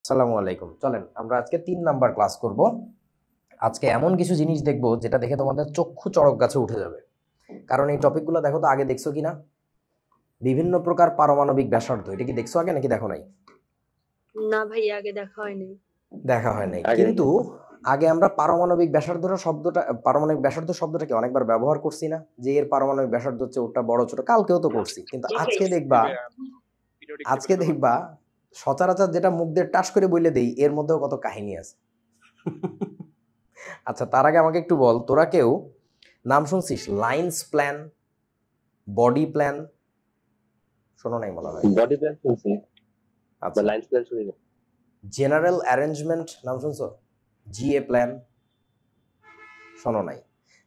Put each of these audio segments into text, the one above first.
আসসালামু আলাইকুম। চলেন আমরা আজকে ৩ নাম্বার ক্লাস করব। আজকে এমন কিছু জিনিস দেখব যেটা দেখে তোমাদের চক্ষু চড়ক গাছে উঠে যাবে। কারণ এই টপিকগুলো দেখো তো আগে দেখছো কিনা? বিভিন্ন প্রকার পারমাণবিক ব্যাসার্ধ, এটা কি দেখছো আগে নাকি দেখো নাই? না ভাই, আগে দেখা হয়নি। দেখা হয় নাই, কিন্তু আগে আমরা পারমাণবিক ব্যাসার্ধ শব্দটাকে অনেকবার ব্যবহার করছি না, যে এর পারমাণবিক ব্যাসার্ধ হচ্ছে ওটা বড় ছোট, কালকেও তো করছি। কিন্তু আজকে দেখবা সচরাচর যেটা মুখ দিয়ে টাস করে বলে দেই এর মধ্যেও কত কাহিনী আছে। আচ্ছা, তার আগে আমাকে একটু বল, তোরা কেউ নাম শুনছিস লাইন্স প্ল্যান, বডি প্ল্যান? শোনো নাই মনে হয়। বডি প্ল্যান শুনছি, আচ্ছা, লাইন্স প্ল্যান শুনি না। জেনারেল অ্যারেঞ্জমেন্ট নাম শুনছো? জিএ প্ল্যান শোনো নাই?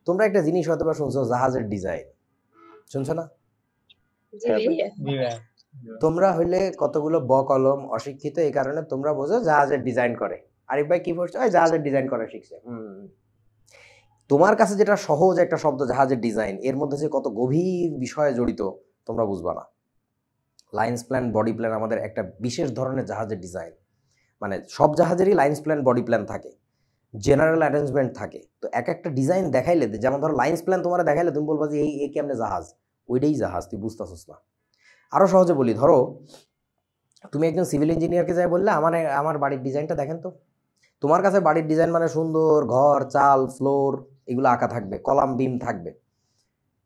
তোমরা একটা জিনিস হয়তো বা শুনছো, জাহাজের ডিজাইন শুনছো না? জি ভাইয়া। তোমরা হইলে কতগুলো ব কলম অশিক্ষিত, এই কারণে তোমরা বোঝো জাহাজের ডিজাইন করে। আরিফ ভাই কি বলছো? ওই জাহাজের ডিজাইন করে শিখছে। তোমার কাছে যেটা সহজ একটা শব্দ জাহাজের ডিজাইন, এর মধ্যে যে কত গভীর বিষয়ে জড়িত তোমরা বুঝবা না। লাইন্স প্ল্যান, বডি প্ল্যান আমাদের একটা বিশেষ ধরনের জাহাজের ডিজাইন। মানে সব জাহাজেরই লাইন্স প্ল্যান, বডি প্ল্যান থাকে, জেনারেল অ্যারেঞ্জমেন্ট থাকে। তো এক একটা ডিজাইন দেখাইলে, যেমন ধরো লাইন্স প্ল্যান তোমার দেখাইলে তুমি বলবা যে এই কেমনে জাহাজ, ওইটাই জাহাজ, তুই বুঝতেছিস না। আরও সহজে বলি, ধরো তুমি একজন সিভিল ইঞ্জিনিয়ারকে যাই বললে আমার বাড়ির ডিজাইনটা দেখেন তো। তোমার কাছে বাড়ির ডিজাইন মানে সুন্দর ঘর, চাল, ফ্লোর এগুলো আঁকা থাকবে, কলাম বিম থাকবে।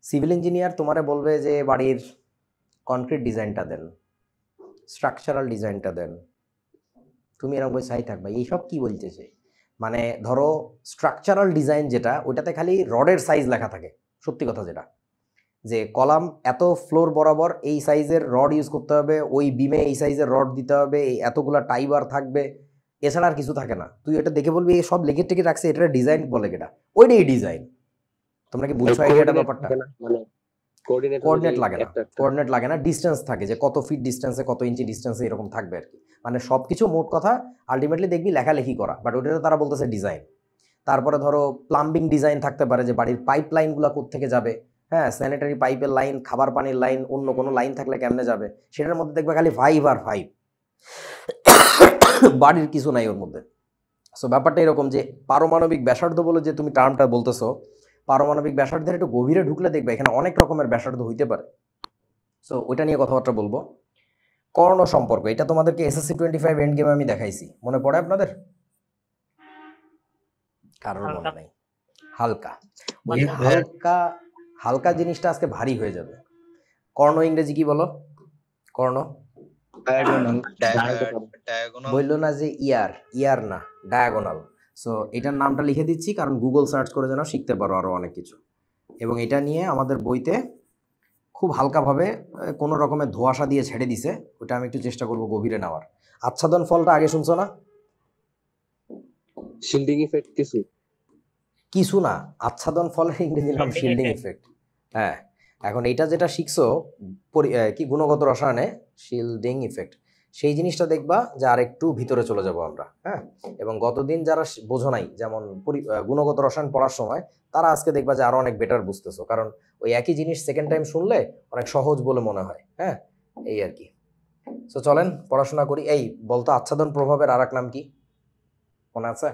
সিভিল ইঞ্জিনিয়ার তোমারে বলবে যে বাড়ির কনক্রিট ডিজাইনটা দেন, স্ট্রাকচারাল ডিজাইনটা দেন। তুমি এরকম বই চাই থাকবে এইসব কি বলতেছে। মানে ধরো স্ট্রাকচারাল ডিজাইন যেটা, ওইটাতে খালি রডের সাইজ লেখা থাকে। সত্যি কথা যেটা, যে কলাম এত ফ্লোর বরাবর এই সাইজের রড ইউজ করতে হবে, ওই বিমে এই সাইজের রড দিতে হবে, এই এতগুলা টাইবার থাকবে, এছাড়া আর কিছু থাকে না। তুই এটা দেখে বলবি এই সব লেগে টেকে রাখছে, এটা ডিজাইন বলে, এটা ওইটাই ডিজাইন। তোমরা কি বুঝছো আইডিয়াটা? ব্যাপারটা কোঅর্ডিনেট লাগে না, ডিস্টেন্স থাকে, যে কত ফিট ডিস্টেন্সে, কত ইঞ্চি ডিস্টেন্সে এরকম থাকবে আর কি। মানে সব কিছু মোট কথা আলটিমেটলি দেখবি লেখালেখি করা, বাট ওইটা তারা বলতেছে ডিজাইন। তারপরে ধরো প্লাম্বিং ডিজাইন থাকতে পারে, যে বাড়ির পাইপ লাইনগুলো কোত্থেকে যাবে, হ্যাঁ, স্যানিটারি পাইপের লাইন, খাবার পানির লাইন, অন্য কোনো লাইন থাকলে কেমনে যাবে, সেটার মধ্যে দেখবে খালি 5 আর 5, বাড়ির কিছু নাই ওর মধ্যে। সো ব্যাপারটা এরকম, যে পারমাণবিক ব্যাসার্ধ বলে যে তুমি টার্মটা বলতেছো, পারমাণবিক ব্যাসার্ধের একটু গভীরে ঢুকলে দেখবে এখানে অনেক রকমের ব্যাসার্ধ হইতে পারে। সো ওইটা নিয়ে কথাবার্তা বলবো। কর্ণ সম্পর্ক, এটা তোমাদেরকে এসএসসি 25 এন্ড গেমে আমি দেখাইছি, মনে পড়ে আপনাদের? কারোর মনে নাই? হালকা, ওই হালকা হালকা জিনিসটা আজকে ভারী হয়ে যাবে। কর্ণ ইংরেজি কি বলো? কর্ণ বললো না যে ইয়ার না, ডায়াগোনাল। সো এটার নামটা লিখে দিচ্ছি, কারণ গুগল সার্চ করে যেন শিখতে পারো আরও অনেক কিছু। এবং এটা নিয়ে আমাদের বইতে খুব হালকাভাবে কোনো রকমের ধোঁয়াশা দিয়ে ছেড়ে দিছে, ওটা আমি একটু চেষ্টা করবো গভীরে নেওয়ার। আচ্ছাদন ফলটা আগে শুনছো না? শিল্ডিং ইফেক্ট কিছু না, আচ্ছাদন ফলের ইংরেজি নাম শিল্ডিং ইফেক্ট। হ্যাঁ, এখন এটা যেটা শিখছো কি গুণগত রসায়নে, শিল্ডিং ইফেক্ট, সেই জিনিসটা দেখবা যে আর একটু ভিতরে চলে যাব আমরা। হ্যাঁ, এবং গতদিন যারা বোঝো নাই, যেমন গুণগত রসায়ন পড়ার সময়, তারা আজকে দেখবা যে আরো অনেক বেটার বুঝতেছো, কারণ ওই একই জিনিস সেকেন্ড টাইম শুনলে অনেক সহজ বলে মনে হয়। হ্যাঁ, এই আর কি। সো চলেন পড়াশোনা করি। এই বলতো, আচ্ছাদন প্রভাবের আর এক নাম কি মনে আছে?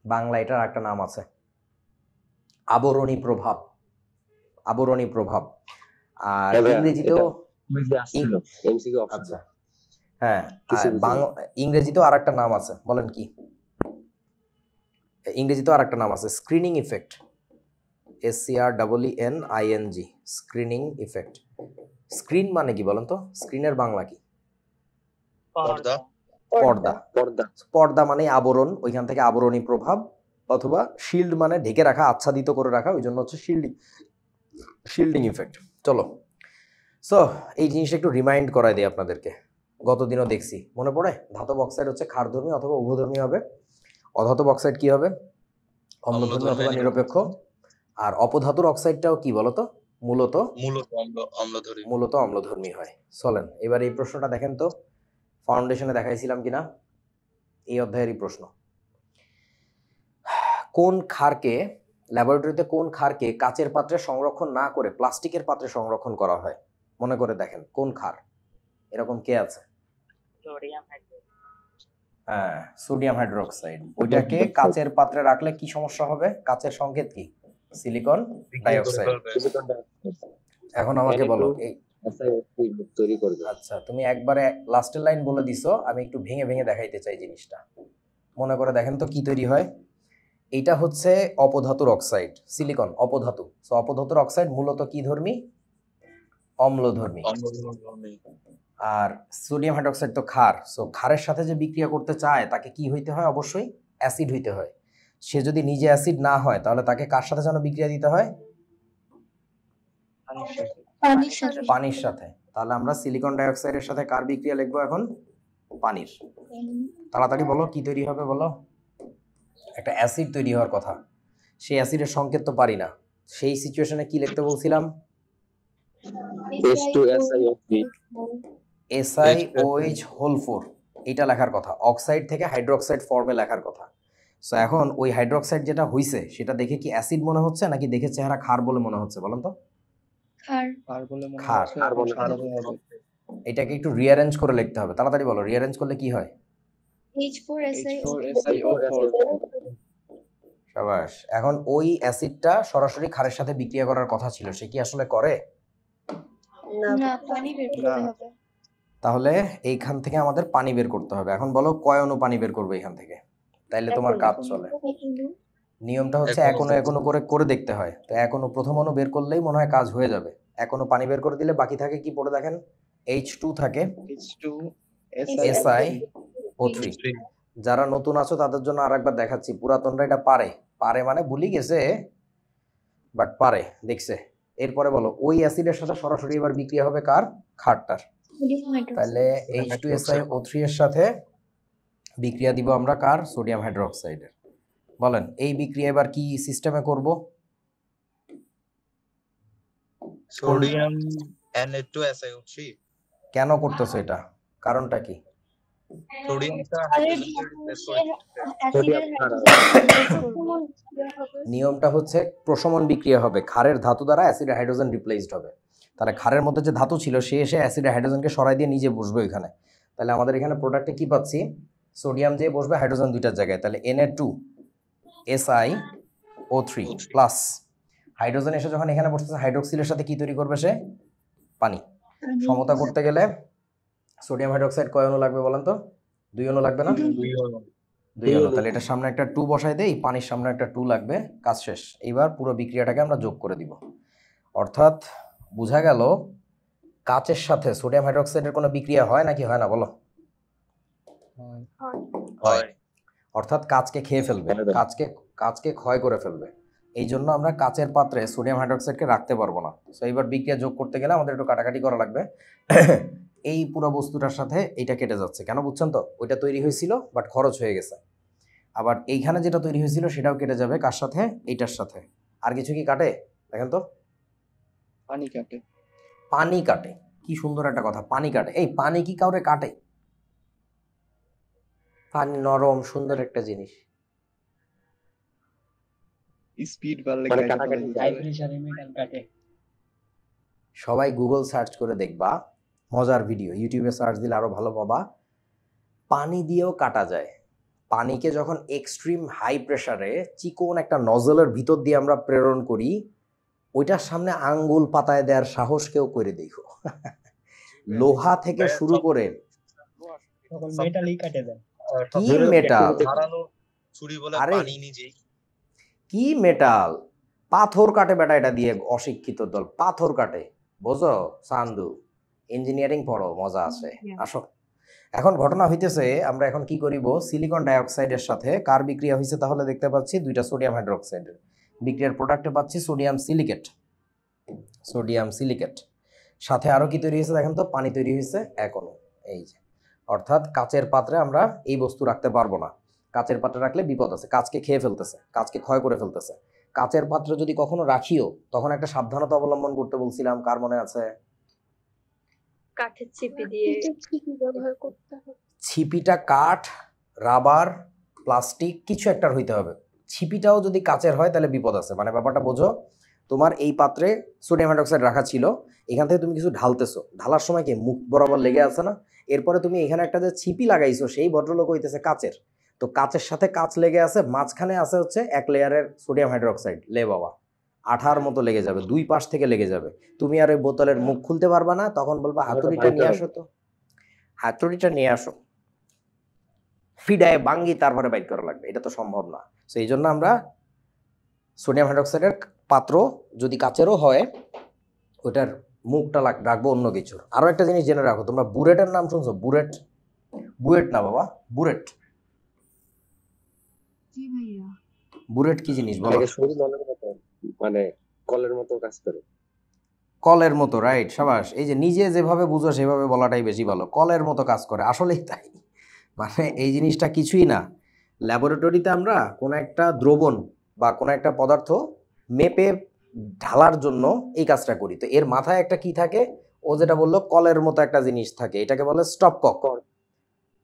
বাংলা এটার একটা নাম আছে, আবরণী প্রভাব। আবরণী প্রভাব। আর ইংরেজিতেও, আচ্ছা হ্যাঁ, ইংরেজিতেও আর একটা নাম আছে, বলেন কি? ইংরেজিতেও আর একটা নাম আছে, screening effect. SCREENING, screening effect. Screen মানে কি বলেন তো? স্ক্রিনের বাংলা কি? পর্দা। পর্দা মানে আবরণ, ওইখান থেকে আবরণী প্রভাব, অথবা শিল্ড মানে ঢেকে রাখা, আচ্ছাদিত করে রাখা, ওই জন্য হচ্ছে শিল্ডিং ইফেক্ট। চলো, সো এই জিনিসটা একটু রিমাইন্ড করাই দিই আপনাদেরকে। গতদিনও দেখছি, মনে পড়ে? ধাতব অক্সাইড হচ্ছে ক্ষারধর্মী অথবা উভধর্মী হবে। অধাতব অক্সাইড কি হবে? অম্লধর্মী অথবা নিরপেক্ষ। আর অপধাতুর অক্সাইডটাও কি বলতো? মূলত অম্লধর্মী হয়। চলেন এবার এই প্রশ্নটা দেখেন তো, ফাউন্ডেশনে দেখাইছিলাম কিনা, এই অধ্যায়েরই প্রশ্ন। ল্যাবরেটরিতে কোন ক্ষারকে কাচের পাত্রে সংরক্ষণ না করে প্লাস্টিকের পাত্রে সংরক্ষণ করা হয়? মনে করে দেখেন কোন ক্ষার, এরকম কে আছে? হ্যাঁ, সোডিয়াম হাইড্রোক্সাইড। ওইটাকে কাচের পাত্রে রাখলে কি সমস্যা হবে? কাচের সংকেত কি? Silicon dioxide. এখন আমাকে বলো এই তৈরি করবে। আচ্ছা, তুমি একবারে লাস্টের লাইন বলে দিছো, আমি একটু ভেঙে ভেঙে দেখাইতে চাই জিনিসটা। মনে করে দেখেন তো কি তৈরি হয়। এইটা হচ্ছে অপধাতুর অক্সাইড, সিলিকন অপধাতু। সো অপধাতুর অক্সাইড মূলত কি ধর্মী? অম্লধর্মী। আর সোডিয়াম হাইড্রোক্সাইড তো ক্ষার। সো ক্ষারের সাথে যে বিক্রিয়া করতে চায় তাকে কি হইতে হয়? অবশ্যই অ্যাসিড হইতে হয়। সে যদি নিজে অ্যাসিড না হয় তাহলে তাকে কার সাথে যেন বিক্রিয়া দিতে হয়? পানির সাথে। তাহলে আমরা সিলিকন ডাইঅক্সাইডের সাথে কার বিক্রিয়া লিখবো এখন? পানির। তাড়াতাড়ি বলো কি তৈরি হবে বলো। একটা অ্যাসিড তৈরি হওয়ার কথা, সেই অ্যাসিডের সংকেত তো পারি না। সেই সিচুয়েশনে কি লিখতে বলছিলাম? SiOH হোল 4 এটা লেখার কথা। অক্সাইড থেকে হাইড্রোক্সাইড ফর্মে লেখার কথা। সো এখন ওই হাইড্রোক্সাইড যেটা হইছে সেটা দেখে কি অ্যাসিড মনে হচ্ছে নাকি দেখে চেহারা ক্ষার বলে মনে হচ্ছে বলেন তো? ক্ষার। এটাকে একটু রিঅ্যারেঞ্জ করে লিখতে হবে। তাড়াতাড়ি বলো, রিঅ্যারেঞ্জ করলে কি হয়? শাবাশ। এখন ওই অ্যাসিডটা সরাসরি ক্ষারের সাথে বিক্রিয়া করার কথা ছিল, সে কি আসলে করে? না, তাহলে এইখান থেকে আমাদের পানি বের করতে হবে। এখন বলো কয় অণু পানি বের করবে এখান থেকে, তাইলে তোমার কাজ চলে। নিয়মটা হচ্ছে এক অণু করে করে দেখতে হয়। তো এক অণু প্রথম অণু বের করলেই মনে হয় কাজ হয়ে যাবে। এক অণু পানি বের করে দিলে বাকি থাকে কি পড়ে দেখেন? H2 থাকে, SiO3। যারা নতুন আছো তাদের জন্য আরেকবার দেখাচ্ছি, পুরাতনরা এটা পারে। পারে মানে ভুলি গেছে, বাট পারে, দেখছে। এরপরে বলো ওই অ্যাসিডের সাথে সরাসরি এবার বিক্রিয়া হবে কার? ক্ষারটার। তাহলে H2SiO3 এর সাথে বিক্রিয়া দিব আমরা কার? সোডিয়াম হাইড্রোক্সাইডের। বলেন এই বিক্রিয়া এবার কি সিস্টেমে করব? Sodium Na2SiO3। কেন করতেছো এটা? কারণটা কি? নিয়মটা হচ্ছে প্রশমন বিক্রিয়া হবে, ক্ষারের ধাতু দ্বারা অ্যাসিড হাইড্রোজেন রিপ্লেসড হবে। তাহলে ক্ষারের মধ্যে যে ধাতু ছিল সে এসে অ্যাসিড হাইড্রোজেনকে সরাই দিয়ে নিজে বসবে ওইখানে। তাহলে আমাদের এখানে প্রোডাক্টে কি পাচ্ছি? সোডিয়াম যে বসবে হাইড্রোজেন দুইটার জায়গায়। তাহলে Na2SiO3 প্লাস হাইড্রোজেন এসে যখন এখানে বসতেছে হাইড্রোক্সিলের সাথে কি তৈরি করবে সে? পানি। সমতা করতে গেলে সোডিয়াম হাইড্রোক্সাইড কয় অণু লাগবে বলেন তো? 2 অণু লাগবে না? 2 অণু। তাহলে এটার সামনে একটা 2 বসাই দেই, পানির সামনে একটা 2 লাগবে, কাজ শেষ। এইবার পুরো বিক্রিয়াটাকে আমরা যোগ করে দিব। অর্থাৎ বোঝা গেল কাচের সাথে সোডিয়াম হাইড্রোক্সাইডের কোনো বিক্রিয়া হয় নাকি হয় না বলো? হয়। অর্থাৎ কাচকে খেয়ে ফেলবে, কাচকে ক্ষয় করে ফেলবে। এই জন্য আমরা কাচের পাত্রে সোডিয়াম হাইড্রোক্সাইডকে রাখতে পারবো না। তো এইবার বিক্রিয়া যোগ করতে গেলে আমাদের একটু কাটাকাটি করা লাগবে। এই পুরো বস্তুটার সাথে এইটা কেটে যাচ্ছে কেন বুঝছেন তো? ওইটা তৈরি হয়েছিল বাট খরচ হয়ে গেছে। আবার এইখানে যেটা তৈরি হয়েছিল সেটাও কেটে যাবে কার সাথে? এইটার সাথে। আর কিছু কি কাটে দেখেন তো? পানি কাটে। পানি কাটে, কি সুন্দর একটা কথা, পানি কাটে। এই পানি কি কাউরে কাটে? পানি নরম সুন্দর একটা জিনিস। স্পিড বাড়লে কাটে। সবাই গুগল সার্চ করে দেখবা, মজার ভিডিও। ইউটিউবে সার্চ দিলে আরো ভালো পাবা। পানি দিয়েও কাটা যায়। পানিকে যখন এক্সট্রিম হাই প্রেসারে চিকন একটা নজলের ভিতর দিয়ে আমরা প্রেরণ করি, ওইটার সামনে আঙ্গুল পাতায় দেওয়ার সাহস কেউ করে দেখো। লোহা থেকে শুরু করে মেটালই কাটে দেয়। কি মেটাল? আরে কি মেটাল? পাথর কাটে বেটা, এটা দিয়ে অশিক্ষিত দল পাথর কাটে। বোঝো সান্দু, ইঞ্জিনিয়ারিং পড়ো, মজা আছে। আসো, এখন ঘটনা হইতেছে আমরা এখন কি করিব? সিলিকন ডাইঅক্সাইডের সাথে কার বিক্রিয়া হয়েছে? তাহলে দেখতে পাচ্ছি দুইটা সোডিয়াম হাইড্রোক্সাইডের বিক্রিয়ার প্রোডাক্টে পাচ্ছি সোডিয়াম সিলিকেট। সাথে আরো কি তৈরি হয়েছে দেখেন তো? পানি তৈরি হয়েছে এক অণু। এই যে, অর্থাৎ কাচের পাত্রে আমরা এই বস্তু রাখতে পারবো না। কাচের পাত্রে রাখলে বিপদ আছে, কাচকে খেয়ে ফেলতেছে, কাচকে ক্ষয় করে ফেলতেছে। কাচের পাত্রে যদি কখনো রাখিও তখন একটা সাবধানতা অবলম্বন করতে বলছিলাম, কার মনে আছে? কাঠের ছিপি দিয়ে ব্যবহার করতে হবে। ছিপিটা কাঠ, রাবার, প্লাস্টিক কিছু একটা হইতে হবে। ছিপিটাও যদি কাচের হয় তাহলে বিপদ আছে। মানে ব্যাপারটা বোঝো। তোমার এই পাত্রে সোডিয়াম হাইড্রোক্সাইড রাখা ছিল, এখান থেকে তুমি কিছু ঢালতেছো, ঢালার সময় কি মুখ বরাবর লেগে আছে না? এরপরে তুমি এখানে একটা যে ছিপি লাগাইছো সেই ভদ্রলোক হইতেছে কাচের, তো কাচের সাথে কাচ লেগে আছে, মাঝখানে আছে হচ্ছে এক লেয়ারের সোডিয়াম হাইড্রোক্সাইড। লে বাবা, আঠার মতো লেগে যাবে, দুই পাশ থেকে লেগে যাবে। তুমি আর ওই বোতলের মুখ খুলতে পারবা না, তখন বলবা হাতুড়িটা নিয়ে আসো, তো হাতুড়িটা নিয়ে আসো, ফিডায় বাঙ্গি তারপরে বাইট করা লাগবে, এটা তো সম্ভব না। তো এই জন্য আমরা সোডিয়াম হাইড্রোক্সাইডের পাত্র যদি কাচেরও হয় ওটার মুখটা রাখবো অন্য কিছুর। আরো একটা জিনিস জেনে রাখো, তোমরা বুরেটের নাম শুনছো? বুরেট, বুয়েট না বাবা, বুরেট। জি ভাইয়া। বুরেট কি জিনিস বলো? মানে কলের মতো কাজ করে। কলের মতো, রাইট, সাবাস। এই যে নিজে যেভাবে বুঝো সেভাবে বলাটাই বেশি ভালো। কলের মতো কাজ করে, আসলেই তাই। মানে এই জিনিসটা কিছুই না। ল্যাবরেটরিতে আমরা কোনো একটা দ্রবণ বা কোনো একটা পদার্থ মেপে ঢালার জন্য এই কাজটা করি। তো এর মাথায় একটা কি থাকে, ও যেটা বললো কলের মতো একটা জিনিস থাকে, এটাকে বলে স্টপ কক।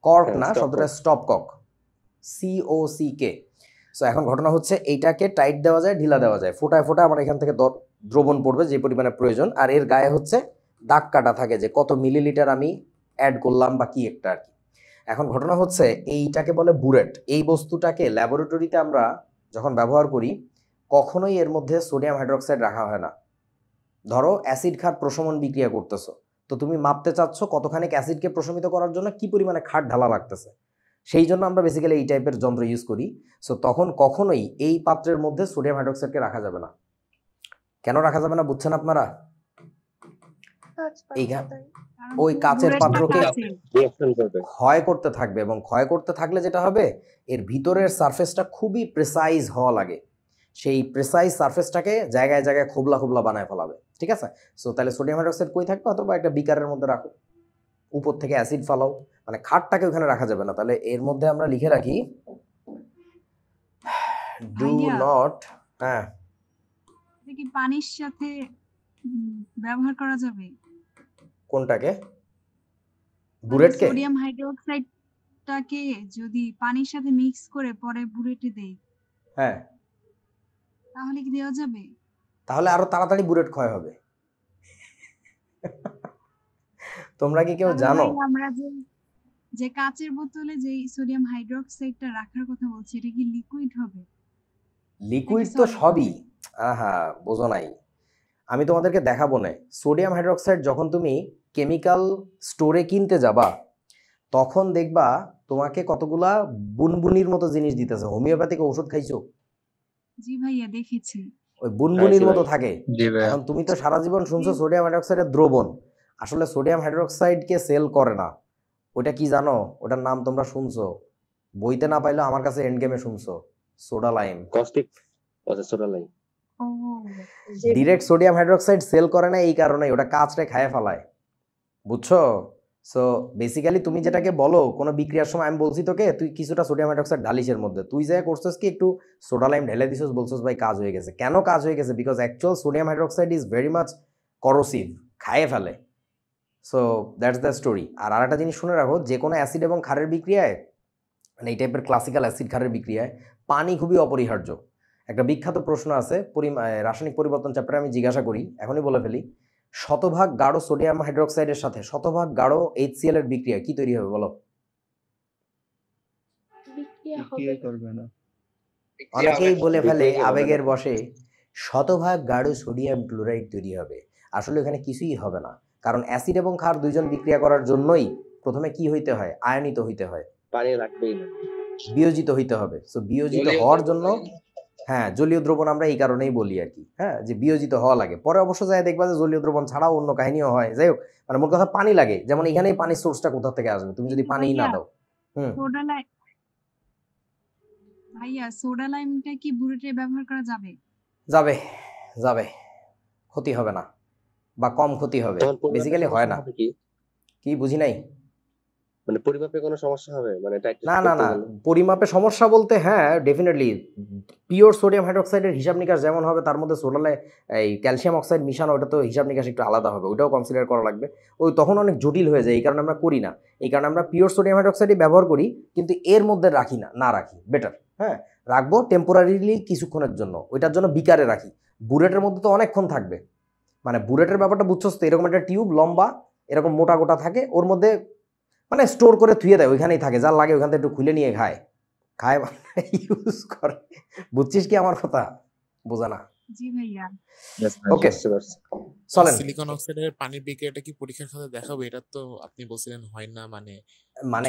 কর্ক না, শব্দটা স্টপ কক, COCK। সো এখন ঘটনা হচ্ছে এইটাকে টাইট দেওয়া যায়, ঢিলা দেওয়া যায়, ফোটায় ফোটায় আমার এখান থেকে দ্রবণ পড়বে যে পরিমাণে প্রয়োজন, আর এর গায়ে হচ্ছে দাগ কাটা থাকে যে কত মিলিলিটার আমি অ্যাড করলাম বা কি একটা আর কি। এখন ঘটনা হচ্ছে এইটাকে বলে বুরেট। এই বস্তুটাকে ল্যাবরেটরিতে আমরা যখন ব্যবহার করি কখনোই এর মধ্যে সোডিয়াম হাইড্রোক্সাইড রাখা হয় না। ধরো অ্যাসিড ক্ষার প্রশমন বিক্রিয়া করতেছো, তো তুমি মাপতে চাচ্ছ কতখানি অ্যাসিডকে প্রশমিত করার জন্য কি পরিমাণে ক্ষার ঢালা লাগতেছে, সেই জন্য আমরা বেসিক্যালি এই টাইপের যন্ত্র ইউজ করি। সো তখন কখনোই এই পাত্রের মধ্যে সোডিয়াম হাইড্রোক্সাইডকে রাখা যাবে না। কেন রাখা যাবে না বুঝছেন আপনারা? ওই কাচের পাত্রকে ক্ষয় করতে থাকবে, এবং ক্ষয় করতে থাকলে যেটা হবে এর ভিতরের সারফেসটা খুবই প্রেসাইজ হওয়া লাগে, সেই প্রেসাইজ সারফেসটাকে জায়গায় জায়গায় খোবলা খোবলা বানায় ফেলাবে। ঠিক আছে? সো তাহলে সোডিয়াম হাইড্রোক্সাইড কই থাকবে, অথবা একটা বিকারের মধ্যে রাখো, উপর থেকে অ্যাসিড ফালাও, মানে খাটটাকে ওখানে রাখা যাবে না। তাহলে এর মধ্যে আমরা লিখে রাখি ডু নট। হ্যাঁ, এটা কি পানির সাথে ব্যবহার করা যাবে? কোনটাকে? বুরেটকে? সোডিয়াম হাইড্রোক্সাইডটাকে যদি পানির সাথে মিক্স করে পরে বুরেটে দেই, হ্যাঁ, তাহলে কি দেওয়া যাবে? তাহলে আরো তাড়াতাড়ি বুরেট ক্ষয় হবে। তোমরা কি কেউ জানো আমরা যে কাচের বোতলে যে সোডিয়াম হাইড্রোক্সাইডটা রাখার কথা বলছি, এটা কি লিকুইড হবে? লিকুইড তো সবই। আহা, বোঝো নাই, আমি তোমাদেরকে দেখাবো না। সোডিয়াম হাইড্রোক্সাইড যখন তুমি কেমিক্যাল স্টোরে কিনতে যাবা তখন দেখবা তোমাকে কতগুলা বুনবুনির মতো জিনিস দিতেছে। হোমিওপ্যাথিক ওষুধ খাইছো? জি ভাইয়া, দেখেছি। ওই বুনবুনির মতো থাকে। এখন তুমি তো সারা জীবন শুনছো সোডিয়াম হাইড্রোক্সাইডের দ্রবণ, আসলে সোডিয়াম হাইড্রোক্সাইডকে সেল করে না। ওটা কি জানো? ওটার নাম তোমরা শুনছো, বইতে না পাইলেও আমার কাছে এন্ড গেমে শুনছো, soda lime. Caustic soda lime. Direct sodium hydroxide sell করে না, এই কারণে ওটা কাঁচরে খায় ফেলায়, বুঝছো? সো বেসিক্যালি তুমি যেটাকে বলো কোনো বিক্রিয়ার সময় আমি বলছি তোকে তুই কিছুটা সোডিয়াম হাইড্রোক্সাইড ঢালিসের মধ্যে, তুই যা করছিস কি একটু সোডা লাইম ঢেলে দিছিস, বলছিস ভাই কাজ হয়ে গেছে। কেন কাজ হয়ে গেছে? Because actual sodium hydroxide is very much corrosive, খায়ে ফেলে। So that's the story. আর আরেকটা জিনিস শুনে রাখো, যে কোনো অ্যাসিড এবং ক্ষারের বিক্রিয়ায়, মানে এই টাইপের ক্লাসিক্যাল অ্যাসিড ক্ষারের বিক্রিয়ায় পানি খুবই অপরিহার্য। একটা বিখ্যাত প্রশ্ন আছে রাসায়নিক পরিবর্তন চ্যাপ্টারে, আমি জিজ্ঞাসা করি, এখনই বলে ফেলি, শতভাগ গাঢ় সোডিয়াম হাইড্রোক্সাইডের সাথে শতভাগ গাঢ় HCl এর বিক্রিয়া কি তৈরি হবে বলো? অনেকেই বলে ফেলে আবেগের বশে শতভাগ গাঢ় সোডিয়াম ক্লোরাইড তৈরি হবে। আসলে এখানে কিছুই হবে না, কারণ অ্যাসিড এবং ক্ষার দুইজন বিক্রিয়া করার জন্যই প্রথমে কি হইতে হয়? আয়নিত হইতে হয়, পানি লাগবেই না, বিয়োজিত হইতে হবে। সো বিয়োজিত হওয়ার জন্য, হ্যাঁ, জলীয় দ্রবণ আমরা এই কারণেই বলি আর কি, হ্যাঁ, যে বিয়োজিত হওয়া লাগে। পরে অবশ্য যায় দেখবা যে জলীয় দ্রবণ ছাড়াও অন্য কাহিনীও হয়। যাই হোক, মানে মোট কথা পানি লাগে। যেমন এখানেই পানির সোর্সটা কোথা থেকে আসবে তুমি যদি পানি না দাও? ভাইয়া, সোডা লাইমটা কি বুরেটে ব্যবহার করা যাবে? যাবে, যাবে, ক্ষতি হবে না বা কম ক্ষতি হবে, বেসিক্যালি হয় না। কি বুঝি নাই? মানে পরিমাপে কোনো সমস্যা হবে? মানে না না না, পরিমাপে সমস্যা বলতে হ্যাঁ ডেফিনেটলি পিওর সোডিয়াম হাইড্রোক্সাইডের হিসাব নিকাশ যেমন হবে, তার মধ্যে সোডালে এই ক্যালসিয়াম অক্সাইড মিশানো, ওটা তো হিসাব নিকাশ একটু আলাদা হবে, ওইটাও কনসিডার করা লাগবে। ওই তখন অনেক জটিল হয়ে যায়, এই কারণে আমরা করি না। এই কারণে আমরা পিওর সোডিয়াম হাইড্রোক্সাইডই ব্যবহার করি, কিন্তু এর মধ্যে রাখি না, না রাখি বেটার। হ্যাঁ, রাখবো টেম্পোরারিলি কিছুক্ষণের জন্য, ওইটার জন্য বিকারে রাখি। বুলেটের মধ্যে তো অনেকক্ষণ থাকবে, মানে বুলেটের ব্যাপারটা বুঝছস তো, এরকম একটা টিউব লম্বা এরকম মোটা গোটা থাকে, ওর মধ্যে মানে স্টোর করে থুয়ে দেয়, ওইখানেই থাকে, যার লাগে ওইখান থেকে একটু খুলে নিয়ে খায় মানে ইউজ করে। বুঝছিস কি আমার কথা? বোঝা না? জি ভাইয়া। ওকে বুঝতে পারছি। চলেন। সিলিকন অক্সাইডের পানির বিক্রিয়াটা কি পরীক্ষার খাতে দেখাবো? এটা তো আপনি বলছিলেন হয় না, মানে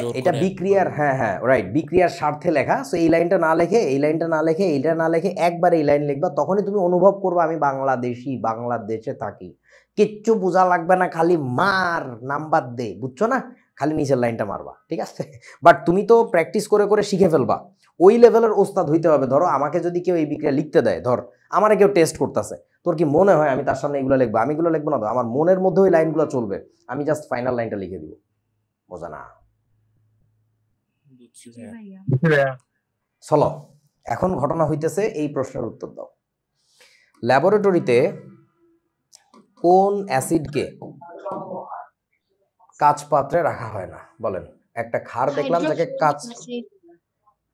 জোর এটা করে বিক্রিয়ার, হ্যাঁ রাইট, বিক্রিয়ার স্বার্থে লেখা। সো এই লাইনটা না লেখে, এই লাইনটা না লেখে, এইটা না লেখে, একবার এই লাইন লিখবা, তখনই তুমি অনুভব করবে আমি বাংলাদেশি, বাংলাদেশে থাকি। কিচ্ছু বোঝা লাগবে না, খালি মার নাম্বার দে, বুঝছো না? খালি নিচের লাইনটা মারবা, ঠিক আছে? বাট তুমি তো প্র্যাকটিস করে করে শিখে ফেলবা, ওই লেভেলের ওস্তাদ হইতে হবে। ধরো আমাকে যদি কেউ এই বিক্রিয়া লিখতে দেয়, ধর আমারে কেউ টেস্ট করতেছে, তোর কি মনে হয় আমি তার সামনে এগুলো লিখবো? আমি এগুলো লিখবো না তো, আমার মনের মধ্যে ওই লাইনগুলো চলবে, আমি জাস্ট ফাইনাল লাইনটা লিখে দিব। বোঝা না? বুঝছি জি ভাইয়া। ভাইয়া। চলো এখন ঘটনা হইতেছে, এই প্রশ্নের উত্তর দাও। ল্যাবরেটরিতে কোন অ্যাসিডকে কাঁচ পাত্রে রাখা হয় না? বলেন। একটা ক্ষার দেখলাম যাকে কাঁচ,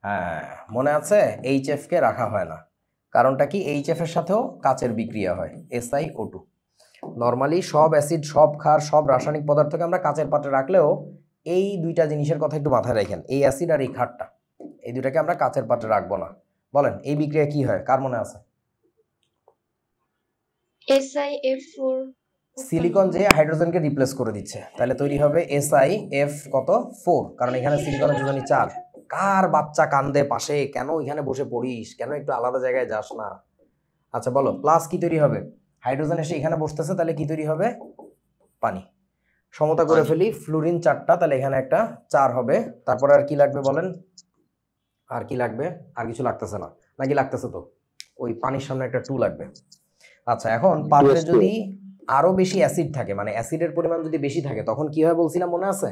হ্যাঁ মনে আছে, HF কে রাখা হয় না। কারণটা কি? HF এর সাথেও কাচের বিক্রিয়া হয়, SiO2। নর্মালি সব অ্যাসিড, সব ক্ষার, সব রাসায়নিক পদার্থকে আমরা কাচের পাত্রে রাখলেও এই দুইটা জিনিসের কথা একটু মাথায় রাখেন, এই অ্যাসিড আর এই ক্ষারটা, এই দুটাকে আমরা কাচের পাত্রে রাখবো না। বলেন এই বিক্রিয়া কি হয়, কার মনে আছে? SiF4 সিলিকন যে হাইড্রোজেনকে রিপ্লেস করে দিচ্ছে, তাহলে তৈরি হবে SiF কত 4, কারণ এখানে সিলিকনের যোজনী 4। কার বাচ্চা কান্দে পাশে, কেন এখানে বসে পড়িস, কেন একটু আলাদা জায়গায় যাস না? আচ্ছা বলো, প্লাস কি তৈরি হবে? হাইড্রোজেন এসে এখানে বসতেছে, তাহলে কি তৈরি হবে? পানি। সমতা করে ফেলি, ফ্লুরিন 4টা, তাহলে এখানে একটা 4 হবে। তারপরে আর কি লাগবে বলেন? আর কি লাগবে? আর কিছু লাগতেছে না নাকি? লাগতেছে তো, ওই পানির সামনে একটা 2 লাগবে। আচ্ছা এখন পাত্রে যদি আরো বেশি অ্যাসিড থাকে, মানে অ্যাসিডের পরিমাণ যদি বেশি থাকে, তখন কি হয় বলছিলাম মনে আছে?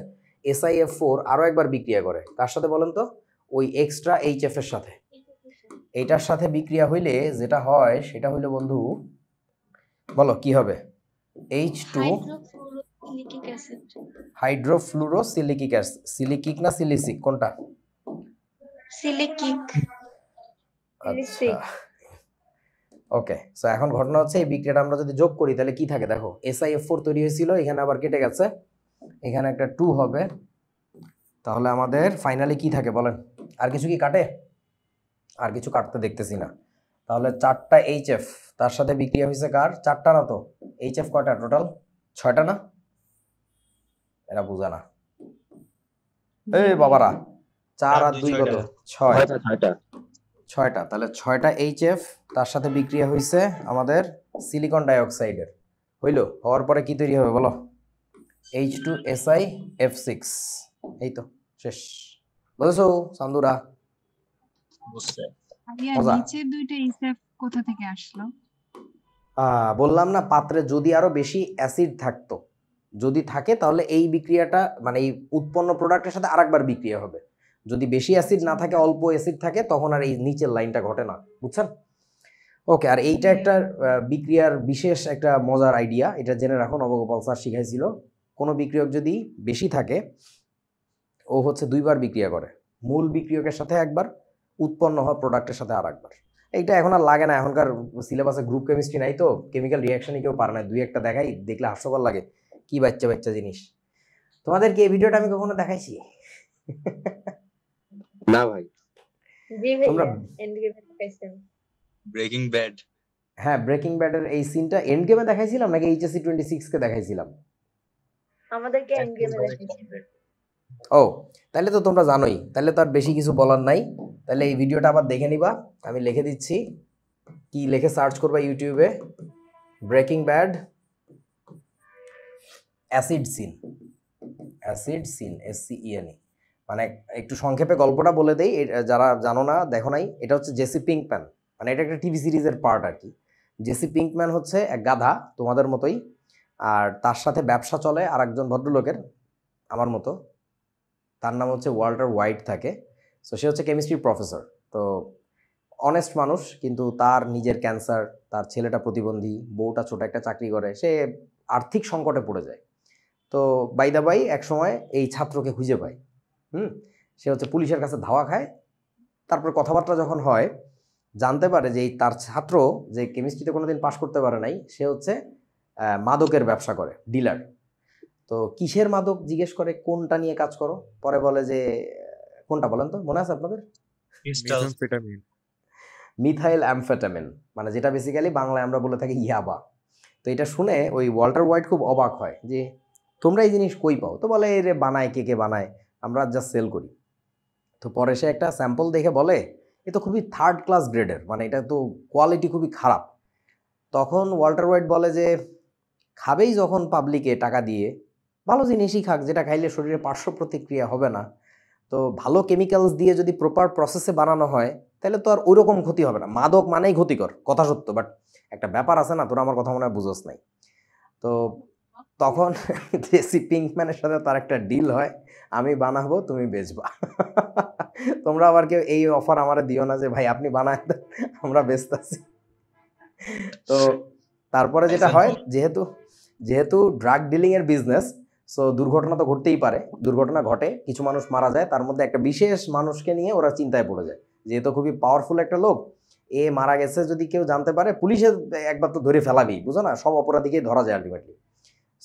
SiF4 আরো একবার বিক্রিয়া করে, কার সাথে বলেন তো? ওই এক্সট্রা HF এর সাথে। এইটার সাথে বিক্রিয়া হইলে যেটা হয় সেটা হইলো বন্ধু, বলো কি হবে? H2 হাইড্রোফ্লুরোসিলিক acid. হাইড্রোফ্লুরোসিলিকিক অ্যাসিড। সিলিকিক না সিলিসিক, কোনটা? সিলিকিক। আচ্ছা ওকে। সো এখন ঘটনা হচ্ছে, এই বিক্রিয়াটা আমরা যদি যোগ করি তাহলে কি থাকে দেখো, SiF4 তৈরি হয়েছিল, এখানে আবার কেটে গেছে, এখানে একটা 2 হবে, তাহলে আমাদের ফাইনালি কি থাকে বলেন? আর কিছু কি কাটে? আর কিছু কাটতে দেখতেছি না। তাহলে 4টা HF, তার সাথে বিক্রিয়া হয়েছে কার? 4টা না তো, HF কয়টা টোটাল? 6টা না? এরা বুঝা না, এই বাবারা, 4 আর 2 কত? 6। 6টা, তাহলে 6টা HF, তার সাথে বিক্রিয়া হয়েছে আমাদের সিলিকন ডাইঅক্সাইডের, হইলো, হওয়ার পরে কি তৈরি হবে বলো? H2SiF6। এই তো শেষ। বুঝছো সান্দুরা? বুঝছে। ভাইয়া মজা। নিচের দুইটা SF কোথা থেকে আসলো? বললাম না, পাত্রে যদি আরো বেশি অ্যাসিড থাকতো, যদি থাকে তাহলে এই বিক্রিয়াটা, মানে এই উৎপন্ন প্রোডাক্টের সাথে আরেকবার বিক্রিয়া হবে। যদি বেশি অ্যাসিড না থাকে, অল্প অ্যাসিড থাকে, তখন আর এই নিচের লাইনটা ঘটে না, বুঝছেন? ওকে, আর এইটা একটা বিক্রিয়ার বিশেষ একটা মজার আইডিয়া, এটা জেনে রাখুন, নবগোপাল স্যার শিখাইছিল। কোনো বিক্রিয়ক যদি বেশি থাকে, ও হচ্ছে 2বার বিক্রিয়া করে, মূল বিক্রিয়কের সাথে একবার, উৎপন্ন হওয়া প্রোডাক্টের সাথে আর একবার। এইটা এখন আর লাগে না, এখনকার সিলেবাসে গ্রুপ কেমিস্ট্রি নাই তো, কেমিক্যাল রিয়াকশনই কেউ পারে না, 2-1টা দেখাই, দেখলে হাস্যকর লাগে, কি বাচ্চা বাচ্চা জিনিস। তোমাদেরকে এই ভিডিওটা আমি কখনো দেখাইছি? না ভাই। জি তোমরা ভাইয়া এন্ড গেমে দেখাইছেন। Breaking bad. হ্যাঁ, ব্রেকিং ব্যাডের এই সিনটা এন্ড গেমে দেখাইছিলাম নাকি HSC 26 কে দেখাইছিলাম? আমাদেরকে এন্ড গেমে দেখাইছেন। ও তাহলে তো তোমরা জানোই, তাহলে তো আর বেশি কিছু বলার নাই। তাহলে এই ভিডিওটা আবার দেখে নিবা, আমি লিখে দিচ্ছি, কি লিখে সার্চ করবা ইউটিউবে, breaking bad acid scene, acid scene, SCENE। মানে একটু সংক্ষেপে গল্পটা বলে দেই, যারা জানো না, দেখো নাই, এটা হচ্ছে জেসি পিঙ্কম্যান, মানে এটা একটা টিভি সিরিজের পার্ট আর কি। জেসি পিঙ্কম্যান হচ্ছে এক গাধা তোমাদের মতোই, আর তার সাথে ব্যবসা চলে আর একজন ভদ্রলোকের, আমার মতো, তার নাম হচ্ছে ওয়াল্টার হোয়াইট থাকে। সো সে হচ্ছে কেমিস্ট্রি প্রফেসর, তো অনেস্ট মানুষ, কিন্তু তার নিজের ক্যান্সার, তার ছেলেটা প্রতিবন্ধী, বউটা ছোট একটা চাকরি করে, সে আর্থিক সংকটে পড়ে যায়। তো বাই দা বাই এক সময় এই ছাত্রকে খুঁজে পায়, সে হচ্ছে পুলিশের কাছে ধাওয়া খায়। তারপর কথাবার্তা যখন হয়, জানতে পারে যে তার ছাত্র যে কেমিস্ট্রিতে কোনোদিন পাশ করতে পারে নাই সে হচ্ছে মাদকের ব্যবসা করে, ডিলার। তো কিসের মাদক জিজ্ঞেস করে, কোনটা নিয়ে কাজ করো, পরে বলে যে কোনটা বলেন তো, মনে আছে আপনাদের? Crystal methamphetamine. মিথাইল অ্যামফেটামিন, মানে যেটা বেসিক্যালি বাংলায় আমরা বলে থাকি ইয়াবা। তো এটা শুনে ওই ওয়াল্টার হোয়াইট খুব অবাক হয় যে তোমরা এই জিনিস কই পাও? তো বলে এই রে বানায়, কে বানায়, আমরা জাস্ট সেল করি। তো পরে সে একটা স্যাম্পল দেখে বলে এ তো খুবই থার্ড ক্লাস গ্রেডের, মানে এটা তো কোয়ালিটি খুবই খারাপ। তখন ওয়াল্টার হোয়াইট বলে যে খাবেই যখন পাবলিকে টাকা দিয়ে, ভালো জিনিসই খাক, যেটা খাইলে শরীরে পার্শ্ব প্রতিক্রিয়া হবে না। তো ভালো কেমিক্যালস দিয়ে যদি প্রপার প্রসেসে বানানো হয় তাহলে তো আর ওইরকম ক্ষতি হবে না। মাদক মানেই ক্ষতিকর, কথা সত্য, বাট একটা ব্যাপার আছে না, তোরা আমার কথা মনে হয় বুঝোস নাই। তো তখন জেসি পিঙ্কম্যানের সাথে তার একটা ডিল হয়, আমি বানাবো তুমি বেচবা। তোমরা আবার কেউ এই অফার আমারে দিও না যে ভাই আপনি বানায় দেন, আমরা বেচতেছি। তো তারপরে যেটা হয়, যেহেতু ড্রাগ ডিলিং এর বিজনেস, সো দুর্ঘটনা তো ঘটতেই পারে, দুর্ঘটনা ঘটে, কিছু মানুষ মারা যায়, তার মধ্যে একটা বিশেষ মানুষকে নিয়ে ওরা চিন্তায় পড়ে যায়, যেহেতু খুবই পাওয়ারফুল একটা লোক, এ মারা গেছে যদি কেউ জানতে পারে পুলিশে একবার তো ধরে ফেলাবি, বুঝো না, সব অপরাধীকেই ধরা যায় আলটিমেটলি।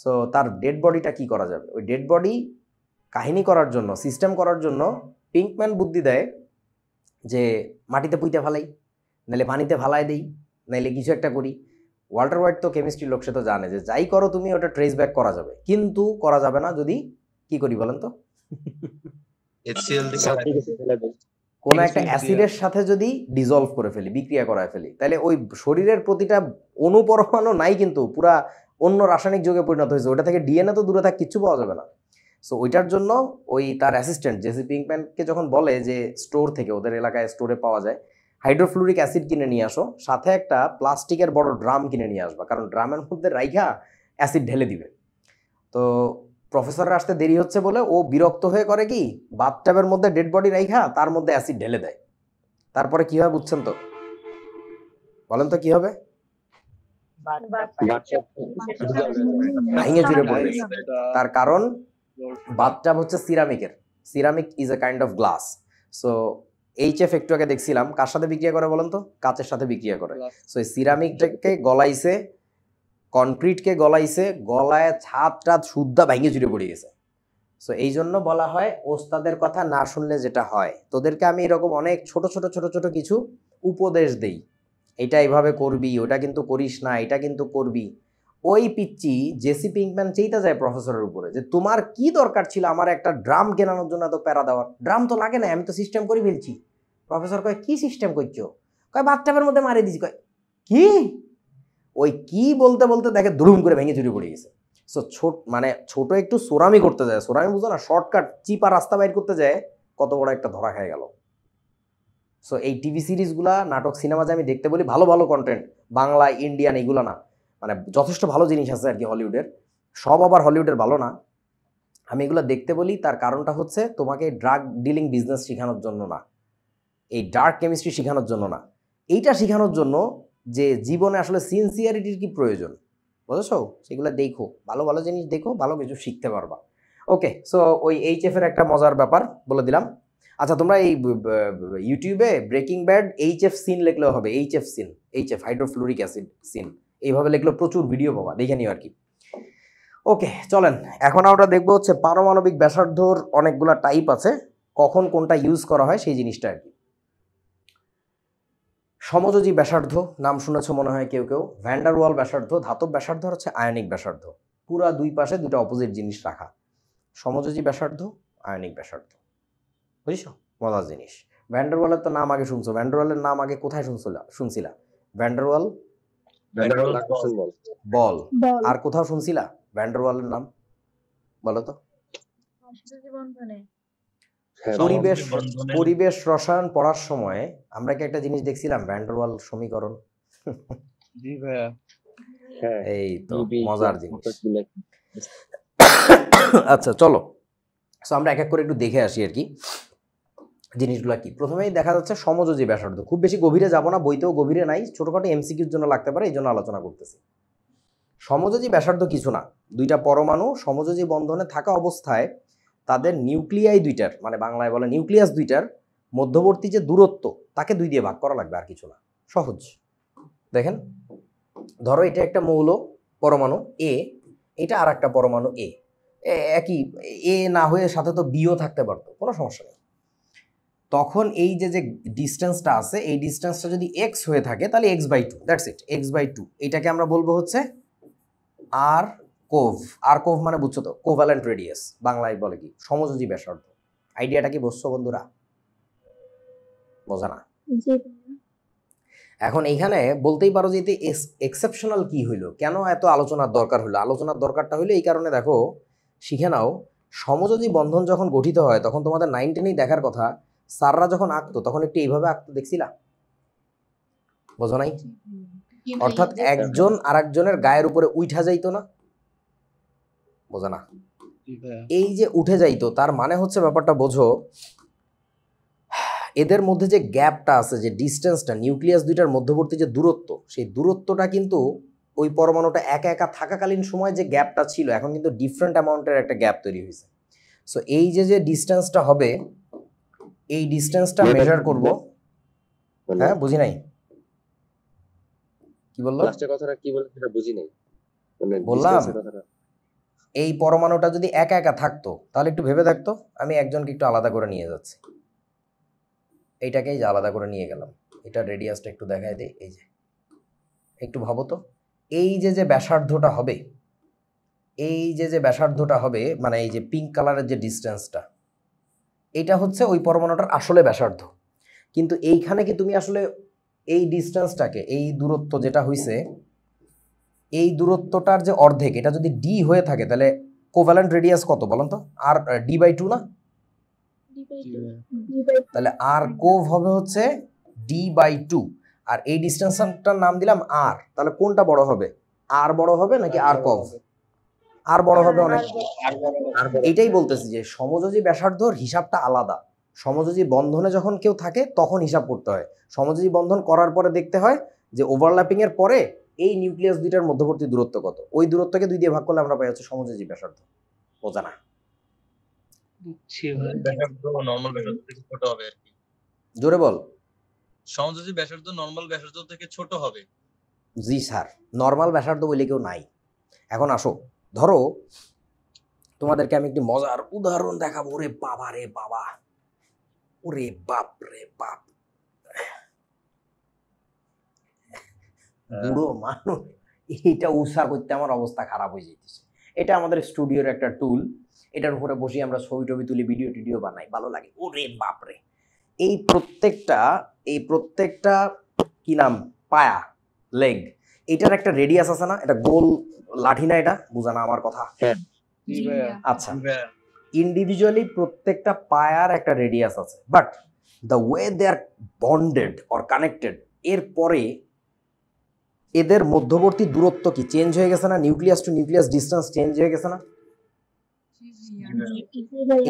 সো তার ডেড বডিটা কি করা যাবে, ওই ডেড বডি কাহিনী করার জন্য, সিস্টেম করার জন্য পিঙ্কম্যান বুদ্ধি দেয় যে মাটিতে পুঁতে ফেলাই, নাহলে পানিতে ফালাই দেই, নাহলে কিছু একটা করি। ওয়াল্টার হোয়াইট তো কেমিস্ট্রি লোক, সে তো জানে যে যাই করো তুমি ওটা ট্রেস ব্যাক করা যাবে, কিন্তু করা যাবে না যদি কি করি বলেন তো, HCl দিয়ে সার্টিফিকেট ফেলে দেন। কোনো একটা অ্যাসিডের সাথে যদি ডিজলভ করে ফেলি, বিক্রিয়া করায় ফেলি, তাহলে ওই শরীরের প্রতিটা অনুপরমাণু নাই কিন্তু পুরা অন্য রাসায়নিক যৌগে পরিণত হয়েছে, ওটা থেকে ডিএনএ তো দূরে থাক, কিচ্ছু পাওয়া যাবে না। সো ওইটার জন্য ওই তার অ্যাসিস্ট্যান্ট জেসি পিঙ্কম্যানকে যখন বলে যে স্টোর থেকে, ওদের এলাকায় স্টোরে পাওয়া যায়, হাইড্রোফ্লুরিক অ্যাসিড কিনে নিয়ে আসো, সাথে একটা প্লাস্টিকের বড় ড্রাম কিনে নিয়ে আসবা, কারণ ড্রামের মধ্যে রাইখা অ্যাসিড ঢেলে দিবে। তো প্রফেসরের আসতে দেরি হচ্ছে বলে ও বিরক্ত হয়ে করে কি, বাথটাবের মধ্যে ডেড বডি রাইখা তার মধ্যে অ্যাসিড ঢেলে দেয়। তারপরে কি হবে বুঝছেন তো, বলেন তো কি হবে? বাচ্চা ভেঙে চুরে পড়বে। তার কারণ বাথটাব হচ্ছে সিরামিকের, ceramic is a kind of glass. So HF একটু আগে দেখছিলাম কার সাথে বিক্রিয়া করে বলেন তো, কাচের সাথে বিক্রিয়া করে। সো এই সিরামিকটাকে গলাইছে, কনক্রিটকে গলাইছে, গলায় ছাদ টাদ শুদ্ধা ভেঙে চুরে পড়ে গেছে। সো এই জন্য বলা হয় ওস্তাদের কথা না শুনলে যেটা হয়। তোদেরকে আমি এরকম অনেক ছোট ছোট ছোট ছোট কিছু উপদেশ দেই, এটা এইভাবে করবি, ওটা কিন্তু করিস না, এটা কিন্তু করবি। ওই পিচ্চি জেসি পিঙ্কম্যান চেইতা যায় প্রফেসরের উপরে যে তোমার কি দরকার ছিল আমার একটা ড্রাম কেনানোর জন্য এত প্যারা দেওয়ার, ড্রাম তো লাগে না, আমি তো সিস্টেম করে ফেলছি। প্রফেসর কয় কি সিস্টেম করছো? কয় বাথটাবের মধ্যে মারি দিছি। কয় কি? ওই কি বলতে বলতে দেখে দুরুম করে ভেঙে চুরি পড়ে গেছে। সো ছোট একটু সোরামি করতে যায়, সোরামি বুঝো না, শর্টকাট চিপা রাস্তা বাইর করতে যায়, কত বড় একটা ধরা খেয়ে গেল। সো এই টিভি সিরিজগুলা, নাটক, সিনেমা যে আমি দেখতে বলি ভালো ভালো কন্টেন্ট, বাংলা ইন্ডিয়ান এইগুলো না, মানে যথেষ্ট ভালো জিনিস আছে আর কি হলিউডের, সব আবার হলিউডের ভালো না। আমি এগুলো দেখতে বলি তার কারণটা হচ্ছে তোমাকে ড্রাগ ডিলিং বিজনেস শেখানোর জন্য না, এই ডার্ক কেমিস্ট্রি শেখানোর জন্য না, এইটা শেখানোর জন্য যে জীবনে আসলে সিনসিয়ারিটির কি প্রয়োজন, বুঝেছো? সেগুলো দেখো, ভালো ভালো জিনিস দেখো, ভালো কিছু শিখতে পারবা। ওকে, সো ওই এইচএফ এর একটা মজার ব্যাপার বলে দিলাম। আচ্ছা, তোমরা এই ইউটিউবে ব্রেকিং ব্যাড এইচএফ সিন লিখলেও হবে, এইচএফ সিন, এইচএফ হাইড্রোফ্লুরিক অ্যাসিড সিন, এইভাবে লিখলেও প্রচুর ভিডিও পাবা, দেখে নিও আর কি। ওকে চলেন, এখন আমরা দেখবো হচ্ছে পারমাণবিক ব্যাসার্ধর অনেকগুলা টাইপ আছে, কখন কোনটা ইউজ করা হয় সেই জিনিসটা আর কি। সমযোজী ব্যাসার্ধ নাম শুনেছ মনে হয় কেউ কেউ, ভ্যান্ডারওয়াল ব্যাসার্ধ, ধাতব ব্যাসার্ধ হচ্ছে আয়নিক ব্যাসার্ধ, পুরা দুই পাশে দুটো অপোজিট জিনিস রাখা। সমযোজী ব্যাসার্ধ, আয়নিক ব্যাসার্ধ, বুঝছো? মজার জিনিস। ভ্যান্ডারওয়ালের তো নাম আগে শুনছো, ভ্যান্ডারওয়ালের নাম আগে কোথায় শুনছিলা? ভ্যান্ডারওয়াল বল, আর কোথাও শুনছিলা ভ্যান্ডারওয়ালের নাম? বলো তো। পরিবেশ রসায়ন পড়ার সময় আমরা কি একটা জিনিস দেখছিলাম, ভ্যান্ডারওয়াল সমীকরণ? জি ভাইয়া, এই তো মজার জিনিস। আচ্ছা চলো, সো আমরা এক এক করে একটু দেখে আসি আর কি জিনিসগুলো কি। প্রথমেই দেখা যাচ্ছে সমযোজী ব্যাসার্ধ, খুব বেশি গভীরে যাব না, বইতেও গভীরে নাই, ছোটখাটো এমসিকিউর জন্য লাগতে পারে, এই জন্য আলোচনা করতেছি। সমযোজী ব্যাসার্ধ কিছু না, দুইটা পরমাণু সমযোজী বন্ধনে থাকা অবস্থায় তাদের নিউক্লিয়াই দুইটার, মানে বাংলায় বলে নিউক্লিয়াস দুইটার মধ্যবর্তী যে দূরত্ব তাকে 2 দিয়ে ভাগ করা লাগবে, আর কিছু না, সহজ। দেখেন ধরো এটা একটা মৌল পরমাণু এ, এটা আর একটা পরমাণু এ, একই এ না হয়ে সাথে তো বিও থাকতে পারতো, কোনো সমস্যা নেই। তখন এই যে যে ডিস্টেন্সটা আছে, এই ডিস্টেন্সটা যদি এক্স হয়ে থাকে তাহলে x/2, দ্যাটস ইট, x/2। এটাকে আমরা বলবো হচ্ছে আর কোভ। আর কোভ মানে বুঝছো তো, কোভ্যালেন্ট রেডিয়াস, বাংলায় বলে কি সমযোজী ব্যাসার্ধ। আইডিয়াটা কি বুঝছো বন্ধুরা? বোঝা না? জি এখন এইখানে বলতেই পারো যে এতে এক্সেপশনাল কি হইলো, কেন এত আলোচনার দরকার হলো? আলোচনার দরকারটা হইলো এই কারণে, দেখো শিখে নাও, সমযোজী বন্ধন যখন গঠিত হয় তখন তোমাদের 9 10 দেখার কথা, স্যাররা যখন আঁকতো তখন একটু এইভাবে আঁকতো, দেখছিলা? বোঝো নাই? অর্থাৎ একজন আরেকজনের গায়ের উপরে উঠা যাইতো না, বোঝা না? জি ভাইয়া। এই যে উঠে যাইতো তার মানে হচ্ছে, ব্যাপারটা বোঝো, এদের মধ্যে যে গ্যাপটা আছে, যে ডিস্টেন্সটা, নিউক্লিয়াস দুইটার মধ্যবর্তী যে দূরত্ব, সেই দূরত্বটা কিন্তু ওই পরমাণুটা একা একা থাকাকালীন সময় যে গ্যাপটা ছিল, এখন কিন্তু ডিফারেন্ট অ্যামাউন্টের একটা গ্যাপ তৈরি হয়েছে। সো এই যে যে ডিস্টেন্সটা হবে, এই ডিস্টেন্সটা মেজার করব। হ্যাঁ, বুঝি নাই, কি বললো? লাস্টের কথাটা কি বলে সেটা বুঝি নাই, মানে বললাম distance এর কথাটা। এই পরমাণুটা যদি একা একা থাকতো তাহলে একটু ভেবে থাকতো, আমি একজনকে একটু আলাদা করে নিয়ে যাচ্ছি, এইটাকেই যে আলাদা করে নিয়ে গেলাম, এটা রেডিয়াসটা একটু দেখায় দিই। এই যে একটু ভাবো তো, এই যে যে ব্যাসার্ধটা হবে, এই যে যে ব্যাসার্ধটা হবে, মানে এই যে পিঙ্ক কালারের যে ডিস্টেন্সটা, এটা হচ্ছে ওই পরমাণুটার আসলে ব্যাসার্ধ। কিন্তু এইখানে কি তুমি আসলে এই ডিস্টেন্সটাকে, এই দূরত্ব যেটা হইছে, এই দূরত্বটার যে অর্ধেক, এটা যদি ডি হয়ে থাকে তাহলে কোভ্যালেন্ট রেডিয়াস কত বলেন তো? আর d/2 না? জি ভাইয়া। তাহলে আর কোভ হবে হচ্ছে d/2, আর এই ডিস্টেন্সটার নাম দিলাম আর। তাহলে কোনটা বড় হবে, আর বড় হবে নাকি আর কোভ? আর বড় হবে অনেক। এটাই বলতেছি যে সমযোজী ব্যাসার্ধর হিসাবটা আলাদা। সমযোজী বন্ধনে যখন কেউ থাকে তখন হিসাব করতে হয়, সমযোজী বন্ধন করার পরে দেখতে হয় যে ওভারল্যাপিং এর পরে এই নিউক্লিয়াস দুইটার মধ্যবর্তী দূরত্ব কত, ওই দূরত্বকে 2 দিয়ে ভাগ করলে আমরা পাই হচ্ছে সমযোজী ব্যাসার্ধ। বোঝা না? জি ভাইয়া। ব্যাসার্ধ নরমাল ব্যাসার্ধ থেকে ছোট হবে আর কি। জোরে বল। সমযোজী ব্যাসার্ধ নরমাল ব্যাসার্ধ থেকে ছোট হবে। জি স্যার, নর্মাল ব্যাসার্ধ বলে কেউ নাই। এখন আসো, ধরো তোমাদেরকে আমি একটি মজার উদাহরণ দেখাবো। ওরে বাবা রে বাবা, ওরে বাপ রে বাপ, বুড়ো মানুষ, এইটা উৎসাহ করতে আমার অবস্থা খারাপ হয়ে যেতেছে। এটা আমাদের স্টুডিওর একটা টুল, এটার উপরে বসে আমরা ছবি টবি তুলি, ভিডিও টিডিও বানাই, ভালো লাগে। ওরে বাপরে, এই প্রত্যেকটা কি নাম, পায়া, লেগ, এটার একটা রেডিয়াস আছে না? এটা গোল লাঠি না? এটা বুঝা না আমার কথা? জি ভাইয়া। আচ্ছা, ইন্ডিভিজুয়ালি প্রত্যেকটা পায়ার একটা রেডিয়াস আছে, but the way they are bonded or connected, এরপরে এদের মধ্যবর্তী দূরত্ব কি চেঞ্জ হয়ে গেছে না? Nucleus to nucleus distance change হয়ে গেছে না?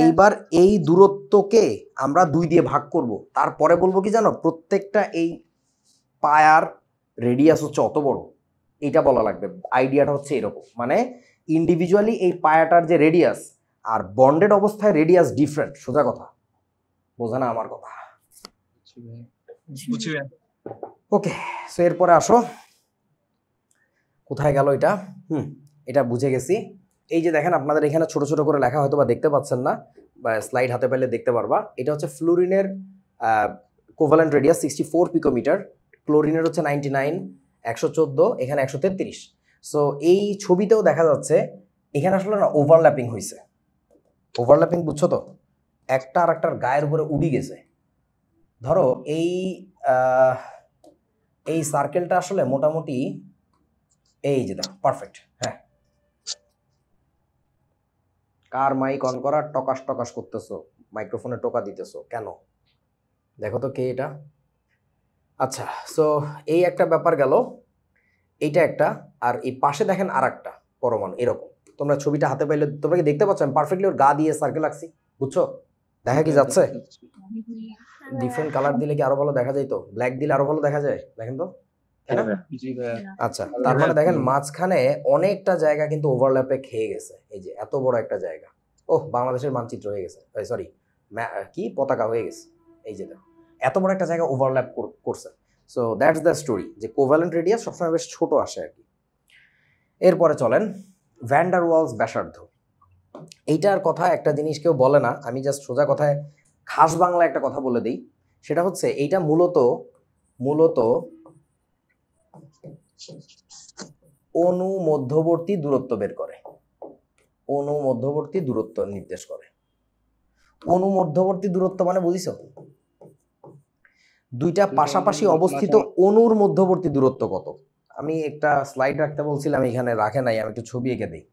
এইবার এই দূরত্বকে আমরা 2 দিয়ে ভাগ করব, তারপরে বলবো কি জানো, প্রত্যেকটা এই পায়ার রেডিয়াস হচ্ছে অত বড়, এটা বলা লাগবে। আইডিয়াটা হচ্ছে এরকম, মানে ইন্ডিভিজুয়ালি এই পায়াটার যে রেডিয়াস আর বন্ডেড অবস্থায় রেডিয়াস ডিফারেন্ট। সোজা কথা, বোঝা না আমার কথা? জি ভাইয়া। বুঝছি ভাইয়া। ওকে, সো এরপরে আসো, কোথায় গেল এটা? এটা বুঝে গেছি। এই যে দেখেন, আপনাদের এখানে ছোট ছোট করে লেখা হয়তো বা দেখতে পাচ্ছেন না, বা স্লাইড হাতে পেলে দেখতে পারবা। এটা হচ্ছে ফ্লুরিনের কোভ্যালেন্ট রেডিয়াস 64 পিকোমিটার, ক্লোরিনের হচ্ছে 99, 114, এখানে 133। সো এই ছবিতেও দেখা যাচ্ছে এখানে আসলে না ওভারল্যাপিং হয়েছে। ওভারল্যাপিং বুঝছো তো, একটা আর একটার গায়ের উপরে উড়ি গেছে। ধরো এই সার্কেলটা আসলে মোটামুটি এই যে দেখো, পারফেক্ট। হ্যাঁ, কার মাইক অন করা, টকাস টকাস করতেছো, মাইক্রোফোনে টোকা দিতেছো কেন? দেখো তো কে এটা। আচ্ছা, সো এই একটা ব্যাপার গেল, এইটা একটা, আর এই পাশে দেখেন আর একটা পরমাণু এরকম। তোমরা ছবিটা হাতে পাইলে তোমরা কি দেখতে পাচ্ছ? আমি পারফেক্টলি ওর গা দিয়ে সার্কেল আঁকছি, বুঝছো? দেখা কি যাচ্ছে? ডিফারেন্ট কালার দিলে কি আরো ভালো দেখা যায়? তো ব্ল্যাক দিলে আরো ভালো দেখা যায়, দেখেন তো, তাই না? জি ভাইয়া। আচ্ছা, তার মানে দেখেন মাঝখানে অনেকটা জায়গা কিন্তু ওভারল্যাপে খেয়ে গেছে। এই যে এত বড় একটা জায়গা, বাংলাদেশের মানচিত্র হয়ে গেছে, সরি কি পতাকা হয়ে গেছে। এই যে দেখো এত বড় একটা জায়গা ওভারল্যাপ করছে। সো দ্যাটস দ্য স্টোরি, যে কোভ্যালেন্ট রেডিয়াস সবসময় বেশ ছোট আসে আর কি। এরপরে চলেন ভ্যান ডার ওয়ালস ব্যাসার্ধ। এইটার কথা একটা জিনিস কেউ বলে না, আমি জাস্ট সোজা কথায় খাস বাংলা একটা কথা বলে দিই। সেটা হচ্ছে এইটা মূলত অণু মধ্যবর্তী দূরত্ব বের করে, অণু মধ্যবর্তী দূরত্ব নির্দেশ করে। অণু মধ্যবর্তী দূরত্ব মানে বুঝিছো, দুইটা পাশাপাশি অবস্থিত অণুর মধ্যবর্তী দূরত্ব কত। আমি একটা স্লাইড রাখতে বলছিলাম, এখানে রাখে নাই, আমি একটু ছবি এঁকে দিই।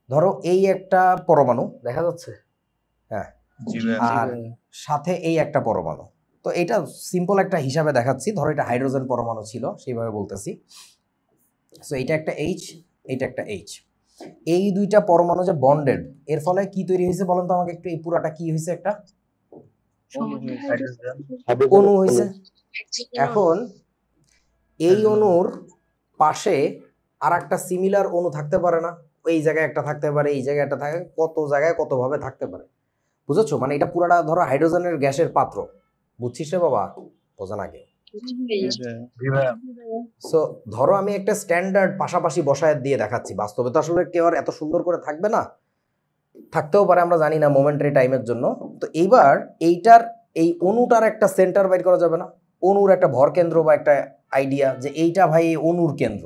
ধরো এই একটা পরমাণু দেখা যাচ্ছে, হ্যাঁ, আর সাথে এই একটা পরমাণু। তো এটা সিম্পল একটা হিসাবে দেখাচ্ছি, ধরো এটা হাইড্রোজেন পরমাণু ছিল সেইভাবে বলতেছি। সো এইটা একটা এইচ, এইটা একটা এইচ, এই দুইটা পরমাণু যে বন্ডেড, এর ফলে কি তৈরি হয়েছে বলেন তো আমাকে একটু, এই পুরাটা কি হয়েছে, একটা অণু হয়েছে। এখন এই অণুর পাশে আর একটা সিমিলার অণু থাকতে পারে না, এই জায়গায় একটা থাকতে পারে, এই জায়গায় একটা থাকে, কত জায়গায় কত ভাবে থাকতে পারে, বুঝেছো? মানে এটা পুরাটা ধরো হাইড্রোজেনের গ্যাসের পাত্র, বুঝছিস রে বাবা? বোঝা না কেউ? সো ধরো আমি একটা স্ট্যান্ডার্ড পাশাপাশি বসায় দিয়ে দেখাচ্ছি, বাস্তবে তো আসলে কেউ আর এত সুন্দর করে থাকবে না, থাকতেও পারে আমরা জানি না মোমেন্টারি টাইমের জন্য। তো এইবার এইটার এই অণুটার একটা সেন্টার বাইর করা যাবে না, অণুর একটা ভর কেন্দ্র বা একটা আইডিয়া যে এইটা ভাই এই অণুর কেন্দ্র,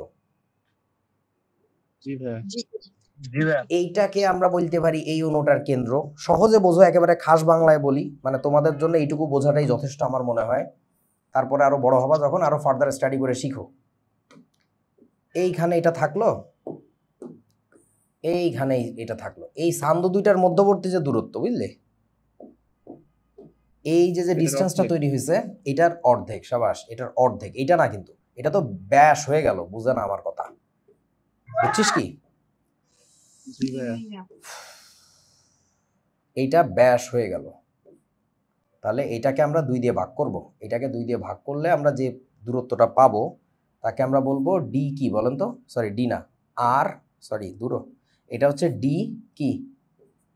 এইটাকে আমরা বলতে পারি এই অণুটার কেন্দ্র। সহজে বোঝো, একেবারে খাস বাংলায় বলি, মানে তোমাদের জন্য এইটুকু বোঝাটাই যথেষ্ট আমার মনে হয়। তারপরে আরো বড় হবা যখন, আরো ফার্দার স্টাডি করে শিখো। এইখানে এটা থাকলো, এইখানে এটা থাকলো, এই সান্দ দুইটার মধ্যবর্তী যে দূরত্ব, বুঝলে, এই যে যে ডিস্টেন্সটা তৈরি হয়েছে এটার অর্ধেক, সাবাস, এটার অর্ধেক, এটা না কিন্তু, এটা তো ব্যাস হয়ে গেল, বুঝে না আমার কথা, বুঝছিস কি? এইটা ব্যাস হয়ে গেল, তাহলে এটাকে আমরা 2 দিয়ে ভাগ করব। এটাকে 2 দিয়ে ভাগ করলে আমরা যে দূরত্বটা পাবো তাকে আমরা বলবো ডি, কি বলেন তো, সরি ডি না, আর, সরি দূর, এটা হচ্ছে ডি কি,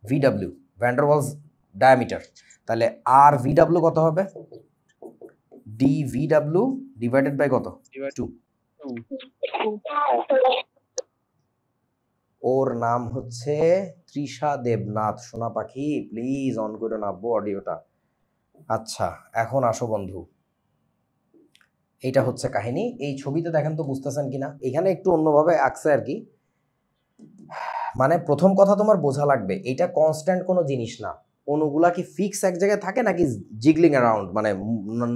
VW, van der Waals diameter. তাহলে আর ভিডব্লিউ কত হবে, ডি ভিডব্লিউ ডিভাইডেড বাই কত, 2। ওর নাম হচ্ছে তৃষা দেবনাথ। সোনা পাখি প্লিজ অন করে নামবো অডিওটা। আচ্ছা এখন আসো বন্ধু, এইটা হচ্ছে কাহিনী। এই ছবিতে দেখেন তো বুঝতেছেন কিনা, এখানে একটু অন্যভাবে আঁকছে আর কি। মানে প্রথম কথা তোমার বোঝা লাগবে, এটা কনস্ট্যান্ট কোনো জিনিস না। অণুগুলা কি ফিক্স এক জায়গায় থাকে নাকি জিগলিং অ্যারাউন্ড, মানে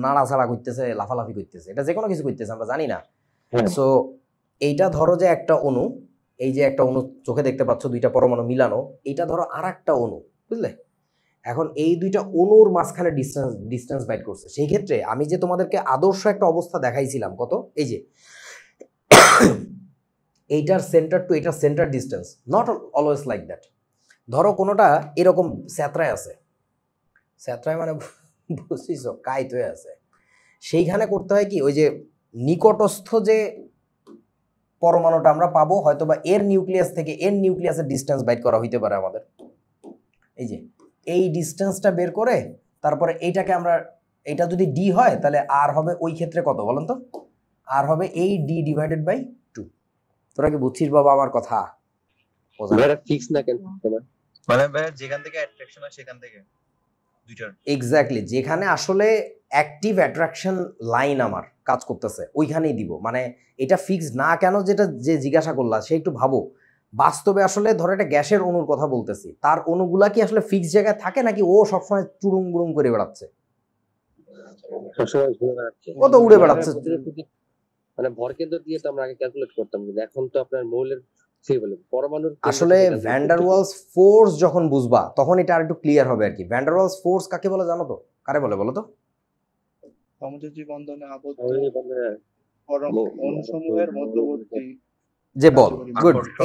নাড়াচাড়া করতেছে, লাফালাফি করতেছে, এটা যে কোনো কিছু করতেছে, আমরা জানি না। সো এইটা ধরো যে একটা অণু, এই যে একটা অণু চোখে দেখতে পাচ্ছ, দুইটা পরমাণু মিলানো, এইটা ধরো আর একটা অণু, বুঝলে? এখন এই দুইটা অণুর মাঝখানে ডিস্টেন্স বাইট করছে। সেই ক্ষেত্রে আমি যে তোমাদেরকে আদর্শ একটা অবস্থা দেখাইছিলাম, কত, এই যে এইটার সেন্টার টু এটার centre distance not always like that. ধরো কোনোটা এরকম স্যাতরায় আছে, স্যাতরায় মানে বুঝছিস, কাইত হয়ে আছে, সেইখানে করতে হয় কি, ওই যে নিকটস্থ যে পরমাণুটা আমরা পাবো, হয়তো বা এর নিউক্লিয়াস থেকে এর নিউক্লিয়াসের ডিস্টেন্স বাইট করা হইতে পারে আমাদের, এই যে এই ডিস্টেন্সটা বের করে তারপরে এইটাকে আমরা, এটা যদি ডি হয় তাহলে আর হবে ওই ক্ষেত্রে কত বলেন তো, আর হবে এই ডি ডিভাইডেড বাই 2। তোরা কি বুঝছিস বাবা আমার কথা? ফিক্স না কেন তোমার, মানে ভাই যেখান থেকে অ্যাট্রাকশন হয় সেখান থেকে দুইটার এক্স্যাক্টলি, যেখানে আসলে অ্যাক্টিভ অ্যাট্রাকশন লাইন আমার কাজ করতেছে ওইখানেই দিব। মানে এটা ফিক্স না কেন, যেটা যে জিজ্ঞাসা করলা সে একটু ভাবো, বাস্তবে আসলে ধরো একটা গ্যাসের অণুর কথা বলতেছি, তার অণুগুলা কি আসলে ফিক্স জায়গায় থাকে নাকি ও সবসময় চুরুম গুড়ুম করে বেড়াচ্ছে? সবসময় ঘুরে বেড়াচ্ছে, ও তো উড়ে বেড়াচ্ছে। মানে ভর কেন্দ্র দিয়ে তো আমরা আগে ক্যালকুলেট করতাম, কিন্তু এখন তো আপনার মৌলের পরমাণুর আসলে ভ্যান ডার ওয়ালস ফোর্স যখন বুঝবা তখন এটা আর একটু ক্লিয়ার হবে আর কি। ভ্যান ডার ওয়ালস ফোর্স কাকে বলে জানো তো? কারে বলে বলো তো? সমযোজী বন্ধনে আবদ্ধ বন্ধনের অণুসমূহের মধ্যবর্তী যে বল, গুড। আকর্ষণ।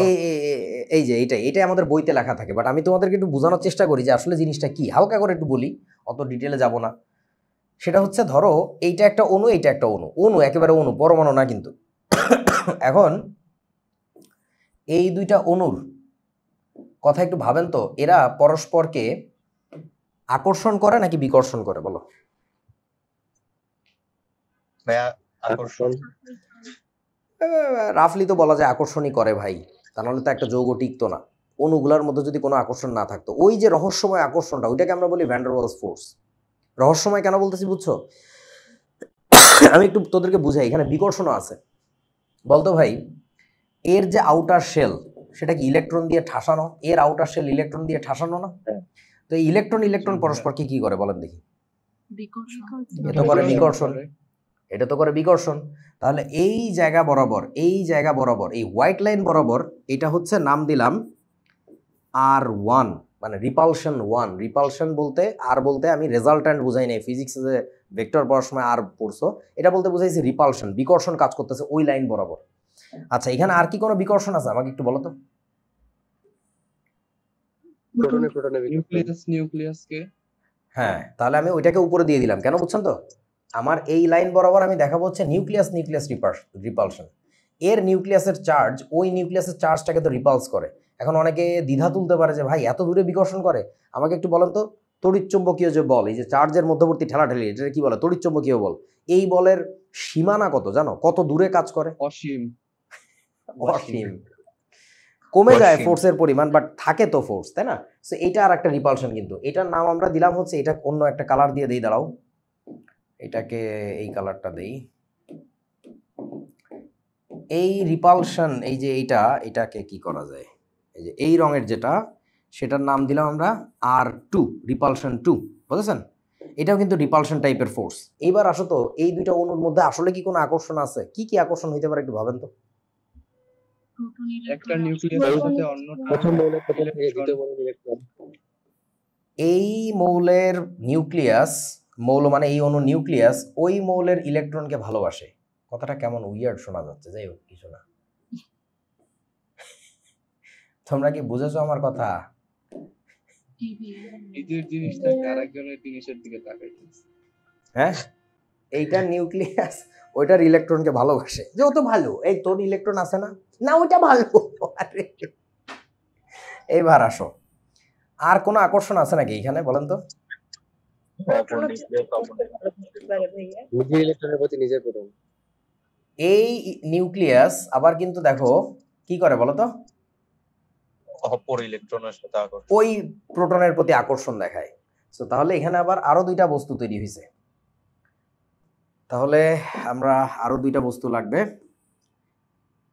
এই যে এইটাই আমাদের বইতে লেখা থাকে, বাট আমি তোমাদেরকে একটু বোঝানোর চেষ্টা করি যে আসলে জিনিসটা কি, হালকা করে একটু বলি, অত ডিটেলে যাব না। সেটা হচ্ছে ধরো এইটা একটা অণু, এইটা একটা অণু, অণু একেবারে অণু, পরমাণু না কিন্তু। এখন এই দুইটা অণুর কথা একটু ভাবেন তো, এরা পরস্পরকে আকর্ষণ করে নাকি বিকর্ষণ করে বলো? ভাইয়া আকর্ষণ। রাফলি তো বলা যায় আকর্ষণই করে ভাই, তা নাহলে তো একটা যৌগ টিকতো না। অণুগুলার মধ্যে যদি কোনো আকর্ষণ না থাকতো, ওই যে রহস্যময় আকর্ষণটা, ওইটাকে আমরা বলি ভ্যান ডার ওয়ালস ফোর্স। রহস্যময় কেন বলতেছি বুঝছো? আমি একটু তোদেরকে বুঝাই, এখানে বিকর্ষণও আছে। বলতো ভাই, এর যে আউটার শেল সেটা কি ইলেকট্রন দিয়ে ঠাসানো? এর আউটার শেল ইলেকট্রন দিয়ে ঠাসানো না? হ্যাঁ। তো এই ইলেকট্রন পরস্পরকে কি করে বলেন দেখি? বিকর্ষণ। এ তো করে বিকর্ষণ, এটা তো করে বিকর্ষণ। তাহলে এই জায়গা বরাবর এই হোয়াইট লাইন বরাবর এটা হচ্ছে নাম দিলাম R1, মানে রিপালশন 1। রিপালশন বলতে আর বলতে আমি রেজাল্ট্যান্ট বুঝাই নাই, ফিজিক্সে যে ভেক্টর পড়ার সময় আর পড়ছো, এটা বলতে বুঝাইছি রিপালশন, বিকর্ষণ কাজ করতেছে ওই লাইন বরাবর। আচ্ছা, এখানে আর কি কোনো বিকর্ষণ আছে আমাকে একটু বলো তো? প্রোটনে প্রোটনে নিউক্লিয়াসকে হ্যাঁ, তাহলে আমি ওইটাকে উপরে দিয়ে দিলাম কেন বুঝছেন তো? আমার এই লাইন বরাবর আমি দেখাবো হচ্ছে নিউক্লিয়াস রিপালশন। এর নিউক্লিয়াসের চার্জ ওই নিউক্লিয়াসের চার্জটাকে তো রিপালস করে। এখন অনেকে দ্বিধা তুলতে পারে যে ভাই এত দূরে বিকর্ষণ করে, আমাকে একটু বলেন তো তড়িৎচুম্বকীয় যে বল, এই যে চার্জের মধ্যবর্তী ঠেলাঠেলি, এটা কি বলে? তড়িৎচুম্বকীয় বল। এই বলের সীমানা কত জানো? কত দূরে কাজ করে? অসীম। অসীম। কমে যায় অসীম। ফোর্সের পরিমাণ, বাট থাকে তো ফোর্স, তাই না? সো এটা আর একটা রিপালশন, কিন্তু এটার নাম আমরা দিলাম হচ্ছে, এটা অন্য একটা কালার দিয়ে দেই, দাঁড়াও এটাকে এই কালারটা দেই। এই রিপালশন, এই যে এটাকে কি করা যায়, এই যে এই রঙের যেটা, সেটার নাম দিলাম আমরা R2, রিপালশন 2, বুঝেছেন? এটাও কিন্তু রিপালশন টাইপের ফোর্স। এইবার আসো তো, এই দুইটা অণুর মধ্যে আসলে কি কোনো আকর্ষণ আছে? কি কি আকর্ষণ হইতে পারে একটু ভাবেন তো? একটা নিউক্লিয়াসের সাথে অন্যটা প্রথম মৌলের প্রথম থেকে দ্বিতীয় মৌলের ইলেকট্রন। এই মৌলের নিউক্লিয়াস, মৌল মানে এই অণু নিউক্লিয়াস, ওই মৌলের ইলেকট্রনকে ভালোবাসে। কথাটা কেমন উইয়ার্ড শোনা যাচ্ছে, যাই হোক কিছু না। তোমরা কি বুঝেছো আমার কথা? নিজের জিনিসটাকে আরেকজনের জিনিসের দিকে তাকাইতেছে। হ্যাঁ, এইটা নিউক্লিয়াস ওইটার ইলেকট্রনকে ভালোবাসে, যে ও তো ভালো, এই তোর ইলেকট্রন আছে না, না ওইটা ভালো। আরে, এইবার আসো, আর কোনো আকর্ষণ আছে নাকি এখানে বলেন তো? নিজের ইলেকট্রনের প্রতি নিজের প্রোটন। এই নিউক্লিয়াস আবার কিন্তু দেখো কি করে বলো তো? অপর ইলেকট্রনের সাথে আকর্ষণ। ওই প্রোটনের প্রতি আকর্ষণ দেখায়। সো তাহলে এখানে আবার আরো দুইটা বস্তু তৈরি হয়েছে। তাহলে আমরা আরো দুইটা বস্তু লাগবে।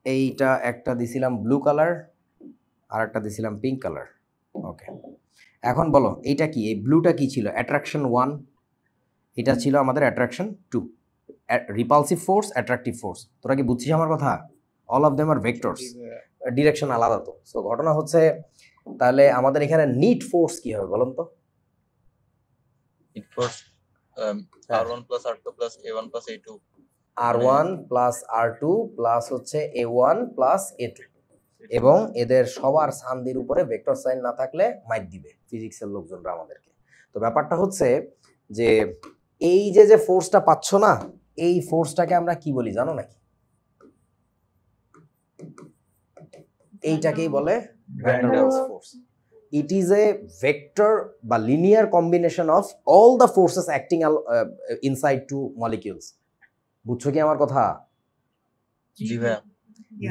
এইটা একটা দিছিলাম ব্লু কালার, আর একটা দিছিলাম পিঙ্ক কালার। ওকে, এখন বলো এইটা কি? এই ব্লুটা কি ছিল? অ্যাট্রাকশন 1, এটা ছিল আমাদের attraction 2। Repulsive force, attractive force, তোরা কি বুঝছিস আমার কথা? All of them are vectors, direction আলাদা তো। সো ঘটনা হচ্ছে, তাহলে আমাদের এখানে নিট ফোর্স কি হবে বলুন তো? ইট force R1 + R2 + A1 + A2। R1 + R2 plus হচ্ছে A1 + A2, এবং এদের সবার সান্দির উপরে ভেক্টর সাইন না থাকলে মাইট দিবে ফিজিক্সের লোকজনরা আমাদেরকে। তো ব্যাপারটা হচ্ছে যে এই যে ফোর্সটা পাচ্ছ না, এই ফোর্সটাকে আমরা কি বলি জানো নাকি? এইটাকেই বলে van der Waals force. It is a vector বা linear combination of all the forces acting inside to molecules. বুঝছো কি আমার কথা? জি ভাইয়া।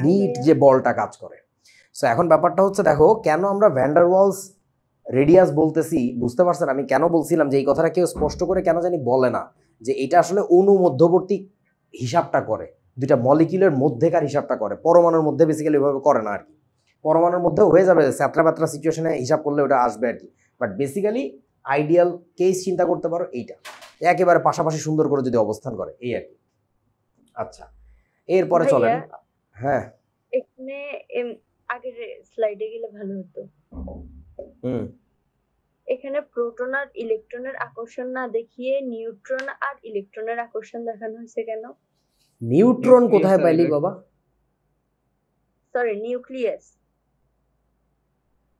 নিট যে বলটা কাজ করে। সো এখন ব্যাপারটা হচ্ছে, দেখো কেন আমরা ভ্যান ডার ওয়ালস রেডিয়াস বলতেছি, বুঝতে পারছেন আমি কেন বলছিলাম যে এই কথাটা কেউ স্পষ্ট করে কেন জানি বলে না, যে এটা আসলে অণু মধ্যবর্তী হিসাবটা করে, দুইটা মলিকিউলের মধ্যেকার হিসাবটা করে, পরমাণুর মধ্যে বেসিক্যালি এভাবে করে না আর কি। পরমাণুর মধ্যে হয়ে যাবে স্যাত্রা ব্যাত্রা সিচুয়েশনে হিসাব করলে ওটা আসবে আর কি, বাট বেসিক্যালি আইডিয়াল কেস চিন্তা করতে পারো এইটা, একেবারে পাশাপাশি সুন্দর করে যদি অবস্থান করে, এই আর কি। আচ্ছা, এরপরে চলেন। হ্যাঁ, এখানে আগের স্লাইডে গেলে ভালো হতো। এখানে প্রোটন আর ইলেকট্রনের আকর্ষণ না দেখিয়ে নিউট্রন আর ইলেকট্রনের আকর্ষণ দেখানো হয়েছে কেন? নিউট্রন কোথায় পাইলি বাবা? Sorry, nucleus.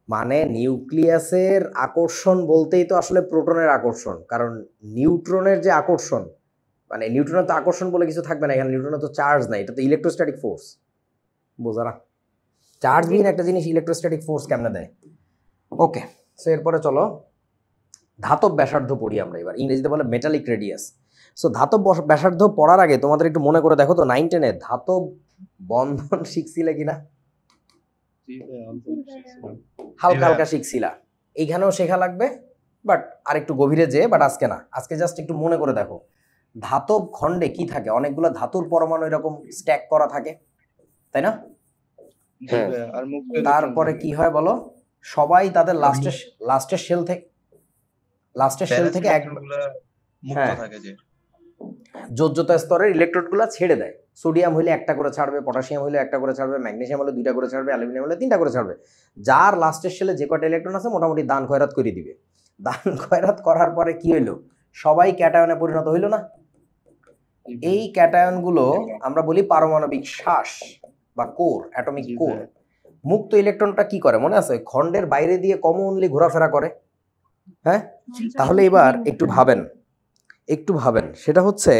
মানে নিউক্লিয়াসের আকর্ষণ বলতেই তো আসলে প্রোটনের আকর্ষণ, কারণ নিউট্রনের যে আকর্ষণ, মানে নিউট্রনের তো আকর্ষণ বলে কিছু থাকবে না এখানে, নিউট্রনের তো চার্জ নাই, এটা তো ইলেকট্রোস্ট্যাটিক ফোর্স, বোঝা না? চার্জবিহীন একটা জিনিস ইলেকট্রোস্ট্যাটিক ফোর্স কেমনে দেয়? ওকে, সো এরপরে চলো ধাতব ব্যাসার্ধ পড়ি আমরা এবার, ইংরেজিতে বলে মেটালিক রেডিয়াস। সো ধাতব ব্যাসার্ধ পড়ার আগে তোমাদের একটু মনে করে দেখো তো 9 10-এ ধাতব বন্ধন শিখছিলে কিনা? জি ভাইয়া, অল্প শিখছিলাম। হালকা ভাইয়া। হালকা শিখছিলা, এইখানেও শেখা লাগবে, বাট আর একটু গভীরে যেয়ে, বাট আজকে না, আজকে জাস্ট একটু মনে করে দেখো ধাতব খণ্ডে কি থাকে, অনেকগুলো ধাতুর পরমাণু এরকম স্ট্যাক করা থাকে, তাই না? জি হ্যাঁ। ভাইয়া, আর মুক্ত তারপরে কি হয় বলো, সবাই তাদের লাস্টের শেল থেকে ব্যালেন্স এক ইলেকট্রনগুলো মুক্ত হ্যাঁ। থাকে যে। যোজ্যতা স্তরের ইলেকট্রোডগুলো ছেড়ে দেয়। সোডিয়াম হইলে একটা করে ছাড়বে, পটাশিয়াম হইলে একটা করে ছাড়বে, ম্যাগনেসিয়াম হলে দুইটা করে ছাড়বে, অ্যালুমিনিয়াম হলে তিনটা করে ছাড়বে। যার লাস্টের শেলে যে কয়টা ইলেকট্রন আছে মোটামুটি দান খয়রাত করে দিবে। দান খয়রাত করার পরে কি হইলো, সবাই ক্যাটায়নে পরিণত হইলো না? জি এই ভাইয়া। ক্যাটায়নগুলো আমরা বলি পারমাণবিক শ্বাস বা কোর, অ্যাটমিক জি কোর। ভাইয়া। মুক্ত ইলেকট্রনটা কি করে মনে আছে? খণ্ডের বাইরে দিয়ে কমনলি ঘোরাফেরা করে। হ্যাঁ, তাহলে এবার একটু ভাবেন, সেটা হচ্ছে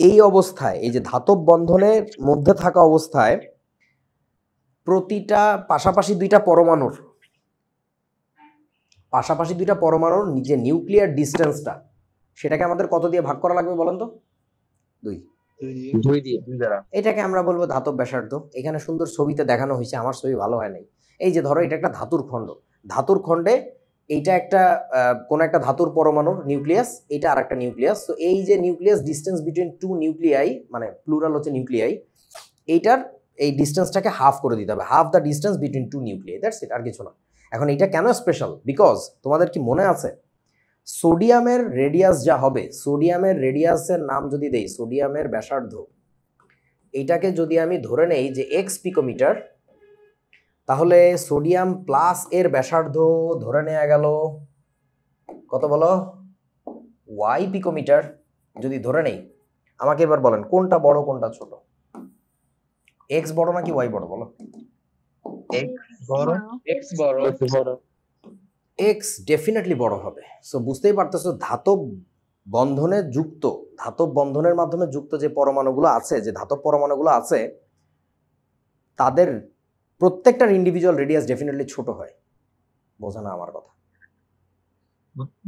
এই অবস্থায়, এই যে ধাতব বন্ধনের মধ্যে থাকা অবস্থায় প্রতিটা পাশাপাশি দুইটা পরমাণুর যে নিউক্লিয়ার ডিস্টেন্সটা, সেটাকে আমাদের কত দিয়ে ভাগ করা লাগবে বলেন তো? 2। 2 দিয়ে। দুই দ্বারা। এটাকে আমরা বলবো ধাতব ব্যাসার্ধ। এখানে সুন্দর ছবিতে দেখানো হয়েছে, আমার ছবি ভালো হয় নাই। এই যে ধরো এটা একটা ধাতুর খণ্ডে এইটা একটা কোন একটা ধাতুর পরমাণুর নিউক্লিয়াস, এটা আর একটা নিউক্লিয়াস। তো এই যে নিউক্লিয়াস ডিস্টেন্স বিটুইন 2 নিউক্লিয়াই, মানে প্লুরাল হচ্ছে নিউক্লিয়াই, এইটার এই ডিস্টেন্সটাকে হাফ করে দিতে হবে, half the distance between 2 nuclei, that's it, আর কিছু না। এখন এটা কেন স্পেশাল? বিকজ তোমাদের কি মনে আছে সোডিয়ামের রেডিয়াস যা হবে, সোডিয়ামের রেডিয়াসের নাম যদি দেই সোডিয়ামের ব্যাসার্ধ, এইটাকে যদি আমি ধরে নেই যে এক্স পিকোমিটার, তাহলে সোডিয়াম প্লাস এর ব্যাসার্ধ ধরে নেওয়া গেল কত বলো? ওয়াই পিকোমিটার যদি ধরে নেই। আমাকে এবার বলেন কোনটা বড় কোনটা ছোট? এক্স বড় নাকি ওয়াই বড় বলো? বড়। এক্স বড়। এক্স ডেফিনেটলি বড় হবে। সো বুঝতেই পারতেছো ধাতব বন্ধনের মাধ্যমে যুক্ত যে পরমাণুগুলো আছে, যে ধাতব পরমাণুগুলো আছে, তাদের প্রত্যেকটার ইন্ডিভিজুয়াল রেডিয়াস ডেফিনেটলি ছোট হয়। বোঝা না আমার কথা?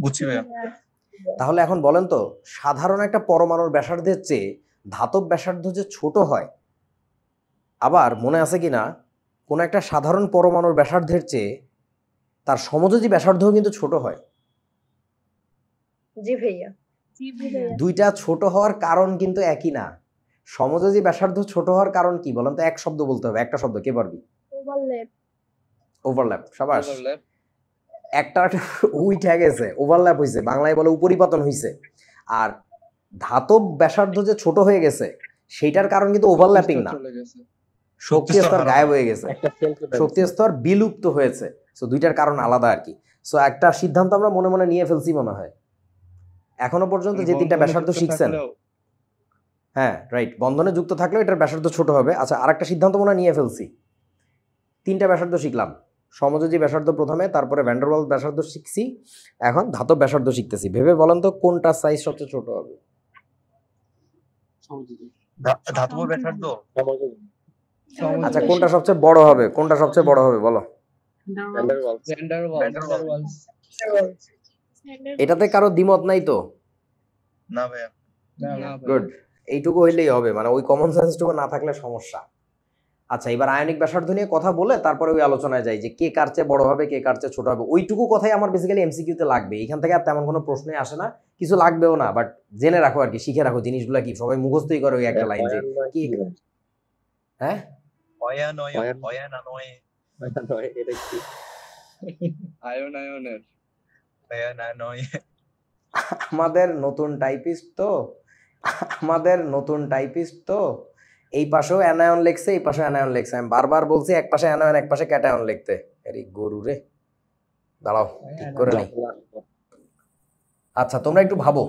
বুঝছি ভাইয়া। তাহলে এখন বলেন তো, সাধারণ একটা পরমাণুর ব্যাসার্ধের চেয়ে ধাতব ব্যাসার্ধ যে ছোট হয়, আবার মনে আছে কি না কোন একটা সাধারণ পরমাণুর ব্যাসার্ধের চেয়ে তার সমযোজী ব্যাসার্ধও কিন্তু ছোট হয়। জি ভাইয়া। দুইটা ছোট হওয়ার কারণ কিন্তু একই না। সমযোজী ব্যাসার্ধ ছোট হওয়ার কারণ কি বলেন তো? এক শব্দ বলতে হবে, একটা শব্দ, কে পারবি? ওভারল্যাপ। সাবাস, Overlap। একটা উইঠে গেছে, ওভারল্যাপ হইছে, বাংলায় বলে উপরিপাতন হইছে। আর ধাতব ব্যাসার্ধ যে ছোট হয়ে গেছে সেইটার কারণ কিন্তু ওভারল্যাপিং না, চলে গেছে। শক্তি স্তর গায়েব হয়ে গেছে, একটা সেল শক্তি স্তর বিলুপ্ত হয়েছে। সো দুইটার কারণ আলাদা আর কি। সো একটা সিদ্ধান্ত আমরা মনে মনে নিয়ে ফেলছি মনে হয়। এখনো পর্যন্ত যে তিনটা ব্যাসার্ধ শিখছেন, হ্যাঁ রাইট, বন্ধনে যুক্ত থাকলেও এটার ব্যাসার্ধ ছোট হবে। আচ্ছা, আরেকটা সিদ্ধান্ত মনে হয় নিয়ে ফেলছি। তিনটা ব্যাসার্ধ শিখলাম, সমযোজী ব্যাসার্ধ প্রথমে, তারপরে ভ্যান ডের ওয়ালস ব্যাসার্ধ শিখছি, এখন ধাতব ব্যাসার্ধ শিখতেছি। ভেবে বলেন তো কোনটা সাইজ সবচেয়ে ছোট হবে? ধাতব ব্যাসার্ধ। আচ্ছা, কোনটা সবচেয়ে বড় হবে? কোনটা সবচেয়ে বড় হবে বলো? ভ্যান ডের ওয়ালস। এটাতে কারো দ্বিমত নাই তো? না ভাইয়া। না ভাইয়া। গুড, এইটুকু হইলেই হবে, মানে ওই কমন সেন্সটুকু না থাকলে সমস্যা। আচ্ছা, এবার আয়নিক ব্যাসার্ধ নিয়ে কথা বলে তারপরে ওই আলোচনায় যাই যে কে কার চেয়ে বড় হবে, কে কার চেয়ে ছোট হবে। ওইটুকু কথাই আমার বেসিক্যালি এমসিকিউতে লাগবে, এখান থেকে আর তেমন কোনো প্রশ্নই আসে না, কিছু লাগবেও না, বাট জেনে রাখো আর কি, শিখে রাখো জিনিসগুলো কি, সবাই মুখস্থই করে ওই একটা লাইন যে কি। হ্যাঁ, এটা কি? আয়নের। আমাদের নতুন টাইপিস্ট তো এই পাশেও অ্যানায়ন লেখছে, এই পাশে অ্যানায়ন লেখছে। আমি বারবার বলছি এক পাশে অ্যানায়ন এক পাশে ক্যাটায়ন লিখতে। আরে গরু রে, দাঁড়াও ঠিক করে নেই। আচ্ছা, তোমরা একটু ভাবো,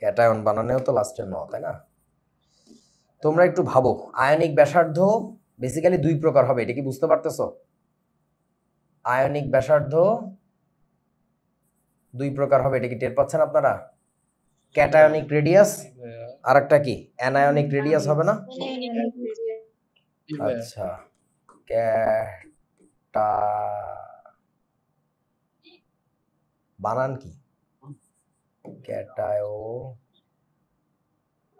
ক্যাটায়ন বানানেও তো লাস্টে ন, তাই না? তোমরা একটু ভাবো, আয়নিক ব্যাসার্ধ বেসিক্যালি দুই প্রকার হবে, এটা কি বুঝতে পারতেছো? আয়নিক ব্যাসার্ধ দুই প্রকার হবে, এটা কি টের পাচ্ছেন আপনারা? ক্যাটায়নিক রেডিয়াস, আর একটা কি অ্যানায়নিক রেডিয়াস হবে না? আচ্ছা, বানান কি? ক্যাটায়ো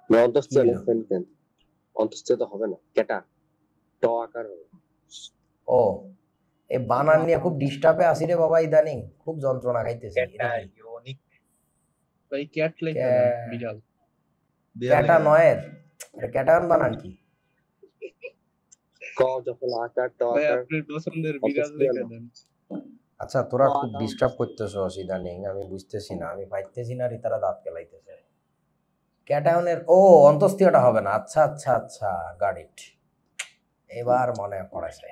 অন্তঃস্থিত কি হলো? সেন্টেন অন্তঃস্থিত হবে না, ক্যাটা ট আকার হবে। ও এই বানান নিয়ে খুব ডিস্টার্বে আছি রে বাবা, ইদানিং খুব যন্ত্রণা খাইতেছি। এটা কি? ক্যাটায়নিক ভাই ক্যাট লেখা ক্যা- দেন বিড়াল। ক্যাটা নয়ের ক্যাটায়ন বানান কি? ক যখন আকার ট ভাই আকার আপনার পছন্দের বিড়াল অন্তঃস্থিত লেখা না। দেন। আচ্ছা তোরা খুব ডিস্টার্ব করতেছো ইদানিং, আমি বুঝতেছি না, আমি পাইতেছি না, রিতারা দাঁত কেলাইতেছে। ক্যাটায়নের ও অন্তঃস্থিয়টা হবে না, আচ্ছা আচ্ছা আচ্ছা, গট ইট, এবার মনে পড়েছে।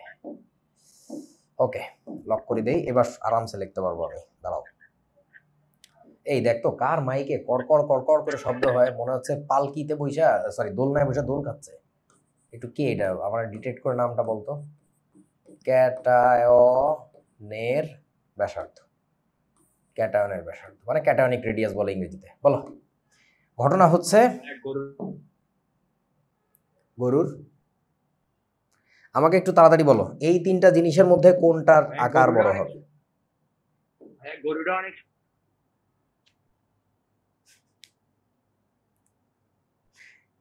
ওকে লক করে দেই, এবার আরামসে লিখতে পারবো আমি। দাঁড়াও, এই দেখ তো কার মাইকে কড়কড় কড়কড় করে শব্দ হয়, মনে হচ্ছে পালকিতে বইসা, সরি দোলনায় বইসা দোল খাচ্ছে। একটু কে এটা আমার ডিটেক্ট করে নামটা বলতো। ক্যাটায়নের ব্যাসার্ধ, ক্যাটায়নের ব্যাসার্ধ মানে ক্যাটায়নিক রেডিয়াস বলে ইংরেজিতে। বলো, ঘটনা হচ্ছে গরুর, আমাকে একটু তাড়াতাড়ি বলো, এই তিনটা জিনিসের মধ্যে কোনটার আকার বড় হবে? গরুটা অনেক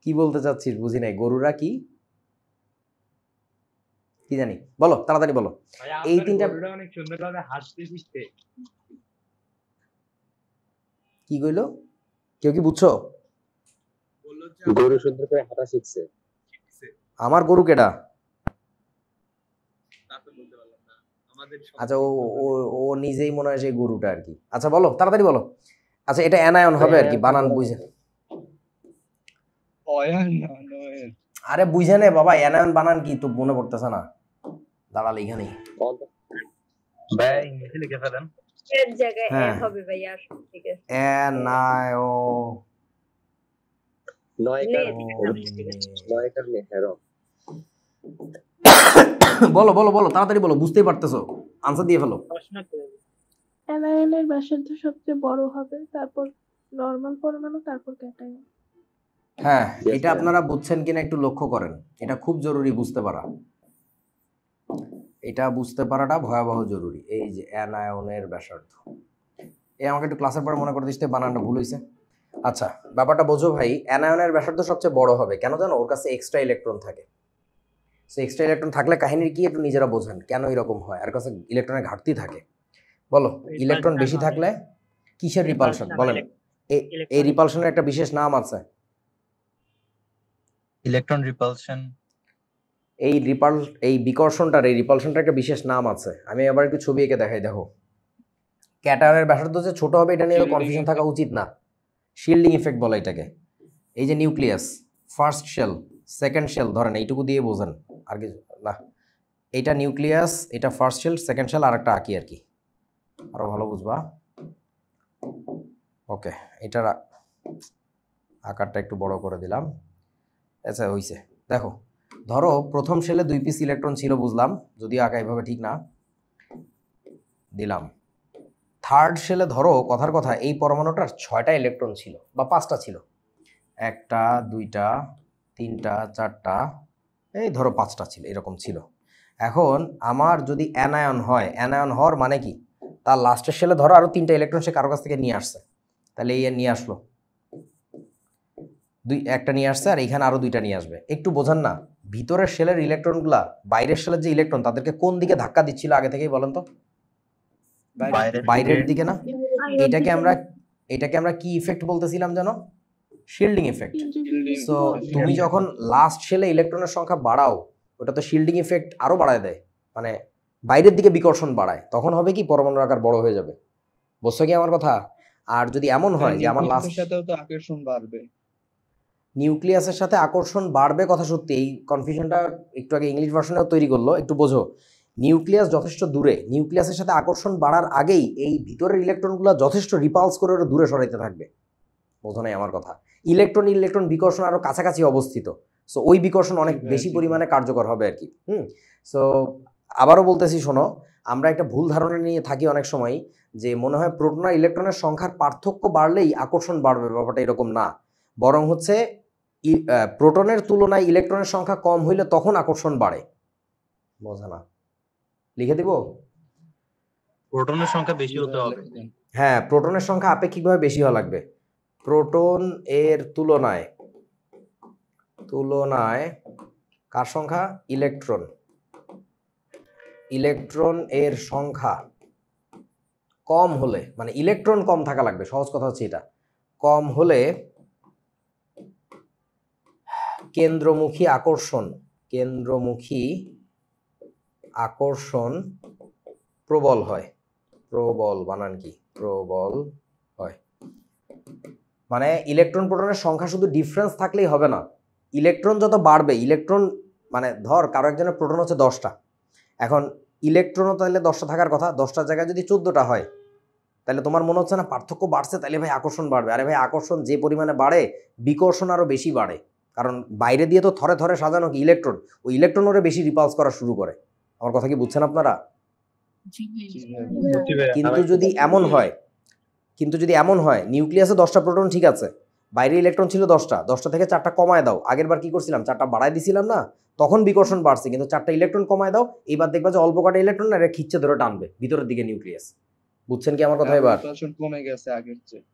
কি বলতে চাচ্ছিস বুঝি নাই, গরুরা কি কি জানি, বলো তাড়াতাড়ি বলো। এই তিনটা অনেক সুন্দরভাবে হাসতে শিখতে। কি কইলো, কেউ কি বুঝছো? গরু সুন্দর করে হাঁটা শিখছে। আমার গরু কেডা? আচ্ছা ও ও ও নিজেই মনে হয় সেই গরুটা আর কি। আচ্ছা বলো তাড়াতাড়ি বলো। আচ্ছা এটা অ্যানায়ন হবে আর কি, বানান বুঝে, আরে বুঝে নে বাবা, অ্যানায়ন বানান কি তো মনে পড়তেছে না, দাঁড়ালে এখানেই। ভাই ইংলিশে লিখে ফেলেন। এর জায়গায় এ হ্যাঁ। হবে ভাই, আর ঠিক আছে। অ্যানায়ো নয়কার নে। নয়কার নেহের বলো বলো বলো তাড়াতাড়ি বলো, বুঝতেই পারতেছো, আনসার দিয়ে ফেলো। অ্যানায়নের ব্যাসার্ধ সবচেয়ে বড় হবে, তারপর নরমাল পরমাণু, তারপর ক্যাটায়ন। হ্যাঁ Yes, এটা ma'am. আপনারা বুঝছেন কিনা একটু লক্ষ্য করেন, এটা খুব জরুরি বুঝতে পারা, এটা বুঝতে পারাটা ভয়াবহ জরুরি। এই যে অ্যানায়নের ব্যাসার্ধ, এই আমাকে একটু ক্লাসের পর মনে করে দিস, বানানটা ভুল হয়েছে। আচ্ছা ব্যাপারটা বোঝো ভাই, অ্যানায়নের ব্যাসার্ধ সবচেয়ে বড় হবে কেন জানো? ওর কাছে এক্সট্রা ইলেকট্রন থাকে। সো এক্সট্রা ইলেকট্রন থাকলে কাহিনীর কি একটু নিজেরা বোঝেন কেন এরকম হয়, আর কাছে ইলেকট্রনের ঘাটতি থাকে। বলো ইলেকট্রন বেশি থাকলে কিসের রিপালশন বলেন? এই রিপালশনের একটা বিশেষ নাম আছে। Electron repulsion. এই বিকর্ষণটার, এই রিপালশনটার একটা বিশেষ নাম আছে। আমি আবার একটু ছবি এঁকে দেখাই, দেখো ক্যাটায়নের ব্যাসার্ধ যে ছোট হবে এটা নিয়ে কনফিউশন থাকা উচিত না। শিল্ডিং ইফেক্ট বলে এটাকে। এই যে nucleus, first shell, second shell, ধরেন এইটুকু দিয়ে বোঝেন, আর কিছু না। এইটা নিউক্লিয়াস, এটা ফার্স্ট শেল, সেকেন্ড শেল, আর একটা আঁকি আর কি, আরো ভালো বুঝবা। ওকে এটার আকারটা একটু বড় করে দিলাম। আচ্ছা হইছে, দেখো ধরো প্রথম শেলে 2 পিস ইলেকট্রন ছিল, বুঝলাম, যদিও আঁকা এইভাবে ঠিক না, দিলাম। থার্ড শেলে ধরো কথার কথা এই পরমাণুটার 6টা ইলেকট্রন ছিল বা 5টা ছিল, 1টা 2টা 3টা 4টা, এই ধরো 5টা ছিল, এরকম ছিল। এখন আমার যদি অ্যানায়ন হয়, অ্যানায়ন হওয়ার মানে কি, তার লাস্টের শেলে ধরো আরো 3টা ইলেকট্রন সে কারো কাছ থেকে নিয়ে আসছে, তাহলে এই নিয়ে আসলো, একটা নিয়ে আসছে আর এইখানে আরো 2টা নিয়ে আসবে। একটু বোঝান না, ভিতরের শেলের ইলেকট্রনগুলা বাইরের শেলের যে ইলেকট্রন তাদেরকে কোন দিকে ধাক্কা দিচ্ছিল আগে থেকেই বলেন তো? বাইরের দিকে না? এটাকে আমরা কি ইফেক্ট বলতেছিলাম জানো? Shielding effect. সো তুমি যখন লাস্ট শেলে ইলেকট্রনের সংখ্যা বাড়াও, ওটা তো শিল্ডিং ইফেক্ট আরো বাড়ায় দেয়, মানে বাইরের দিকে বিকর্ষণ বাড়ায়, তখন হবে কি পরমাণুর আকার বড় হয়ে যাবে। বুঝছো কি আমার কথা? আর যদি এমন হয় যে আমার লাস্ট সাথেও তো আকর্ষণ বাড়বে, নিউক্লিয়াসের সাথে আকর্ষণ বাড়বে, কথা সত্যি। এই কনফিউশনটা একটু আগে ইংলিশ ভার্সনেও তৈরি করলো, একটু বোঝো। নিউক্লিয়াস যথেষ্ট দূরে, নিউক্লিয়াসের সাথে আকর্ষণ বাড়ার আগেই এই ভিতরের ইলেকট্রনগুলো যথেষ্ট রিপালস করে ওরা দূরে সরাইতে থাকবে। বোঝো নাই আমার কথা? ইলেকট্রন বিকর্ষণ আরো কাছাকাছি অবস্থিত, সো ওই বিকর্ষণ অনেক বেশি পরিমাণে কার্যকর হবে আর কি। সো আবারও বলতেছি, শোনো, আমরা একটা ভুল ধারণা নিয়ে থাকি অনেক সময়, যে মনে হয় প্রোটন আর ইলেকট্রনের সংখ্যার পার্থক্য বাড়লেই আকর্ষণ বাড়বে, ব্যাপারটা এরকম না। বরং হচ্ছে প্রোটনের তুলনায় ইলেকট্রনের সংখ্যা কম হইলে তখন আকর্ষণ বাড়ে। বোঝা না? লিখে দিব? প্রোটনের সংখ্যা বেশি হতে হবে। হ্যাঁ প্রোটনের সংখ্যা আপেক্ষিকভাবে বেশি হওয়া লাগবে। প্রোটন এর তুলনায় কার সংখ্যা? ইলেকট্রন এর সংখ্যা কম হলে, মানে ইলেকট্রন কম থাকা লাগবে, সহজ কথা হচ্ছে এটা, কম হলে কেন্দ্রমুখী আকর্ষণ প্রবল হয়। প্রবল বানান কি? প্রবল হয়। মানে ইলেকট্রন প্রোটনের সংখ্যা শুধু ডিফারেন্স থাকলেই হবে না, ইলেকট্রন যত বাড়বে, ইলেকট্রন মানে ধর কারো একজনের প্রোটন হচ্ছে 10টা, এখন ইলেকট্রনও তাহলে 10টা থাকার কথা, 10টার জায়গায় যদি 14টা হয় তাহলে তোমার মনে হচ্ছে না পার্থক্য বাড়ছে, তাহলে ভাই আকর্ষণ বাড়বে। আরে ভাই আকর্ষণ যে পরিমাণে বাড়ে বিকর্ষণ আরও বেশি বাড়ে, কারণ বাইরে দিয়ে তো থরে থরে সাজানো কি ইলেকট্রন, ওই ইলেকট্রন ওরে বেশি রিপালস করা শুরু করে। আমার কথা কি বুঝছেন আপনারা? কিন্তু যদি এমন হয় নিউক্লিয়াসে 10টা প্রোটন ঠিক আছে, বাইরে ইলেকট্রন ছিল 10টা থেকে 4টা কমায় দাও, আগের বার কি করছিলাম 4টা বাড়ায় দিছিলাম না, তখন বিকর্ষণ বাড়ছে, কিন্তু 4টা ইলেকট্রন কমায় দাও, এইবার দেখবা যে অল্প কটা ইলেকট্রন না এটা খিচ্ছে ধরে টানবে ভিতরের দিকে নিউক্লিয়াস। বুঝছেন কি আমার কথা এবার? কমে গেছে আগের চেয়ে।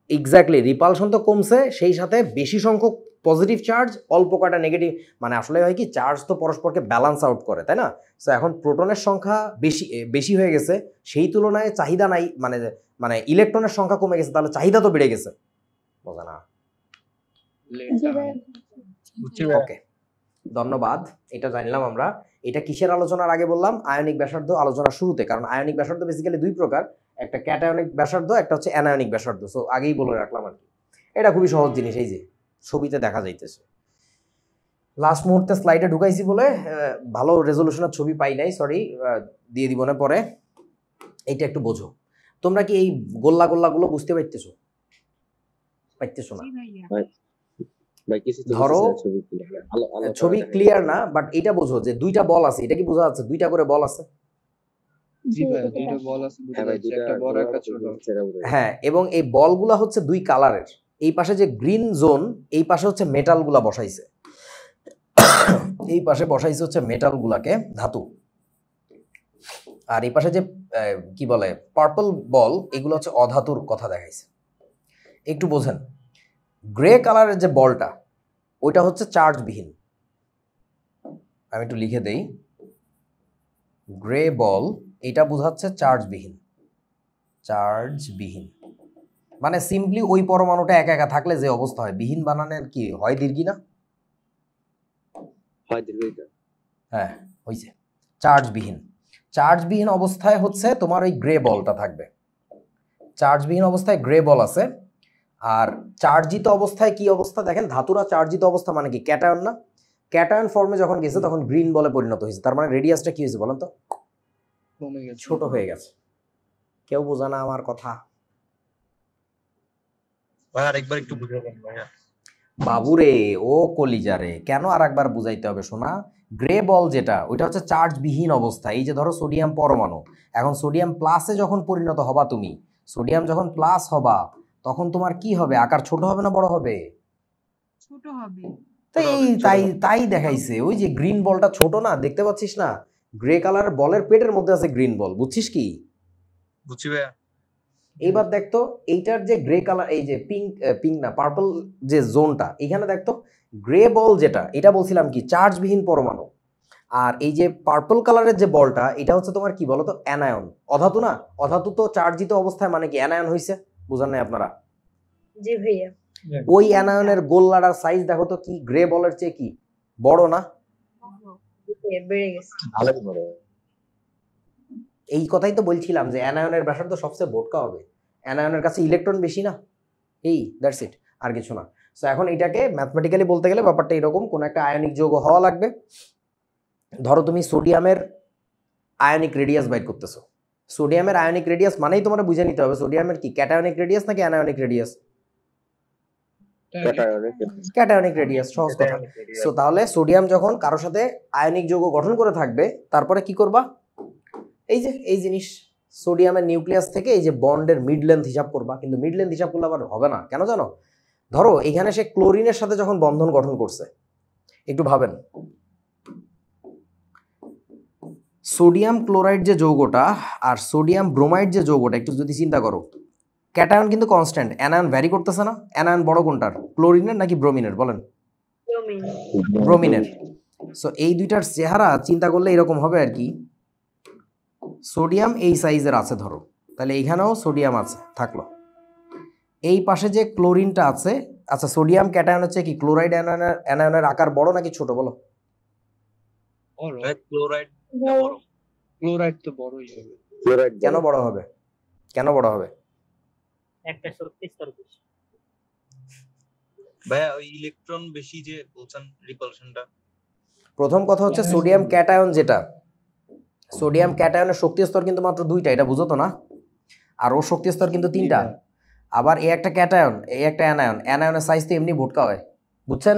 এক্স্যাক্টলি, রিপালশন তো কমছে, সেই সাথে বেশি সংখ্যক পজিটিভ চার্জ, অল্প কয়টা নেগেটিভ, মানে আসলে হয় কি চার্জ তো পরস্পরকে ব্যালেন্স আউট করে, তাই না? সো এখন প্রোটনের সংখ্যা বেশি হয়ে গেছে, সেই তুলনায় চাহিদা নাই, মানে ইলেকট্রনের সংখ্যা কমে গেছে, তাহলে চাহিদা তো বেড়ে গেছে। বোঝা না? ওকে, ধন্যবাদ। এটা জানলাম আমরা। এটা কিসের আলোচনার আগে বললাম? আয়নিক ব্যাসার্ধ আলোচনার শুরুতে, কারণ আয়নিক ব্যাসার্ধ বেসিক্যালি দুই প্রকার, একটা ক্যাটায়নিক ব্যাসার্ধ, একটা হচ্ছে অ্যানায়নিক ব্যাসার্ধ। সো আগেই বলে রাখলাম আর কি, এটা খুবই সহজ জিনিস, এই যে ছবিতে দেখা যাইতেছে। লাস্ট মুহূর্তে স্লাইডে ঢুকাইছি বলে ভালো রেজলিউশনের ছবি পাই নাই, সরি, দিয়ে দিব না পরে। এইটা একটু বোঝো, তোমরা কি এই গোল্লাগুলো বুঝতে পারতেছো না? ধরো ছবি ক্লিয়ার না, বাট এটা বোঝো যে দুইটা বল আছে, এটা কি বোঝা যাচ্ছে? দুইটা করে বল আছে। জি ভাই, দুইটা বল আছে, একটা বড় একটা ছোট। হ্যাঁ, এবং এই বলগুলা হচ্ছে দুই কালারের। এই পাশে যে গ্রিন জোন, এই পাশে হচ্ছে মেটালগুলা বসাইছে, এই পাশে বসাইছে হচ্ছে মেটালগুলাকে, ধাতু। আর এই পাশে যে কি বলে পার্পল বল, এগুলো হচ্ছে অধাতুর কথা দেখাইছে। একটু বোঝেন, গ্রে কালারের যে বলটা ওইটা হচ্ছে চার্জবিহীন। আমি একটু লিখে দেই, গ্রে বল এটা বোঝাচ্ছে চার্জবিহীন। মানে সিম্পলি ওই পরমাণুটা একা একা থাকলে যে অবস্থা হয়, বিহীন বানানের কি হয়? দীর্ঘি না? হ্যাঁ হইছে, চার্জবিহীন অবস্থায় হচ্ছে তোমার ওই গ্রে বলটা থাকবে। চার্জবিহীন অবস্থায় গ্রে বল আছে। আর চার্জিত অবস্থায় কি অবস্থা দেখেন, ধাতুরা চার্জিত অবস্থা মানে কি? ক্যাটায়ন না? ক্যাটায়ন ফর্মে যখন গেছে তখন গ্রিন বলে পরিণত হয়েছে, তার মানে রেডিয়াসটা কি হয়েছে বলেন তো? ছোট হয়ে গেছে। কেউ বোঝা না আমার কথা? আরেকবার একটু বুঝাবেন ভাইয়া। বাবুরে ও কলিজারে, কেন আর একবার বুঝাইতে হবে শোনা? গ্রে বল যেটা, ওইটা হচ্ছে চার্জবিহীন অবস্থা। এই যে ধরো সোডিয়াম পরমাণু, এখন সোডিয়াম প্লাসে যখন পরিণত হবা তুমি, সোডিয়াম যখন প্লাস হবা তখন তোমার কি হবে? আকার ছোট হবে না বড় হবে? ছোট হবে। তাই দেখাইছে, ওই যে গ্রিন বলটা ছোট না, দেখতে পাচ্ছিস না? গ্রে কালার বলের পেটের মধ্যে আছে গ্রিন বল, বুঝছিস কি? বুঝছি ভাইয়া। এইবার দেখতো এইটার যে গ্রে কালার, এই যে পিঙ্ক না পার্পল যে জোনটা, এখানে দেখতো গ্রে বল যেটা, এটা বলছিলাম কি চার্জবিহীন পরমাণু। আর এই যে পার্পল কালারের যে বলটা, এটা হচ্ছে তোমার কি বলতো? অ্যানায়ন, অধাতু না? অধাতু তো চার্জিত অবস্থায় মানে কি অ্যানায়ন হইছে, বুঝান নাই আপনারা? জি ভাইয়া। ওই অ্যানায়নের গোল্লাটার সাইজ দেখো তো, কি গ্রে বলের চেয়ে কি বড় না? বেড়ে গেছে। এই কথাই তো বলছিলাম যে অ্যানায়নের ব্যাসার্ধ সবচেয়ে বোটকা হবে, অ্যানায়নের কাছে ইলেকট্রন বেশি না, এই দ্যাটস ইট, আর কিছু না। সো এখন এটাকে ম্যাথমেটিক্যালি বলতে গেলে ব্যাপারটা এরকম, কোন একটা আয়নিক যৌগ হওয়া লাগবে। ধরো তুমি সোডিয়ামের আয়নিক রেডিয়াস বাইর করতেছো, সোডিয়ামের আয়নিক রেডিয়াস মানেই তোমার বুঝে নিতে হবে সোডিয়ামের কি ক্যাটায়নিক রেডিয়াস নাকি অ্যানায়নিক রেডিয়াস? ক্যাটায়নিক রেডিয়াস, সহজ কথা। সো তাহলে সোডিয়াম যখন কারোর সাথে আয়নিক যৌগ গঠন করে থাকবে, তারপরে কি করবা? এই যে এই জিনিস, সোডিয়ামের নিউক্লিয়াস থেকে এই যে বন্ডের মিড লেন্থ হিসাব করবা, কিন্তু মিড লেন্থ হিসাব করলে আবার হবে না, কেন জানো? ধরো এখানে সে ক্লোরিনের সাথে যখন বন্ধন গঠন করছে, একটু ভাবেন, সোডিয়াম ক্লোরাইড যে যৌগটা আর সোডিয়াম ব্রোমাইড যে যৌগটা, একটু যদি চিন্তা করো, ক্যাটায়ন কিন্তু কনস্ট্যান্ট, অ্যানায়ন ভ্যারি করতেছে না। অ্যানায়ন বড় কোনটার, ক্লোরিনের নাকি ব্রোমিনের বলেন? ব্রোমিন। ব্রোমিনের। সো এই দুইটার চেহারা চিন্তা করলে এরকম হবে আর কি। সোডিয়াম এই সাইজের আছে ধরো, তাহলে এইখানেও সোডিয়াম আছে থাকলো। এই পাশে যে ক্লোরিনটা আছে, আচ্ছা সোডিয়াম ক্যাটায়ন হচ্ছে কি ক্লোরাইড অ্যানায়নের আকার বড় নাকি ছোট বলো? বড়। ক্লোরাইড বড়। ক্লোরাইড তো বড়ই হবে। ক্লোরাইড কেন বড় হবে? কেন বড় হবে? একটা শক্তি স্তর বেশি। ভাইয়া ওই ইলেকট্রন বেশি যে বলছেন রিপালশনটা। প্রথম কথা হচ্ছে সোডিয়াম ক্যাটায়ন যেটা, সোডিয়াম ক্যাটায়নের শক্তি স্তর কিন্তু মাত্র 2টা, এটা বুঝো তো না? আর ওর শক্তি স্তর কিন্তু 3টা। আবার এ একটা ক্যাটায়ন, এই একটা অ্যানায়ন, অ্যানায়নের সাইজ তো এমনি ভোটকা হয়, বুঝছেন?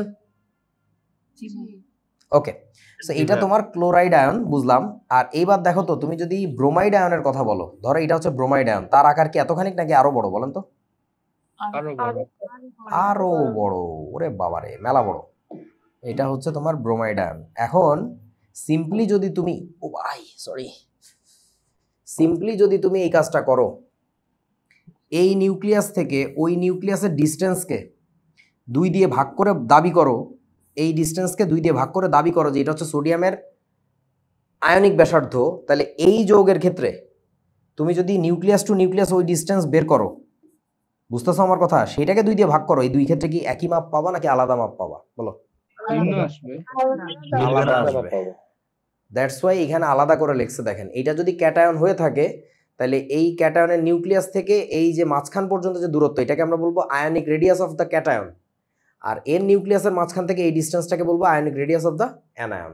ওকে, সো এটা তোমার ক্লোরাইড আয়ন বুঝলাম। আর এইবার দেখো তো, তুমি যদি ব্রোমাইড আয়নের কথা বলো, ধরো এটা হচ্ছে ব্রোমাইড আয়ন, তার আকার কি এতখানি নাকি আরো বড় বলেন তো? আরো বড়। আরো বড়, ওরে বাবারে মেলা বড়। এটা হচ্ছে তোমার ব্রোমাইড আয়ন। এখন সিম্পলি যদি তুমি, ও ভাই সরি, সিম্পলি যদি তুমি এই কাজটা করো, এই নিউক্লিয়াস থেকে ওই নিউক্লিয়াসের ডিস্টেন্সকে 2 দিয়ে ভাগ করে দাবি করো, এই ডিস্টেন্সকে 2 দিয়ে ভাগ করে দাবি করো যে এটা হচ্ছে সোডিয়ামের আয়নিক ব্যাসার্ধ, তাহলে এই যৌগের ক্ষেত্রে তুমি যদি নিউক্লিয়াস টু নিউক্লিয়াস ওই ডিস্টেন্স বের করো, বুঝতেছো আমার কথা? সেটাকে 2 দিয়ে ভাগ করো, এই দুই ক্ষেত্রে কি একই মাপ পাবা নাকি আলাদা মাপ পাবা বলো? ভিন্ন আসবে। আলাদা আসবে। দ্যাটস ওয়াই এখানে আলাদা করে লিখছে। দেখেন, এইটা যদি ক্যাটায়ন হয়ে থাকে তাহলে এই ক্যাটায়নের নিউক্লিয়াস থেকে এই যে মাঝখান পর্যন্ত যে দূরত্ব, এটাকে আমরা বলবো ionic radius of the cation. আর এর নিউক্লিয়াসের মাঝখান থেকে এই ডিস্টেন্সটাকে বলবো ionic radius of the anion.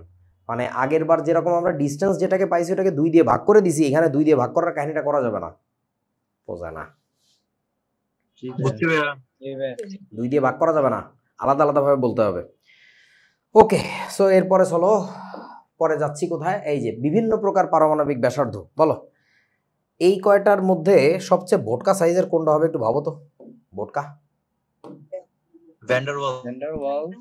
মানে আগের বার যেরকম আমরা ডিস্টেন্স যেটাকে পাইছি ওটাকে 2 দিয়ে ভাগ করে দিছি, এখানে 2 দিয়ে ভাগ করার কাহিনীটা করা যাবে না, বোঝা না? 2 দিয়ে ভাগ করা যাবে না, আলাদা আলাদাভাবে বলতে হবে। ওকে, সো এরপরে চলো পরে যাচ্ছি কোথায়, এই যে বিভিন্ন প্রকার পারমাণবিক ব্যাসার্ধ বলো। এই কয়টার মধ্যে সবচেয়ে ভোটকা সাইজের কোনটা হবে একটু ভাবো তো? ভোটকা ভ্যান্ডারওয়ালস।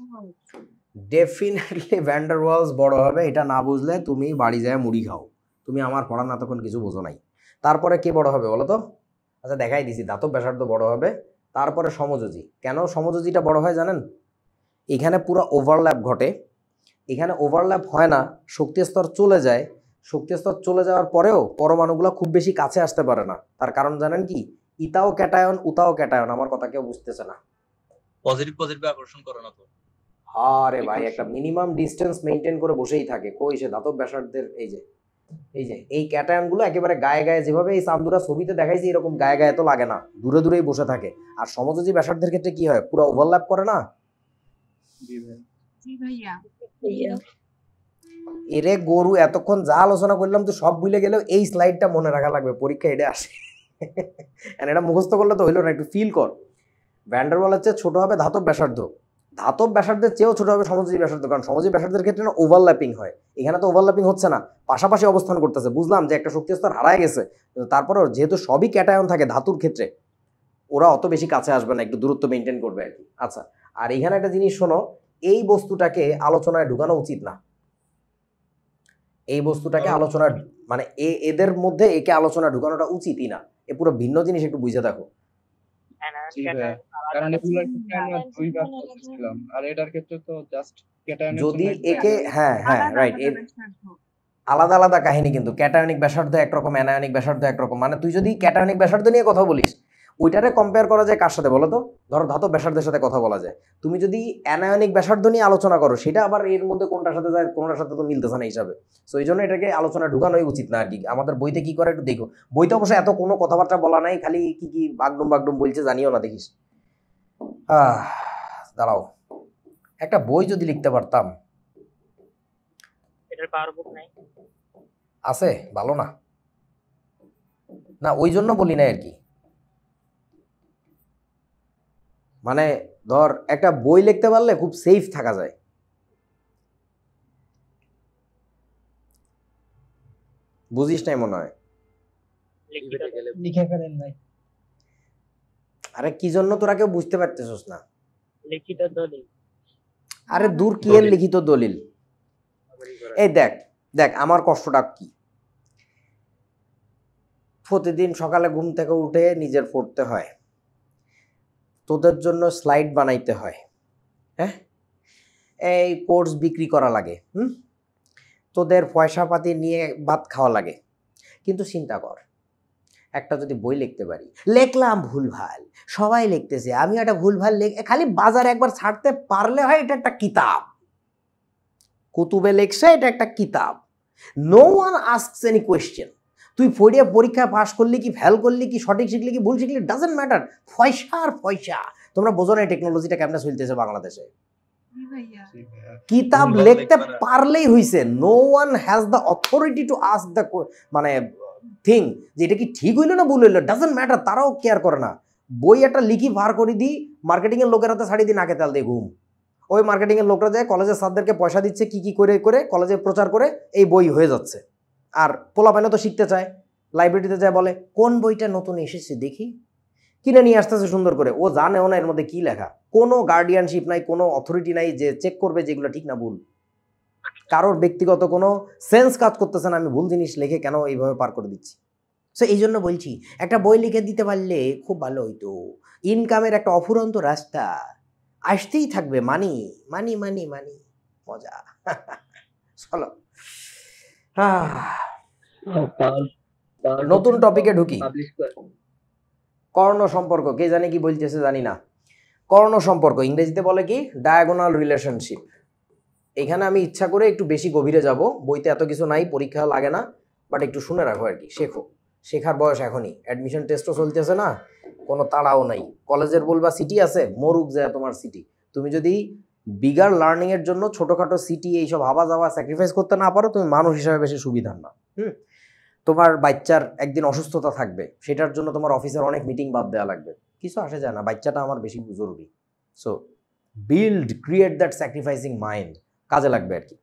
ডেফিনেটলি ভ্যান্ডারওয়ালস বড় হবে, এটা না বুঝলে তুমি বাড়ি যায় মুড়ি খাও, তুমি আমার পড়ান এতক্ষণ কিছু বোঝো নাই। তারপরে কে বড় হবে বলো তো? আচ্ছা দেখাই দিছি, ধাতব ব্যাসার্ধ বড় হবে, তারপরে সমযোজী। কেন সমযোজীটা বড় হয় জানেন? এখানে পুরো ওভারল্যাপ ঘটে, এখানে ওভারল্যাপ হয় না, শক্তি স্তর চলে যায়, শক্তি স্তর চলে যাওয়ার পরেও পরমাণুগুলো খুব বেশি কাছে আসতে পারে না। তার কারণ জানেন কি? ইতাও ক্যাটায়ন উতাও ক্যাটায়ন, আমার কথা কেউ বুঝতেছে না। পজিটিভ আকর্ষণ করে না তো। আরে ভাই, একটা মিনিমাম ডিস্টেন্স মেইনটেইন করে বসেই থাকে। কই সে ধাতব ব্যাসার্ধের এই ক্যাটায়নগুলো একেবারে গায়ে গায়ে, যেভাবে এই চান্দুরা ছবিতে দেখাইছে এরকম গায়ে গায়ে তো লাগে না, দূরে দূরেই বসে থাকে। আর সমযোজী ব্যাসার্ধের ক্ষেত্রে কি হয়? পুরো ওভারল্যাপ করে না। জি ভাইয়া। এরে গরু, এতক্ষণ যা আলোচনা করলাম তো সব ভুলে গেলেও এই স্লাইডটা মনে রাখা লাগবে, পরীক্ষা এটা আসে। এটা মুখস্থ করলে তো হইলো না, একটু ফিল কর। ভ্যান্ডারওয়ালের চেয়ে ছোট হবে ধাতব ব্যাসার্ধ, ধাতব ব্যাসার্ধের চেয়েও ছোট হবে সমযোজী ব্যাসার্ধ, কারণ সমযোজী ব্যাসার্ধের ক্ষেত্রে না ওভারল্যাপিং হয়, এখানে তো ওভারল্যাপিং হচ্ছে না, পাশাপাশি অবস্থান করতেছে। বুঝলাম যে একটা শক্তি স্তর হারায় গেছে, কিন্তু তারপরেও যেহেতু সবই ক্যাটায়ন থাকে ধাতুর ক্ষেত্রে, ওরা অত বেশি কাছে আসবে না, একটু দূরত্ব মেনটেন করবে আর কি। আচ্ছা, আর এখানে একটা জিনিস শোনো, এই বস্তুটাকে আলোচনায় ঢুকানো উচিত না, এই বস্তুটাকে আলোচনা মানে এদের মধ্যে একে আলোচনা ঢুকানোটা উচিতই না, এ পুরো ভিন্ন জিনিস, একটু বুঝে দেখো। কারণ এগুলোর ক্ষেত্রে আমরা 2 ভাগ করতেছিলাম, আর এটার ক্ষেত্রে তো জাস্ট ক্যাটায়নের যদি জন্য একে হ্যাঁ রাইট, আলাদা আলাদা কাহিনী, কিন্তু ক্যাটায়নিক ব্যাসার্ধ একরকম, অ্যানায়নিক ব্যাসার্ধ একরকম। মানে তুই যদি ক্যাটায়নিক ব্যাসার্ধ নিয়ে কথা বলিস, ওইটারে কম্পেয়ার করা যায় কার সাথে বলো তো? ধরো ধাতব ব্যাসার্ধের সাথে কথা বলা যায়। তুমি যদি অ্যানায়নিক ব্যাসার্ধ নিয়ে আলোচনা করো, সেটা আবার এর মধ্যে কোনটার সাথে যায়, কোনটার সাথে তো মিলতেছে না হিসাবে। সো এই জন্য এটাকে আলোচনা ঢুকানোই উচিত না আর কি। আমাদের বইতে কি করে একটু দেখো, বইতে অবশ্য এত কোনো কথাবার্তা বলা নাই, খালি কি কি বাগডুম বলছে জানিও না, দেখিস। দাঁড়াও, একটা বই যদি লিখতে পারতাম। এটার পাওয়ার বুক নাই আছে, ভালো না, না ওই জন্য বলি না আর কি। মানে ধর একটা বই লিখতে পারলে খুব সেফ থাকা যায়। বুঝিস নাই মনে হয়? লিখে ফেলেন ভাই। আরে কি জন্য তোরা কেউ বুঝতে পারতেছস না? লিখিত দলিল। আরে দূর, কি এর লিখিত দলিল? এই দেখ দেখ আমার কষ্টটা কি। প্রতিদিন সকালে ঘুম থেকে উঠে নিজের পড়তে হয়, তোদের জন্য স্লাইড বানাইতে হয়, হ্যাঁ, এই কোর্স বিক্রি করা লাগে, তোদের পয়সাপাতি নিয়ে ভাত খাওয়া লাগে। কিন্তু চিন্তা কর, একটা যদি বই লিখতে পারি, লিখলাম ভুলভাল, সবাই লিখতেছে, আমি একটা ভুলভাল খালি বাজারে একবার ছাড়তে পারলে হয়, এটা একটা কিতাব, কুতুবে লেখছে, এটা একটা কিতাব, no one asks any question. তুই পড়িয়ে পরীক্ষা পাস করলি কি, ফেল করলি কি, সঠিক শিখলি কি, ভুল শিখলি, ডাজেন্ট ম্যাটার, পয়সা আর পয়সা। তোমরা বোঝো না এই টেকনোলজিটা কেমনে চলতেছে বাংলাদেশে। কিতাব লিখতে পারলেই হইছে, no one has the authority to ask the মানে থিং যে এটা কি ঠিক হইলো না ভুল হইলো, ডাজেন্ট ম্যাটার, তারাও কেয়ার করে না। বই একটা লিখি ভার করে দিই, মার্কেটিং এর লোকের হাতে ছাড়ি দিই, নাকে তেল দিয়ে ঘুম। ওই মার্কেটিং এর লোকরা যায় কলেজের স্যারদেরকে পয়সা দিচ্ছে, কি কি করে করে কলেজে প্রচার করে এই বই হয়ে যাচ্ছে। আর পোলাপাইনও তো শিখতে চায়, লাইব্রেরিতে যায়, বলে কোন বইটা নতুন এসেছে দেখি, কিনে নিয়ে আসতেছে সুন্দর করে। ও জানেও না এর মধ্যে কি লেখা, কোনো গার্ডিয়ানশিপ নাই, কোনো অথরিটি নাই যে চেক করবে যেগুলো ঠিক না ভুল। কারোর ব্যক্তিগত কোনো সেন্স কাজ করতেছে না, আমি ভুল জিনিস লিখে কেন এইভাবে পার করে দিচ্ছি। সো এই জন্য বলছি, একটা বই লিখে দিতে পারলে খুব ভালো হইতো, ইনকামের একটা অফুরন্ত রাস্তা আসতেই থাকবে, মানি মানি মানি মানি, মজা। চলো নতুন টপিকে ঢুকি। কর্ণ সম্পর্ক, কে জানে কি বলতেছে জানি না। কর্ণ সম্পর্ক ইংরেজিতে বলে কি, ডায়াগোনাল রিলেশনশিপ। এখানে আমি ইচ্ছা করে একটু বেশি গভীরে যাব, বইতে এত কিছু নাই, পরীক্ষা লাগে না, বাট একটু শুনে রাখো আর কি, শেখো, শেখার বয়স এখনই, অ্যাডমিশন টেস্টও চলতেছে না, কোনো তাড়াও নাই। কলেজের বলবা সিটি আছে, মরুক যায় তোমার সিটি। তুমি যদি বিগার লার্নিং এর জন্য ছোটখাটো সিটি এইসব হাবা যাওয়া স্যাক্রিফাইস করতে না পারো, তুমি মানুষ হিসাবে বেশি সুবিধার না। তোমার বাচ্চার একদিন অসুস্থতা থাকবে, সেটার জন্য তোমার অফিসের অনেক মিটিং বাদ দেওয়া লাগবে, কিছু আসে যায় না, বাচ্চাটা আমার বেশি জরুরি। So build, create that sacrificing mind, কাজে লাগবে আর কি।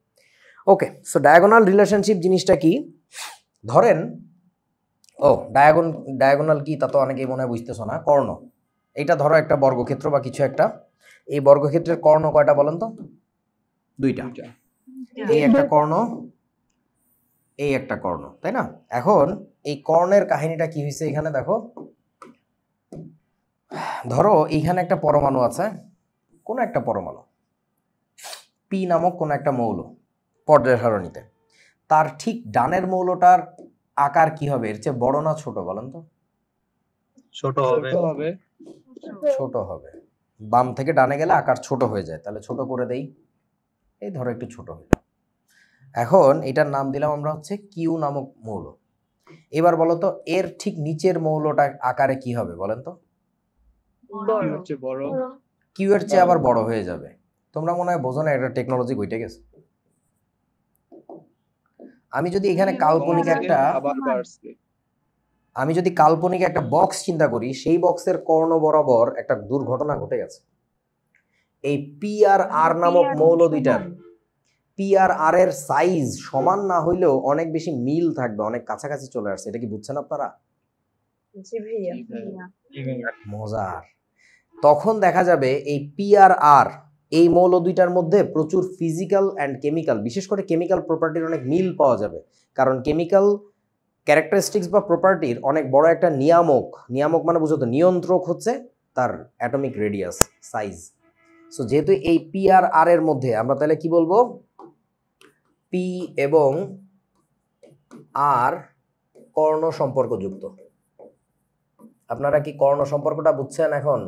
ওকে, সো ডায়াগোনাল রিলেশনশিপ জিনিসটা কি, ধরেন, ও ডায়াগোনাল কি তা তো অনেকেই মনে হয় বুঝতেছো না। কর্ণ, এইটা ধরো একটা বর্গক্ষেত্র বা কিছু একটা, এই বর্গক্ষেত্রের কর্ণ কয়টা বলেন তো? দুইটা। এই একটা কর্ণ, এই একটা কর্ণ, তাই না? এখন এই কর্ণের কাহিনীটা কি হয়েছে এখানে দেখো, ধরো এইখানে একটা পরমাণু আছে, কোন একটা পরমাণু, পি নামক কোন একটা মৌল পর্যায় সারণীতে, তার ঠিক ডানের মৌলটার আকার কি হবে, এর চেয়ে বড় না ছোট বলেন তো? ছোট হবে। ছোট হবে। বাম থেকে ডানে গেলে আকার ছোট হয়ে যায়, তাহলে ছোট করে দেই, এই ধরো একটু ছোট হইল। এখন এটার নাম দিলাম আমরা হচ্ছে কিউ নামক মৌল। এবার বলো তো এর ঠিক নিচের মৌলটা আকারে কি হবে বলেন তো? কিউ এর চেয়ে আবার বড় হয়ে যাবে। তোমরা মনে হয় বোঝো না, এটা টেকনোলজি ঘটে গেছে। আমি যদি এখানে কাল্পনিক একটা বক্স চিন্তা করি, সেই বক্সের কর্ণ বরাবর একটা দুর্ঘটনা ঘটে গেছে। এই পি আর আর নামক মৌল দুইটার পি আর আর এর সাইজ সমান না হইলেও অনেক বেশি মিল থাকবে, অনেক কাছাকাছি চলে আসছে। এটা কি বুঝছেন আপনারা? মজার। তখন দেখা যাবে এই পি আর আর এই মৌল দুইটার মধ্যে প্রচুর ফিজিক্যাল অ্যান্ড কেমিক্যাল, বিশেষ করে কেমিক্যাল প্রপার্টির অনেক মিল পাওয়া যাবে। কারণ কেমিক্যাল ক্যারেক্টারিস্টিক্স বা প্রপার্টির অনেক বড় একটা নিয়ামক মানে বুঝো তো, নিয়ন্ত্রক হচ্ছে তার অ্যাটমিক রেডিয়াস, সাইজ। সো যেহেতু এই পি আর আর এর মধ্যে আমরা তাহলে কি বলবো, পি এবং আর কর্ণ সম্পর্কযুক্ত। আপনারা কি কর্ণ সম্পর্কটা বুঝছেন এখন?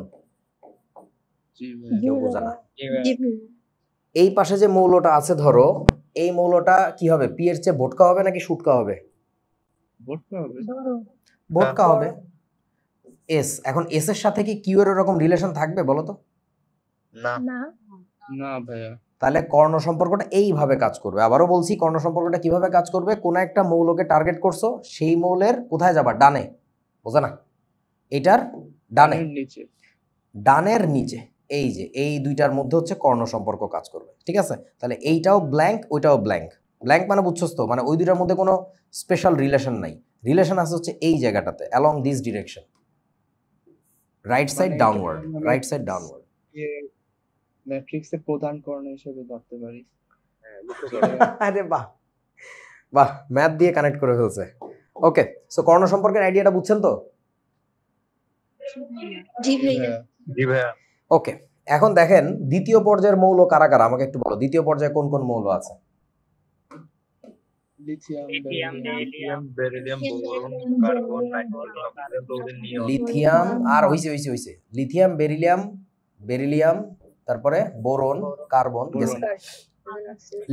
কেউ বোঝে না। এই পাশে যে মৌলটা আছে ধরো, এই মৌলটা কি হবে, পি এর চেয়ে ভোটকা হবে নাকি শুটকা হবে? ভোটকা হবে। এস, এখন এস এর সাথে কি কিউ এর এরকম রিলেশন থাকবে বলো তো? না ভাইয়া। তাহলে কর্ণ সম্পর্কটা এইভাবে কাজ করবে। আবারও বলছি, কর্ণ সম্পর্কটা কিভাবে কাজ করবে, কোন একটা মৌলকে টার্গেট করছো, সেই মৌলের কোথায় যাবা, ডানে, বোঝা না, এটার ডানের নিচে, এই যে এই দুইটার মধ্যে হচ্ছে কর্ণ সম্পর্ক কাজ করবে। ঠিক আছে, তাহলে এইটাও ব্ল্যাঙ্ক, ওইটাও ব্ল্যাঙ্ক। ব্ল্যাঙ্ক মানে বুঝছস তো, মানে ওই দুইটার মধ্যে কোনো স্পেশাল রিলেশন নাই। রিলেশন আছে হচ্ছে এই জায়গাটাতে, along this direction, right side downward, right side downward. ম্যাট্রিক্সের প্রধান কর্ণ হিসেবে ধরতে পারি। আরে বাহ বাহ, ম্যাথ দিয়ে কানেক্ট করে ফেলছে। ওকে, সো কর্ণ সম্পর্কের আইডিয়াটা বুঝছেন তো? জি ভাইয়া। জি ভাইয়া। ওকে, এখন দেখেন দ্বিতীয় পর্যায়ের মৌল কারা কারা আমাকে একটু বলো। দ্বিতীয় পর্যায়ে কোন কোন মৌল আছে? Lithium, lithium, lithium, beryllium, boron, carbon, nitrogen, oxygen, chlorine, neon. Lithium আর হইছে লিথিয়াম, বেরিলিয়াম, তারপরে বোরন, কার্বন গেছে।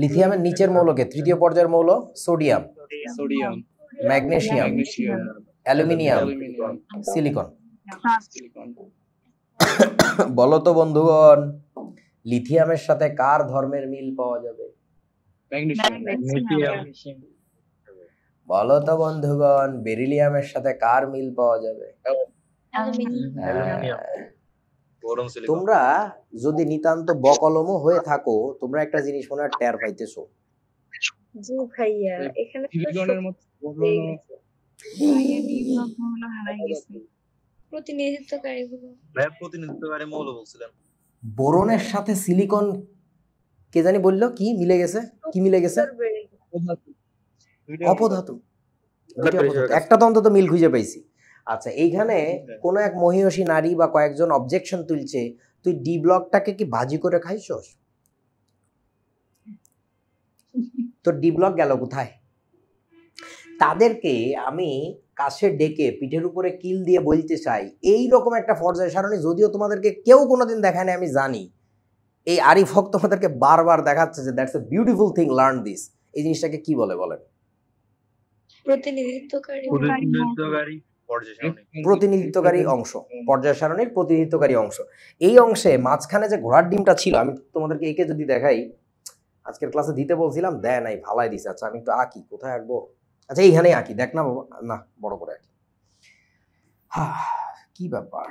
লিথিয়ামের নিচের মৌলকে তৃতীয় পর্যায়ের মৌল sodium, sodium, magnesium, magnesium, aluminium, aluminium, silicon. Silicon. বলো তো বন্ধুগণ, লিথিয়ামের সাথে কার ধর্মের মিল পাওয়া যাবে? ম্যাগনেসিয়াম। বলো তো বন্ধুগণ, বেরিলিয়ামের সাথে কার মিল পাওয়া যাবে? Aluminium, boron, silicon. তোমরা যদি নিতান্ত বকলমও হয়ে থাকো, তোমরা একটা জিনিস মনে হয় টের পাইতেছো। জি ভাইয়া, এখানে তো সিলিকনের মতো পেয়ে বোরন গেছে। ভাইয়া ডি ব্লক মৌল হারাই গেছে। প্রতিনিধিত্বকারী হলো ভাইয়া প্রতিনিধিত্বকারী মৌল বলছিলেন। বোরনের সাথে সিলিকন কে জানি বললো কি মিলে গেছে? কি মিলে গেছে? অপধাতু। দুইটা অপধাতু। একটা তো অন্তত মিল খুঁজে পাইছি। আচ্ছা, এইখানে কোন এক মহিয়সী নারী বা কয়েকজন অবজেকশন তুলছে, তুই ডি ব্লকটাকে কি ভাজি করে খাইছস? তো ডি ব্লক গেল কোথায়? তাদেরকে আমি কাছে ডেকে পিঠের উপরে কিল দিয়ে বলতে চাই, এই রকম একটা পর্যায় সারণী যদিও তোমাদেরকে কেউ কোনোদিন দেখায় না, আমি জানি। এই আরিফ হক তোমাদেরকে বারবার দেখাচ্ছে যে that's a beautiful thing, learn this. এই জিনিসটাকে কি বলে বলেন? প্রতিনিধিত্বকারী পর্যায় সারণী। প্রতিনিধিত্বকারী অংশ, পর্যায় সারণীর প্রতিনিধিত্বকারী অংশ। এই অংশে মাঝখানে যে ঘোড়ার ডিমটা ছিল, আমি তোমাদেরকে একে যদি দেখাই, আজকের ক্লাসে দিতে বলছিলাম, দেয় নাই, ভালাই দিছে। আচ্ছা, আমি একটু আঁকি, কোথায় আঁকবো? আচ্ছা, এইখানেই আঁকি, দেখ না বাবা, না বড় করে আঁকি। কি ব্যাপার,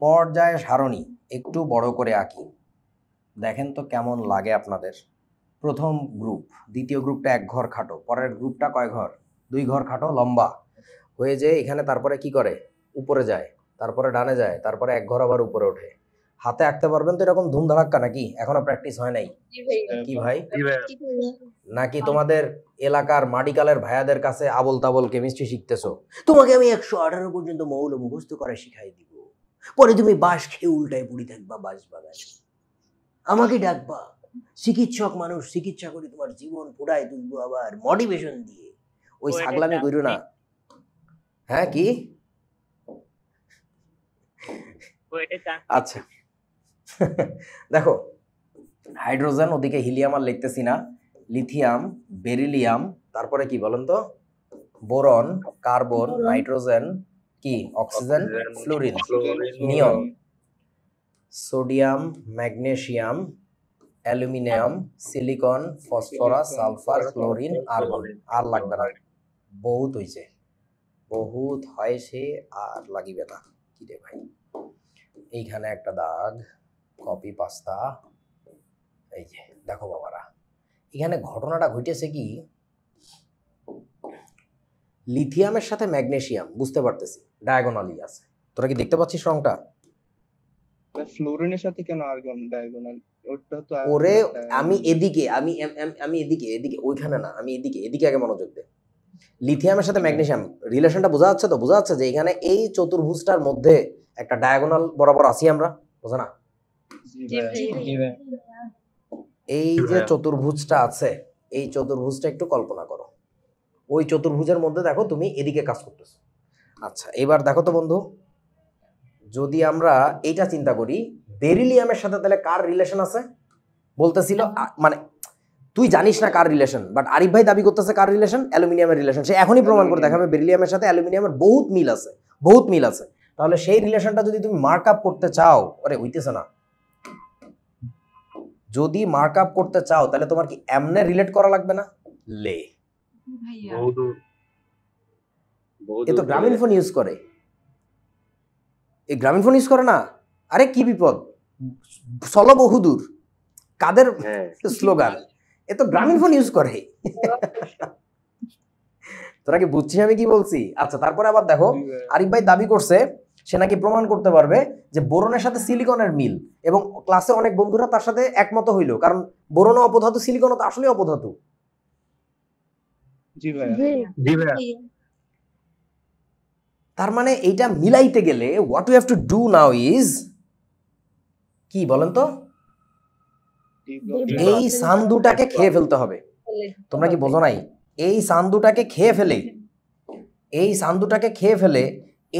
পর্যায় সারণী একটু বড় করে আঁকি, দেখেন তো কেমন লাগে আপনাদের। প্রথম গ্রুপ, দ্বিতীয় গ্রুপটা এক ঘর খাটো, পরের গ্রুপটা কয় ঘর? 2 ঘর খাটো, লম্বা হয়ে যায় এখানে, তারপরে কি করে? উপরে যায়, তারপরে ডানে যায়, তারপরে এক ঘর আবার উপরে ওঠে। হাতে আঁকতে পারবেন তো এরকম ধুমধারাক্কা নাকি? এখনো প্র্যাকটিস হয় নাই? কি ভাই, নাকি তোমাদের এলাকার মাডিকালের ভাইয়াদের কাছে আবল তাবল কেমিস্ট্রি শিখতেছো? তোমাকে আমি 118 পর্যন্ত মৌল মুখস্থ করে শিখাই দিব, পরে তুমি বাঁশ খেয়ে উল্টায় পড়ি থাকবা বাঁশ বাগানে, আমাকে ডাকবা। চিকিৎসক মানুষ, চিকিৎসা করে তোমার জীবন পুরাই তুলবো আবার মোটিভেশন দিয়ে। ওই ছাগলামি কইরো না। হ্যাঁ কি? আচ্ছা দেখো, হাইড্রোজেন, ওদিকে হিলিয়াম আর লিখতেছি না, লিথিয়াম, বেরিলিয়াম, তারপরে কি বলেন তো? বোরন, কার্বন, নাইট্রোজেন, কি oxygen, fluorine, neon, sodium, magnesium, aluminium, silicon, phosphorus, sulphur, chlorine, argon. আর লাগবে না, বহুত হয়েছে, বহুত হয়েছে, আর লাগিবে না। কি রে ভাই, এইখানে একটা দাগ, কপি পাস্তা। এই যে দেখো বাবারা, এখানে ঘটনাটা ঘটেছে কি, লিথিয়ামের সাথে ম্যাগনেসিয়াম বুঝতে পারতেছি ডায়াগোনালি আছে। তোরা কি দেখতে পাচ্ছিস রংটা? ফ্লোরিনের সাথে কেন আর্গন ডায়াগোনাল? ওটা তো ওরে আমি এদিকে, আমি এদিকে ওইখানে না, আমি এদিকে আগে মনোযোগ দে। লিথিয়ামের সাথে ম্যাগনেসিয়াম রিলেশনটা বোঝা যাচ্ছে তো? বোঝা যাচ্ছে যে এখানে এই চতুর্ভুজটার মধ্যে একটা ডায়াগোনাল বরাবর আছি আমরা, বোঝা না? এই যে চতুর্ভুজটা আছে, এই চতুর্ভুজটা একটু কল্পনা করো। ওই চতুর্ভুজের মধ্যে দেখো তুমি এদিকে কাজ করতেছো। আচ্ছা, এবার দেখো তো বন্ধু, যদি আমরা এইটা চিন্তা করি, বেরিলিয়ামের সাথে তাহলে কার রিলেশন আছে বলতেছিল? মানে তুই জানিস না কার রিলেশন, বাট আরিফ ভাই দাবি করতেছে কার রিলেশন? অ্যালুমিনিয়ামের রিলেশন। সে এখনই প্রমাণ করে দেখাবে বেরিলিয়ামের সাথে অ্যালুমিনিয়ামের বহুত মিল আছে, বহুত মিল আছে। তাহলে সেই রিলেশনটা যদি তুমি মার্ক আপ করতে চাও, আরে হইতেছে না, যদি মার্ক আপ করতে চাও তাহলে তোমার কি এমনে রিলেট করা লাগবে না? লে এ তো গ্রামীণ ফোন ইউজ করে, এই গ্রামীণ ফোন ইউজ করে না। আরে কি বিপদ, চলো বহুদূর, কাদের স্লোগান, এ তো গ্রামীণ ফোন ইউজ করে। তোরা কি বুঝছিস আমি কি বলছি? আচ্ছা, তারপরে আবার দেখো, আরিফ ভাই দাবি করছে সে নাকি প্রমাণ করতে পারবে যে বোরনের সাথে সিলিকনের মিল, এবং ক্লাসে অনেক বন্ধুরা তার সাথে একমত হইল, কারণ বোরনও অপধাতু, সিলিকনও তো আসলে অপধাতু। জি ভাইয়া। জি তার মানে এইটা মিলাইতে গেলে what you have to do now is কি বলেন তো, এই সান্দুটাকে খেয়ে ফেলতে হবে। তোমরা কি বোঝো নাই? এই সান্দুটাকে খেয়ে ফেলে, এই সান্দুটাকে খেয়ে ফেলে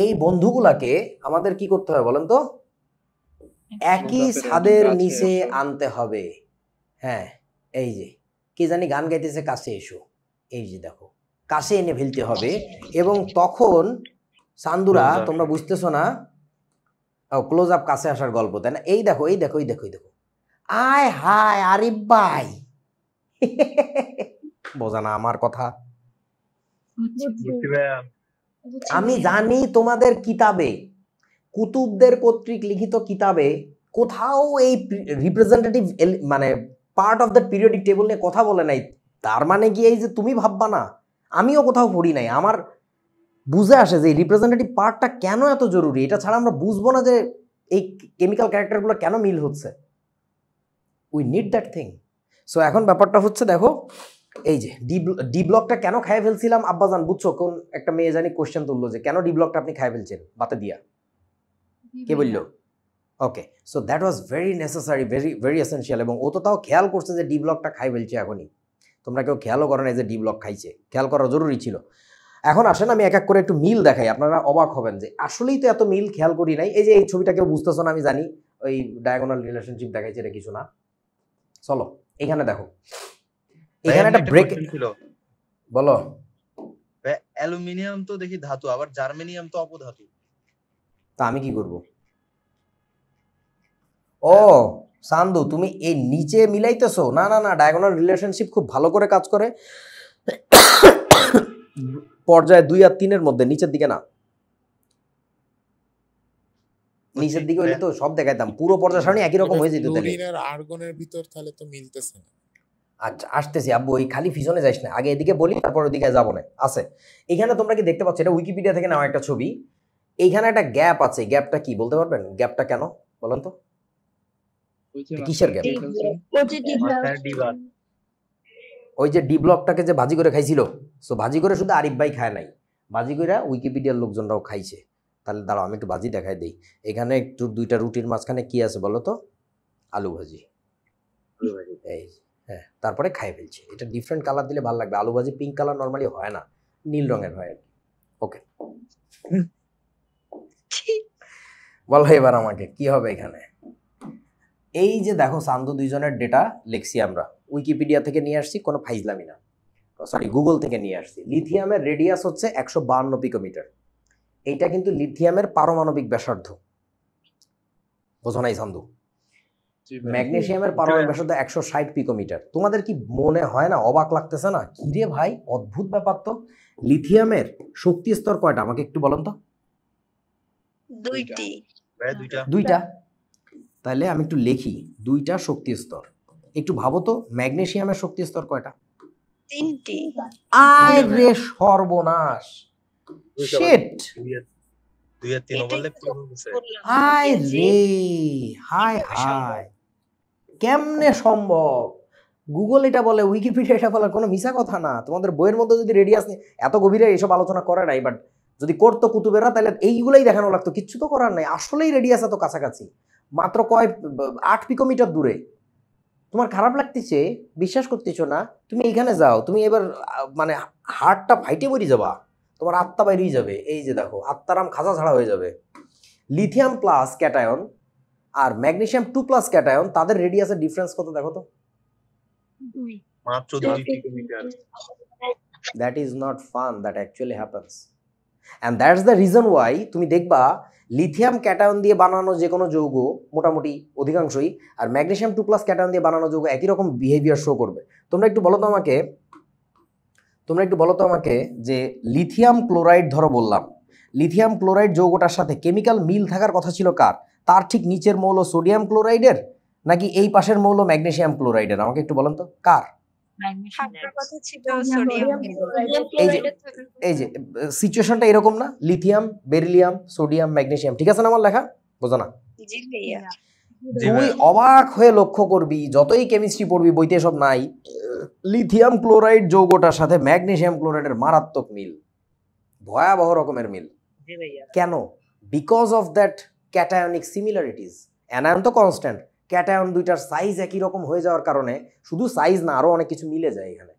এই বন্ধুগুলাকে আমাদের কি করতে হবে বলেন তো, একই ছাদের নিচে আনতে হবে। হ্যাঁ, এই যে কে জানি গান গাইতেছে, কাছে এসো, এই যে দেখো কাছে এনে ফেলতে হবে। এবং তখন সান্দুরা, তোমরা বুঝতেছো না, ক্লোজ আপ কাছে আসার গল্প, তাই না? এই দেখো এই দেখো এই দেখো এই দেখো, আয় হায় আরিফ ভাই বোঝা না আমার কথা? আমি জানি তোমাদের কিতাবে, কুতুবদের কর্তৃক লিখিত কিতাবে কোথাও এই রিপ্রেজেন্টেটিভ মানে part of the periodic table নিয়ে কথা বলে নাই। তার মানে কি এই যে তুমি ভাববা না, আমিও কোথাও পড়ি নাই। আমার বুঝে আসে যে রিপ্রেজেন্টেটিভ পার্টটা কেন এত জরুরি। এটা ছাড়া আমরা বুঝবো না যে এই কেমিক্যাল ক্যারেক্টারগুলো কেন মিল হচ্ছে। We need that thing. So এখন ব্যাপারটা হচ্ছে, দেখো এই যে ডি ব্লকটা কেন খাই ফেলছিলাম আব্বাজান, বুঝছো? কোন একটা মেয়ে জানি কোশ্চেন তুললো যে কেন ডি ব্লকটা আপনি খাই ফেলছেন বাতে দিয়া, কে বললো? Okay, so that was very necessary, very very essential. এবং ও তো তাও খেয়াল করছে যে ডি ব্লকটা খাই ফেলছে এখনই। তোমরা কেউ খেয়ালও করো না যে ডি ব্লক খাইছে, খেয়াল করা জরুরি ছিল। এখন আসেন আমি এক এক করে একটু মিল দেখাই, আপনারা অবাক হবেন যে আসলেই তো এত মিল খেয়াল করি নাই। এই যে এই ছবিটা কেউ বুঝতেছো না আমি জানি, ওই ডায়াগোনাল রিলেশনশিপ দেখাইছে, এটা কিছু না। চলো এখানে দেখো, এখানে একটা ব্রেক ছিল। বলো। অ্যালুমিনিয়াম তো দেখি ধাতু, আবার জার্মেনিয়াম তো অপধাতু। তা আমি কি করব? ও সান্দু, তুমি এই নিচে মিলাইতেছো? না না না, ডায়াগোনাল রিলেশনশিপ খুব ভালো করে কাজ করে পর্যায়ে 2 আর 3 এর মধ্যে, নিচের দিকে না। নিচের দিকে হইলে তো সব দেখাইতাম, পুরো পর্যায় সারণী একই রকম হয়ে যেত। ক্লোরিন আর আর্গনের ভিতর তাহলে তো মিলতেছে না। আচ্ছা আসতেছি আব্বু, ওই খালি পিছনে যাইস না, আগে এদিকে বলি তারপর ওদিকে যাবো না। আছে এখানে তোমরা কি দেখতে পাচ্ছ, এটা উইকিপিডিয়া থেকে নেওয়া একটা ছবি। এইখানে একটা গ্যাপ আছে, গ্যাপটা কি বলতে পারবেন? গ্যাপটা কেন বলেন তো, কিসের গ্যাপ? ওই যে ডি ব্লকটাকে যে ভাজি করে খাইছিল, সো ভাজি করে শুধু আরিফ ভাই খায় নাই, ভাজি করে উইকিপিডিয়ার লোকজনরাও খাইছে। তাহলে দাঁড়াও আমি একটু ভাজি দেখাই দিই। এখানে একটু 2টা রুটির মাঝখানে কি আছে বলো তো? আলু ভাজি। এই হ্যাঁ, তারপরে খাই ফেলছে। এটা ডিফারেন্ট কালার দিলে ভালো লাগবে। আলু ভাজি পিঙ্ক কালার নর্মালি হয় না, নীল রঙের হয় আর কি। ওকে বলো এবার আমাকে কি হবে এখানে। এই যে দেখো সান্দু দুইজনের ডেটা লিখছি আমরা, উইকিপিডিয়া থেকে নিয়ে আসছি, কোনো ফাইজলামি না, সরি গুগল থেকে নিয়ে আসছি। লিথিয়ামের রেডিয়াস হচ্ছে 152 পিকোমিটার। এইটা কিন্তু লিথিয়ামের পারমাণবিক ব্যাসার্ধ, বোঝো নাই সান্দু? ম্যাগনেসিয়ামের পারমাণবিক ব্যাসার্ধ 160 পিকোমিটার। তোমাদের কি মনে হয় না, অবাক লাগতেছে না? কিরে ভাই অদ্ভুত ব্যাপার তো। লিথিয়ামের শক্তি স্তর কয়টা আমাকে একটু বলেন তো? 2টা। তাহলে আমি একটু লিখি, 2টা শক্তি স্তর। একটু ভাবো তো, ম্যাগনেসিয়ামের শক্তি স্তর কয়টা? 3টি। আয় রে সর্বনাশ, শিট। 2 আর 3 বললে আয় রে, হায় হায়, কেমনে সম্ভব? গুগল এটা বলে, উইকিপিডিয়া এটা বলে, কোনো মিছা কথা না। তোমাদের বইয়ের মধ্যে যদি রেডিয়াস নিয়ে এত গভীরে এসব আলোচনা করে নাই, বাট যদি করতো কুতুবেরা তাহলে এইগুলোই দেখানো লাগতো। কিচ্ছু তো করার নাই, আসলেই রেডিয়াস এত কাছাকাছি, মাত্র 8 পিকোমিটার দূরে। তোমার খারাপ লাগতেছে, বিশ্বাস করতেছো না? তুমি এইখানে যাও, তুমি এবার মানে হার্টটা ফাইটে মরি যাবা, তোমার আত্মা বাইরেই যাবে। এই যে দেখো আত্মারাম খাঁচা ছাড়া হয়ে যাবে। লিথিয়াম প্লাস ক্যাটায়ন আর ম্যাগনেসিয়াম 2+ ক্যাটায়ন, তাদের রেডিয়াসের ডিফারেন্স কত দেখো তো? মাত্র 2 picometre. That is not fun, that actually happens. And that's the reason why তুমি দেখবা লিথিয়াম ক্যাটায়ন দিয়ে বানানো যে কোনো যৌগ মোটামুটি অধিকাংশই, আর ম্যাগনেসিয়াম 2+ ক্যাটায়ন দিয়ে বানানো যৌগ একই রকম বিহেভিয়ার শো করবে। তোমরা একটু বলো তো আমাকে যে লিথিয়াম ক্লোরাইড, ধরো বললাম লিথিয়াম ক্লোরাইড যৌগটার সাথে কেমিক্যাল মিল থাকার কথা ছিল কার? তার ঠিক নিচের মৌল সোডিয়াম ক্লোরাইডের নাকি এই পাশের মৌল ম্যাগনেসিয়াম ক্লোরাইডের? আমাকে একটু বলেন তো কার? এই যে সিচুয়েশনটা এরকম না, লিথিয়াম, বেরিলিয়াম, সোডিয়াম, ম্যাগনেসিয়াম, ঠিক আছে না আমার লেখা? বোঝো না? জি তুই ভাইয়া। অবাক হয়ে লক্ষ্য করবি, যতই কেমিস্ট্রি পড়বি বইতে সব নাই, লিথিয়াম ক্লোরাইড যৌগটার সাথে ম্যাগনেসিয়াম ক্লোরাইডের মারাত্মক মিল, ভয়াবহ রকমের মিল। জি ভাইয়া। কেন? Because of that cationic similarities. Anion তো কনস্ট্যান্ট, ক্যাটায়ন দুইটার সাইজ একই রকম হয়ে যাওয়ার কারণে শুধু সাইজ না, আরও অনেক কিছু মিলে যায় এখানে।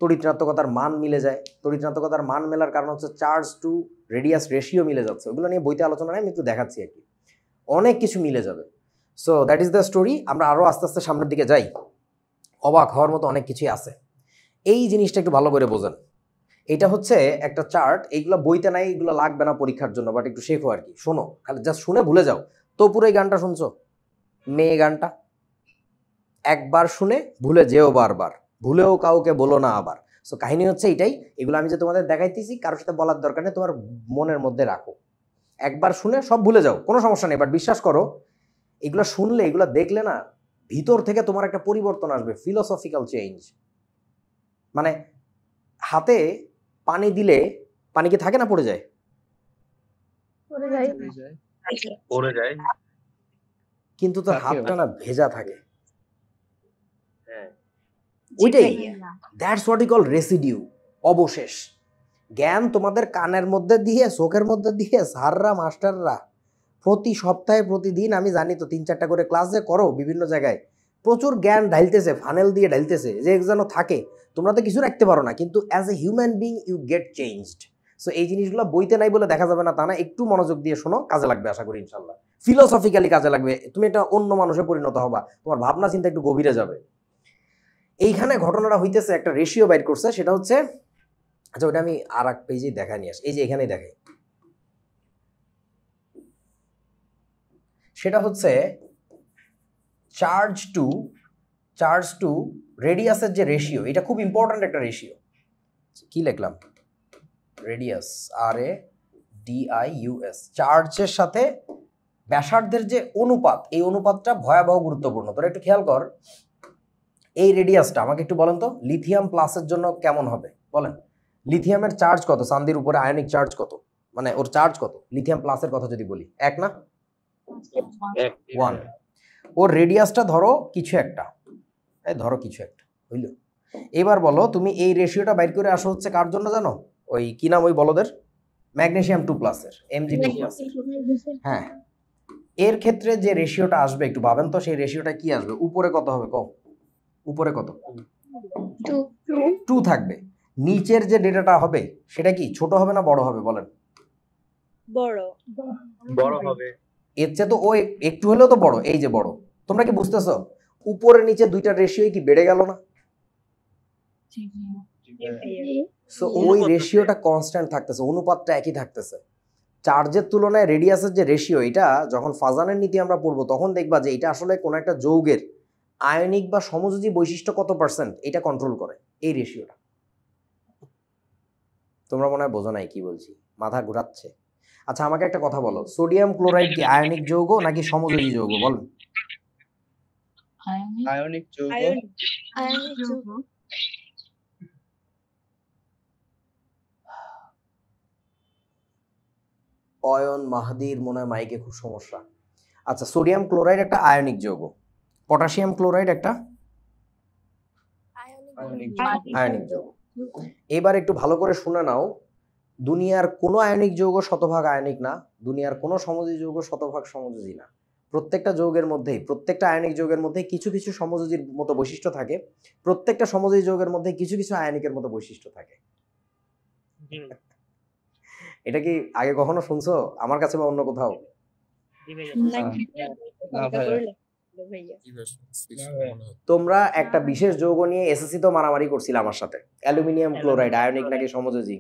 তড়িৎঋণাত্মকতার মান মিলে যায়, তড়িৎঋণাত্মকতার মান মেলার কারণ হচ্ছে চার্জ টু রেডিয়াস রেশিও মিলে যাচ্ছে। ওগুলো নিয়ে বইতে আলোচনা নেই, আমি একটু দেখাচ্ছি আর কি, অনেক কিছু মিলে যাবে। So that is the story. আমরা আরও আস্তে আস্তে সামনের দিকে যাই, অবাক হওয়ার মতো অনেক কিছুই আছে। এই জিনিসটা একটু ভালো করে বোঝেন। এটা হচ্ছে একটা চার্ট, এইগুলো বইতে নাই, এগুলো লাগবে না পরীক্ষার জন্য, বাট একটু শেখো আর কি। শোনো, খালি জাস্ট শুনে ভুলে যাও। তো পুরো এই গানটা শুনছো, মেয়ে গানটা একবার শুনে ভুলে যেও বারবার, ভুলেও কাউকে বলো না আবার। সো কাহিনী হচ্ছে এটাই। এগুলো আমি যে তোমাদের দেখাইতেছি কারোর সাথে বলার দরকার নেই, তোমার মনের মধ্যে রাখো। একবার শুনে সব ভুলে যাও, কোনো সমস্যা নেই, বাট বিশ্বাস করো এগুলো শুনলে, এগুলো দেখলে না, ভিতর থেকে তোমার একটা পরিবর্তন আসবে, ফিলোসফিক্যাল চেঞ্জ। মানে হাতে পানি দিলে পানি কি থাকে না পড়ে যায়? পড়ে যাই। পড়ে যায়। কিন্তু তোর থাকে হাতটা না ভেজা থাকে। হ্যাঁ ওইটাই, that's what you call residue, অবশেষ। জ্ঞান তোমাদের কানের মধ্যে দিয়ে, চোখের মধ্যে দিয়ে স্যাররা মাস্টাররা প্রতি সপ্তাহে প্রতিদিন, আমি জানি তো 3-4টা করে ক্লাস যে করো বিভিন্ন জায়গায়, প্রচুর জ্ঞান ঢালতেছে, ফানেল দিয়ে ঢালতেছে, যে যেন থাকে। তোমরা তো কিছু রাখতে পারো না, কিন্তু as a human being you get changed. So এই জিনিসগুলো বইতে নাই বলে দেখা যাবে না তা না, একটু মনোযোগ দিয়ে শোনো, কাজে লাগবে আশা করি ইনশাল্লাহ। ফিলোসফিক্যালি কাজে লাগবে, তুমি একটা অন্য মানুষে পরিণত হবা, তোমার ভাবনা চিন্তা একটু গভীরে যাবে। এইখানে ঘটনাটা হইতেছে, একটা রেশিও বাইর করছে, সেটা হচ্ছে, আচ্ছা ওটা আমি আর এক পেজে দেখা নিয়ে আসি, এই যে এখানেই দেখাই। সেটা হচ্ছে চার্জ টু রেডিয়াসের যে রেশিও, এটা খুব ইম্পর্ট্যান্ট একটা রেশিও। কি লিখলাম? রেডিয়াস, RADIUS, চার্জের সাথে ব্যাসার্ধের যে অনুপাত, এই অনুপাতটা ভয়াবহ গুরুত্বপূর্ণ। তোরা একটু খেয়াল কর, এই রেডিয়াসটা আমাকে একটু বলেন তো, লিথিয়াম প্লাসের জন্য কেমন হবে বলেন? লিথিয়ামের চার্জ কত? চান্দির উপরে আয়নিক চার্জ কত? মানে ওর চার্জ কত? লিথিয়াম প্লাসের কথা যদি বলি, 1 না? 1। ওর রেডিয়াসটা ধরো কিছু একটা, ধরো কিছু একটা, বুঝলো? এবার বলো তুমি এই রেশিওটা বাইর করে আসো হচ্ছে কার জন্য জানো? ওই কি নাম ওই বলদের? Magnesium 2+, Mg2+। হ্যাঁ, এর ক্ষেত্রে যে রেশিওটা আসবে একটু ভাবেন তো, সেই রেশিওটা কি আসবে? উপরে কত হবে কও? উপরে কত? 2 থাকবে। নিচের যে ডেটাটা হবে সেটা কি ছোট হবে না বড় হবে বলেন? বড় হবে। এর চেয়ে তো ও একটু হলেও তো বড়, এই যে বড়। তোমরা কি বুঝতেছো? উপরে নিচে দুইটা রেশিও কি বেড়ে গেল না? সো ওই রেশিওটা কনস্ট্যান্ট থাকতেছে, অনুপাতটা একই থাকতেছে। চার্জের তুলনায় রেডিয়াসের যে রেশিও, এটা যখন ফাজানের নীতি আমরা পড়বো তখন দেখবা যে এটা আসলে কোন একটা যৌগের আয়নিক বা সমযোজী বৈশিষ্ট্য কত পার্সেন্ট এটা কন্ট্রোল করে, এই রেশিওটা। তোমরা মনে হয় বোঝো নাই কি বলছি, মাথা ঘুরাচ্ছে। আচ্ছা আমাকে একটা কথা বলো, সোডিয়াম ক্লোরাইড কি আয়নিক যৌগ নাকি সমযোজী যৌগ বলেন? আয়নিক যৌগ। অয়ন মাহাদির মনে হয় মাইকে খুব সমস্যা। আচ্ছা, সোডিয়াম ক্লোরাইড একটা আয়নিক যৌগ, পটাশিয়াম ক্লোরাইড একটা আয়নিক যৌগ। এবার একটু ভালো করে শুনে নাও, দুনিয়ার কোনো আয়নিক যৌগ শতভাগ আয়নিক না, দুনিয়ার কোনো সমযোজী যৌগ শতভাগ সমযোজী না। প্রত্যেকটা যৌগের মধ্যেই, প্রত্যেকটা আয়নিক যৌগের মধ্যেই কিছু কিছু সমযোজীর মতো বৈশিষ্ট্য থাকে, প্রত্যেকটা সমযোজী যৌগের মধ্যে কিছু কিছু আয়নিকের মতো বৈশিষ্ট্য থাকে। এটা কি আগে কখনো শুনছো আমার কাছে বা অন্য কোথাও? তোমরা একটা বিশেষ যৌগ নিয়ে এসএসসি তো মারামারি করছিল আমার সাথে, অ্যালুমিনিয়াম ক্লোরাইড আয়নিক নাকি সমযোজী,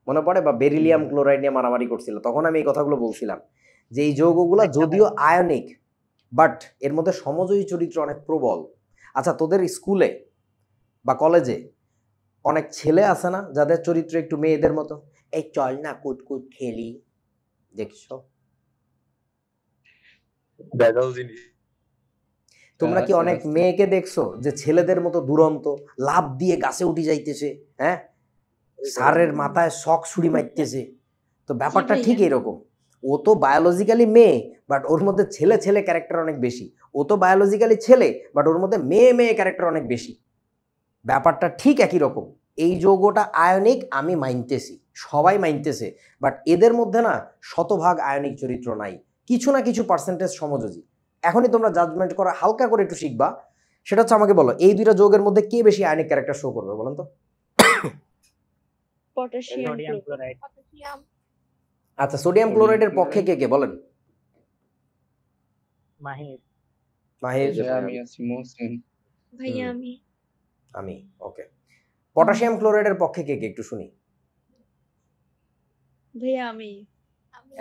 মনে পড়ে? বা বেরিলিয়াম ক্লোরাইড নিয়ে মারামারি করছিল, তখন আমি এই কথাগুলো বলছিলাম যে এই যৌগগুলো যদিও আয়নিক বাট এর মধ্যে সমযোজী চরিত্র অনেক প্রবল। আচ্ছা তোদের স্কুলে বা কলেজে অনেক ছেলে আছে না যাদের চরিত্র একটু মেয়েদের মতো, এই চল না কুটকুট খেলি, দেখছো? তোমরা কি অনেক মেয়েকে দেখছো যে ছেলেদের মতো দুরন্ত লাভ দিয়ে গাছে উঠে যাইতেছে, হ্যাঁ, সারের মাথায় শক ছুরি মারতেছে? তো ব্যাপারটা ঠিক এরকম, ও তো বায়োলজিক্যালি মেয়ে, বাট ওর মধ্যে ছেলে ছেলে ক্যারেক্টার অনেক বেশি। ও তো বায়োলজিক্যালি ছেলে, বাট ওর মধ্যে মেয়ে মেয়ে ক্যারেক্টার অনেক বেশি। ব্যাপারটা ঠিক একই রকম। এই যৌগটা আয়নিক, আমি মানতেছি, সবাই মানতেছে, বাট এদের মধ্যে না শতভাগ আয়নিক চরিত্র নাই, কিছু না কিছু পার্সেন্টেজ সমযোজী। এখনই তোমরা জাজমেন্ট করা হালকা করে একটু শিখবা। সেটা হচ্ছে, আমাকে বলো এই দুইটা যৌগের মধ্যে কে বেশি আয়নিক ক্যারেক্টার শো করবে বলেন তো? Potassium sodium chloride. আচ্ছা, সোডিয়াম ক্লোরাইডের পক্ষে কে কে বলেন? মাহির। মাহির? আমি আছি, মোহসিন। ভাইয়া আমি আমি। ওকে, পটাশিয়াম ক্লোরাইডের পক্ষে কে কে একটু শুনি। ভাইয়া আমি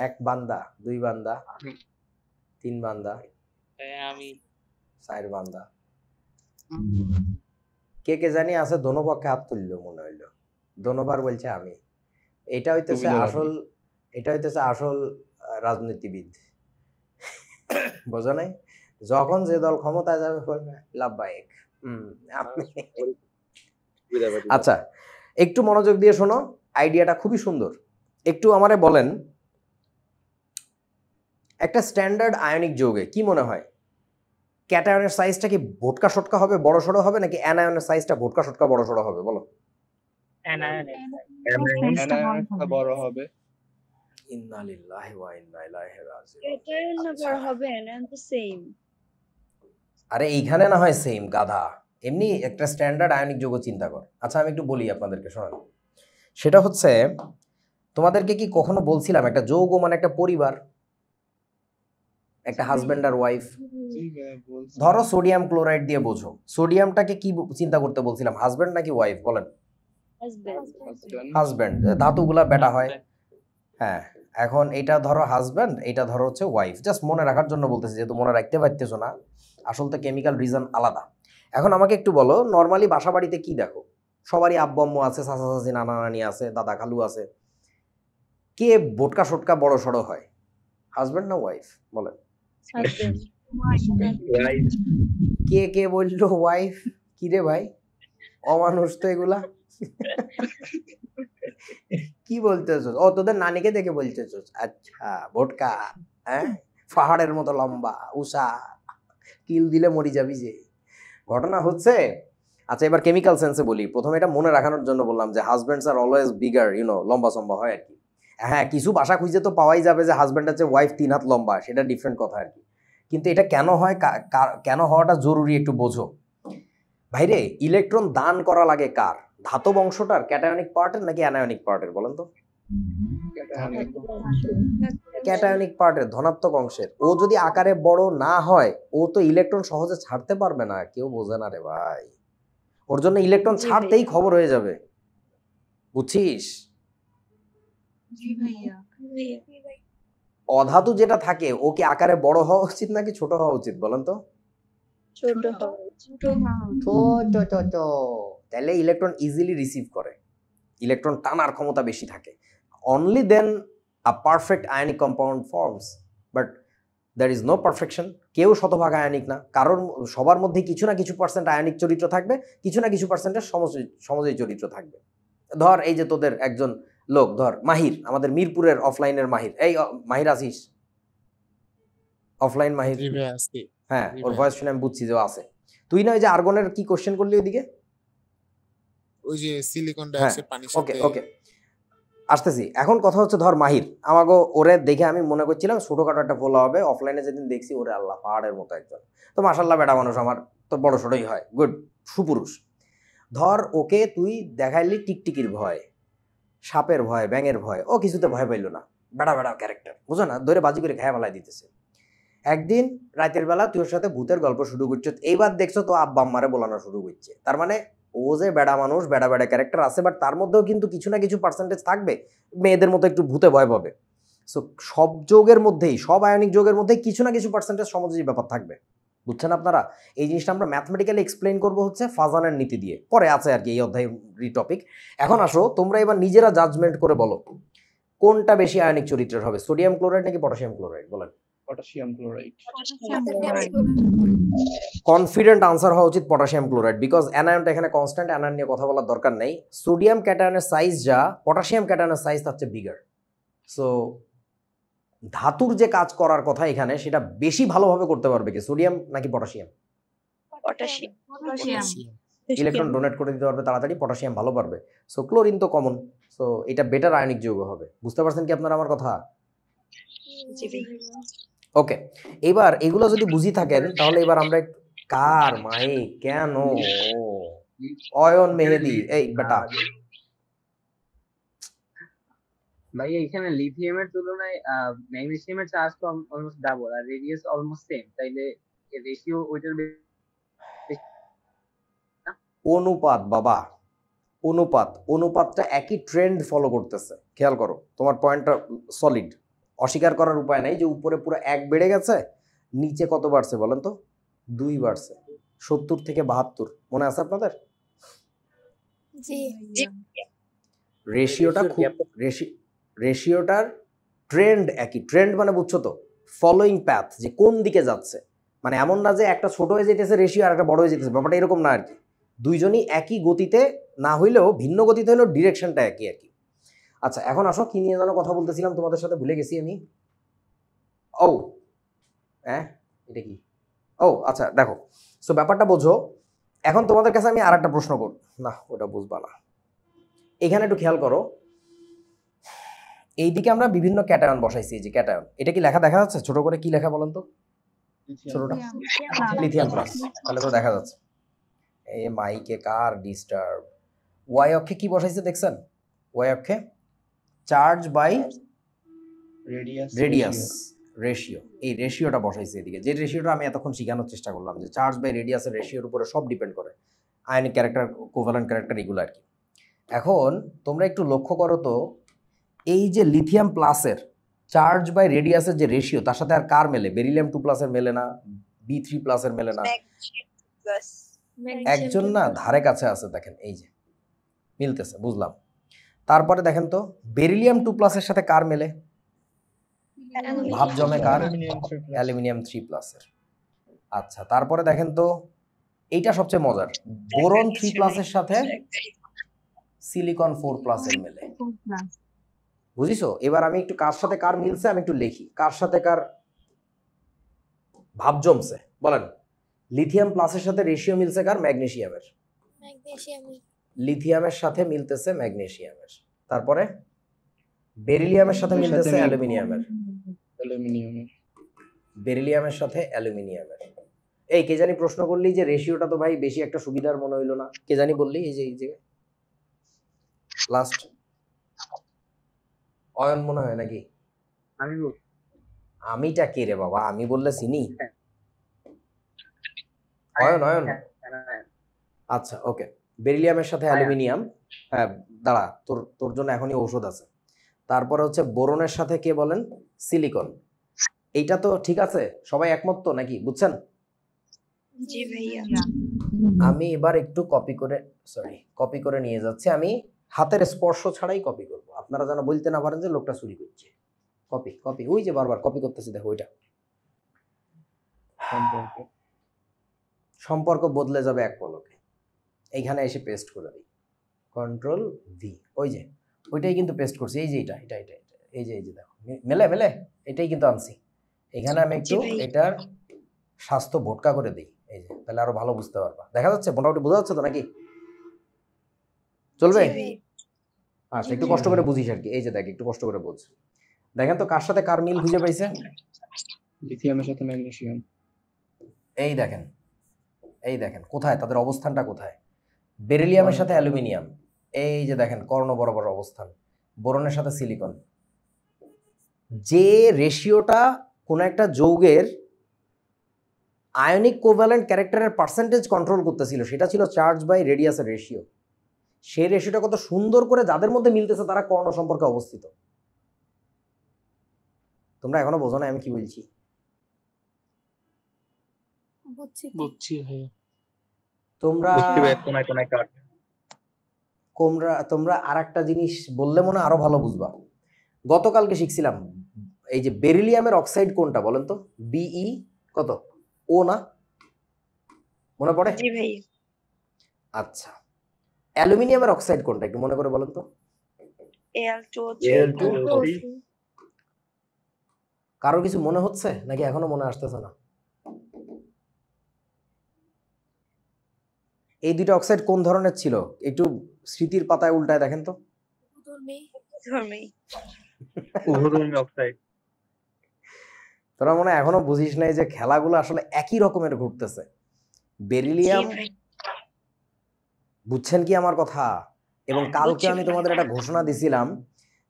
1 বান্দা, 2 বান্দা, 3 বান্দা, আমি 4 বান্দা। কে কে জানি আছে দোনো পক্ষে হাত তুললো মনে হইলো, দোনোবার বলছে আমি। এটা হইতেছে আসল রাজনীতিবিদ, বোঝো নাই? যখন যে দল ক্ষমতায় যাবে বলবে লাভবাহিক। আচ্ছা, একটু মনোযোগ দিয়ে শোনো, আইডিয়াটা খুবই সুন্দর। একটু আমারে বলেন, একটা স্ট্যান্ডার্ড আয়নিক যৌগে কি মনে হয় ক্যাটায়নের সাইজটা কি ভোটকা শটকা হবে, বড় সড়ো হবে, নাকি অ্যানায়নের সাইজটা ভোটকা শটকা বড় সড়ো হবে? বলো। অ্যানায়নটা বড় হবে। ইন্না লিল্লাহি ওয়া ইন্না ইলাইহি রাজিউন। এটাই না বড় হবে, এন্ড দ্য সেম। আরে এইখানে না হয় সেম, গাধা। এমনি একটা স্ট্যান্ডার্ড আয়নিক যৌগ চিন্তা কর। আচ্ছা, আমি একটু বলি আপনাদেরকে, শোনেন। সেটা হচ্ছে, তোমাদেরকে কি কখনো বলছিলাম একটা যৌগ মানে একটা পরিবার, একটা হাজব্যান্ড আর ওয়াইফ? ধরো সোডিয়াম ক্লোরাইড দিয়ে বোঝো, সোডিয়ামটাকে কি চিন্তা করতে বলছিলাম, হাজব্যান্ড নাকি ওয়াইফ বলেন? হাজব্যান্ড। ধাতুগুলা বেটা হয়। হ্যাঁ, এখন এটা ধরো হাজব্যান্ড, এটা ধরো হচ্ছে ওয়াইফ। জাস্ট মনে রাখার জন্য বলতেছি, যেহেতু মনে রাখতে পারতেছো না, আসল তো কেমিক্যাল রিজন আলাদা। এখন আমাকে একটু বলো, নর্মালি বাসা বাড়িতে কি দেখো? সবারই আব্বু আম্মু আছে, চাচা চাচি, নানা নানি আছে, দাদা খালু আছে। কে বোটকা শটকা বড় সড়ো হয়, হাজব্যান্ড না ওয়াইফ বলেন? কে কে বললো ওয়াইফ? কি রে ভাই, অমানুষ তো এগুলা। কি বলতেছ? ও তোদের নানিকে দেখে বলতেছ? আচ্ছা, ভোটকা, হ্যাঁ, পাহাড়ের মতো লম্বা, উষা, কিল দিলে মরি যাবি যে। ঘটনা হচ্ছে, আচ্ছা এবার কেমিক্যাল সেন্সে বলি। প্রথমে এটা মনে রাখানোর জন্য বললাম যে হাজব্যান্ডস আর অলওয়েজ বিগার, লম্বা সম্বা হয় আর কি। হ্যাঁ, কিছু বাসা খুঁজে তো পাওয়াই যাবে যে হাজব্যান্ড আছে ওয়াইফ 3 হাত লম্বা, সেটা ডিফারেন্ট কথা আর কি। কিন্তু এটা কেন হয়, কেন হওয়াটা জরুরি একটু বোঝো ভাইরে। ইলেকট্রন দান করা লাগে কার? ধাতব অংশটার, ক্যাটায়নিক পার্টের নাকি অ্যানায়নিক পার্টের বলেন তো? ক্যাটায়নিক পার্টের, ধনাত্মক অংশের। ও যদি আকারে বড় না হয়, ও তো ইলেকট্রন সহজে ছাড়তে পারবে না। কেউ বোঝে না রে ভাই, ওর জন্য ইলেকট্রন ছাড়তেই খবর হয়ে যাবে, বুঝছিস? অধাতু যেটা থাকে, ও কি আকারে বড় হওয়া উচিত নাকি ছোট হওয়া উচিত বলেন তো? ছোট। তাহলে ইলেকট্রন ইজিলি রিসিভ করে, ইলেকট্রন টানার ক্ষমতা বেশি থাকে। Only then a perfect ionic compound forms, but there is no perfection. কেউ শতভাগ আয়নিক না, কারণ সবার মধ্যে কিছু না কিছু পার্সেন্ট আয়নিক চরিত্র থাকবে, কিছু না কিছু পার্সেন্টের সমজয়ী চরিত্র থাকবে। ধর এই যে তোদের একজন লোক, ধর মাহির, আমাদের মিরপুরের অফলাইনের মাহির। এই মাহির আসিস? অফলাইন মাহির? হ্যাঁ, ওর ভয়েস শুনে আমি বুঝছি যে ও আছে। তুই না ওই যে আর্গনের কি কোশ্চেন করলি ওইদিকে, ওই যে সিলিকন ডাইঅক্সাইড পানির সাথে। ওকে আসতেছি। এখন কথা হচ্ছে, ধর মাহির, আমাকে ওরে দেখে আমি মনে করছিলাম ছোটখাটো একটা পোলা হবে। অফলাইনে যেদিন দেখছি, ওরে আল্লাহ পাহাড়ের মতো একজন। তো মাশাল্লাহ বেটা মানুষ, আমার তো বড় সড়ই হয়, গুড, সুপুরুষ। ধর ওকে তুই দেখাইলি টিকটিকির ভয়, সাপের ভয়, ব্যাঙের ভয়, ও কিছুতে ভয় পাইল না। বেড়া ক্যারেক্টার, বুঝো না, ধরে বাজি করে খেয়ে ফেলাই দিতেছে। একদিন রাতের বেলা তুই ওর সাথে ভূতের গল্প শুরু করছো, এইবার দেখছো তো আব্বা আম্মারে বলানো শুরু করছে। তার মানে ও যে বেড়া মানুষ, বেড়া ক্যারেক্টার আছে, বাট তার মধ্যেও কিন্তু কিছু না কিছু পার্সেন্টেজ থাকবে, মেয়েদের মতো একটু ভূতে ভয় পাবে। সো সব যোগের মধ্যেই, সব আয়নিক যোগের মধ্যেই কিছু না কিছু পার্সেন্টেজ সমযোজী ব্যাপার থাকবে, বুঝছেন আপনারা? এই জিনিসটা আমরা ম্যাথমেটিক্যালি এক্সপ্লেইন করবো হচ্ছে ফাজানের নীতি দিয়ে, পরে আছে আর কি এই অধ্যায়ের টপিক। এখন আসো তোমরা এবার নিজেরা জাজমেন্ট করে বলো, কোনটা বেশি আয়নিক চরিত্রের হবে, সোডিয়াম ক্লোরাইড নাকি পটাশিয়াম ক্লোরাইড বলেন? Potassium chloride. কনফিডেন্ট আনসার হওয়া উচিত পটাশিয়াম ক্লোরাইড, বিকজ অ্যানায়নটা এখানে কনস্ট্যান্ট, অ্যানায়ন নিয়ে কথা বলার দরকার নেই। সোডিয়াম ক্যাটায়নের সাইজ যা, পটাশিয়াম ক্যাটায়নের সাইজ তার চেয়ে বিগার। সো ধাতুর যে কাজ করার কথা এখানে সেটা বেশি ভালোভাবে করতে পারবে কি, সোডিয়াম নাকি পটাশিয়াম? পটাশিয়াম। ইলেকট্রন ডোনেট করে দিতে পারবে তাড়াতাড়ি, পটাশিয়াম ভালো পারবে। সো ক্লোরিন তো কমন, সো এটা বেটার আয়নিক যৌগ হবে। বুঝতে পারছেন কি আপনারা আমার কথা? জি ভাইয়া। ওকে, এবার এগুলো যদি বুঝি থাকেন তাহলে এবার আমরা কার মাই কেন অয়ন মেহেদি এই বেটা ভাই এখানে লিথিয়ামের তুলনায় ম্যাগনেসিয়ামের চার্জ তো অলমোস্ট ডাবল আর রেডিয়াস অলমোস্ট সেম, তাইলে রেশিও ওইটার অনুপাত বাবা, অনুপাতটা একই ট্রেন্ড ফলো করতেছে। খেয়াল করো, তোমার পয়েন্টটা সলিড, অস্বীকার করার উপায় নাই যে উপরে পুরো 1 বেড়ে গেছে, নিচে কত বাড়ছে বলেন তো? 2 বাড়ছে, 70 থেকে 72। মনে আছে আপনাদের? রেশিওটার ট্রেন্ড একই। ট্রেন্ড মানে বুঝছো তো, ফলোইং প্যাথ, যে কোন দিকে যাচ্ছে। মানে এমন না যে একটা ছোট হয়ে যেতেছে রেশিও আর একটা বড় হয়ে যেতেছে, ব্যাপারটা এরকম না আর কি। দুইজনই একই গতিতে না হইলেও ভিন্ন গতিতে হলেও ডিরেকশনটা একই আর কি। আচ্ছা, এখন আসো, কি নিয়ে যেন কথা বলতেছিলাম তোমাদের সাথে, ভুলে গেছি আমি। ও হ্যাঁ, এটা কি? ও আচ্ছা, দেখো, সো ব্যাপারটা বোঝো। এখন তোমাদের কাছে আমি আর একটা প্রশ্ন করব, না ওটা বুঝবা না। এখানে একটু খেয়াল করো, এইদিকে আমরা বিভিন্ন ক্যাটায়ন বসাইছি। এই যে ক্যাটায়ন, এটা কি লেখা দেখা যাচ্ছে? ছোট করে কি লেখা বলেন তো? ছোটটা লিথিয়াম প্লাস, তাহলে তো দেখা যাচ্ছে। এই মাইকে কার ডিস্টার্ব। ওয়াই অক্ষে কি বসাইছে দেখছেন? ওয়াই অক্ষে চার্জ বাই রেডিয়াস রেশিও, এই রেশিওটা বসাইছে এদিকে। যে রেশিওটা আমি এতক্ষণ শেখানোর চেষ্টা করলাম, যে চার্জ বাই রেডিয়াসের রেশিওর উপরে সব ডিপেন্ড করে, আয়নিক ক্যারেক্টার, কোভ্যালেন্ট ক্যারেক্টার, এগুলো আর কি। এখন তোমরা একটু লক্ষ্য করো তো, এই যে লিথিয়াম প্লাসের চার্জ বাই রেডিয়াসের যে রেশিও, তার সাথে আর কার মেলে? বেরিলিয়াম 2 প্লাসের মেলে না, B3 প্লাসের মেলে না। একজন না ধারে কাছে আছে, দেখেন এই যে মিলতেছে, বুঝলাম। তারপরে দেখেন তো, বেরিলিয়াম 2 প্লাসের সাথে কার মেলে? ভাব জমে কার? অ্যালুমিনিয়াম 3 প্লাসের। আচ্ছা, তারপরে দেখেন তো, এইটা সবচেয়ে মজার, বোরন 3 প্লাসের সাথে সিলিকন 4 প্লাসের মেলে। বুঝিছো? এবার আমি একটু কার সাথে কার মিলছে আমি একটু লিখি, কার সাথে কার ভাব জমছে বলেন। লিথিয়াম প্লাসের সাথে রেশিও মিলছে কার? ম্যাগনেসিয়ামের। লিথিয়ামের সাথে মিলতেছে ম্যাগনেসিয়ামের। তারপরে বেরিলিয়ামের সাথে মিলতেছে অ্যালুমিনিয়ামের। বেরিলিয়ামের সাথে অ্যালুমিনিয়ামের। এই কে জানি প্রশ্ন করলি যে রেশিওটা তো ভাই বেশি একটা সুবিধার মনে হইলো না, কে জানি বললি? এই যে লাস্ট অয়ন মনে হয় নাকি? আমিটা কে রে বাবা? আমি বললে চিনি? অয়ন। আচ্ছা ওকে, বেরিলিয়ামের সাথে অ্যালুমিনিয়াম। হ্যাঁ দাঁড়া, তোর জন্য এখনই ঔষধ আছে। তারপরে হচ্ছে বোরনের সাথে কে বলেন? সিলিকন। এইটা তো ঠিক আছে, সবাই একমত তো নাকি? বুঝছেন? জি ভাইয়া। আমি এবার একটু কপি করে নিয়ে যাচ্ছি। আমি হাতের স্পর্শ ছাড়াই কপি করব, আপনারা যেন বলতে না পারেন যে লোকটা চুরি করছে। কপি ওই যে বারবার কপি করতেছি, দেখো ওইটা। সম্পর্ক বদলে যাবে এক পলকে। এইখানে এসে পেস্ট করে দিই, কন্ট্রোল ভি, ওই যে ওইটাই কিন্তু পেস্ট করছি। এই যে এটা এই যে দেখো মেলে এটাই কিন্তু আনছি। এখানে আমি একটু এটার স্বাস্থ্য ভোটকা করে দিই, এই যে, তাহলে আরো ভালো বুঝতে পারবা। দেখা যাচ্ছে? মোটামুটি বোঝা যাচ্ছে তো নাকি? চলবে? আচ্ছা, একটু কষ্ট করে বুঝিস আর কি। এই যে দেখ, একটু কষ্ট করে বুঝ। দেখেন তো কার সাথে কার মিল খুঁজে পাইছে? লিথিয়ামের সাথে ম্যাগনেসিয়াম। এই দেখেন কোথায় তাদের অবস্থানটা কোথায়? বেরিলিয়ামের সাথে অ্যালুমিনিয়াম, এই যে দেখেন কর্ণ বরাবর অবস্থান। বোরনের সাথে সিলিকন। যে রেশিওটা কোন একটা যৌগের আয়নিক কোভ্যালেন্ট ক্যারেক্টারের পার্সেন্টেজ কন্ট্রোল করতেছিল, সেটা ছিল চার্জ বাই রেডিয়াসের রেশিও। সেই রেশিওটা কত সুন্দর করে যাদের মধ্যে মিলতেছে তারা কর্ণ সম্পর্কে অবস্থিত। তোমরা এখনো বোঝো না আমি কি বলছি? বুঝছি ভাই। তোমরা আর একটা জিনিস বললে মনে আরো ভালো বুঝবা। গতকালকে শিখছিলাম এই যে বেরিলিয়ামের অক্সাইড কোনটা বলেন তো? বিই কত? ও না? মনে পড়ে? জি ভাই। আচ্ছা, অ্যালুমিনিয়ামের অক্সাইড কোনটা একটু মনে করে বলেন তো? Al2O3। কারো কিছু মনে হচ্ছে নাকি এখনো মনে আসতেছে না? এই দুইটা অক্সাইড কোন ধরনের ছিল? একটু স্মৃতির পাতায় উল্টায় দেখেন তো। উভধর্মী অক্সাইড। তোরা মনে হয় এখনো বুঝিস নাই যে খেলাগুলো আসলে একই রকমের ঘুরতেছে। বেরিলিয়াম, বুঝছেন কি আমার কথা? এবং কালকে আমি তোমাদের একটা ঘোষণা দিছিলাম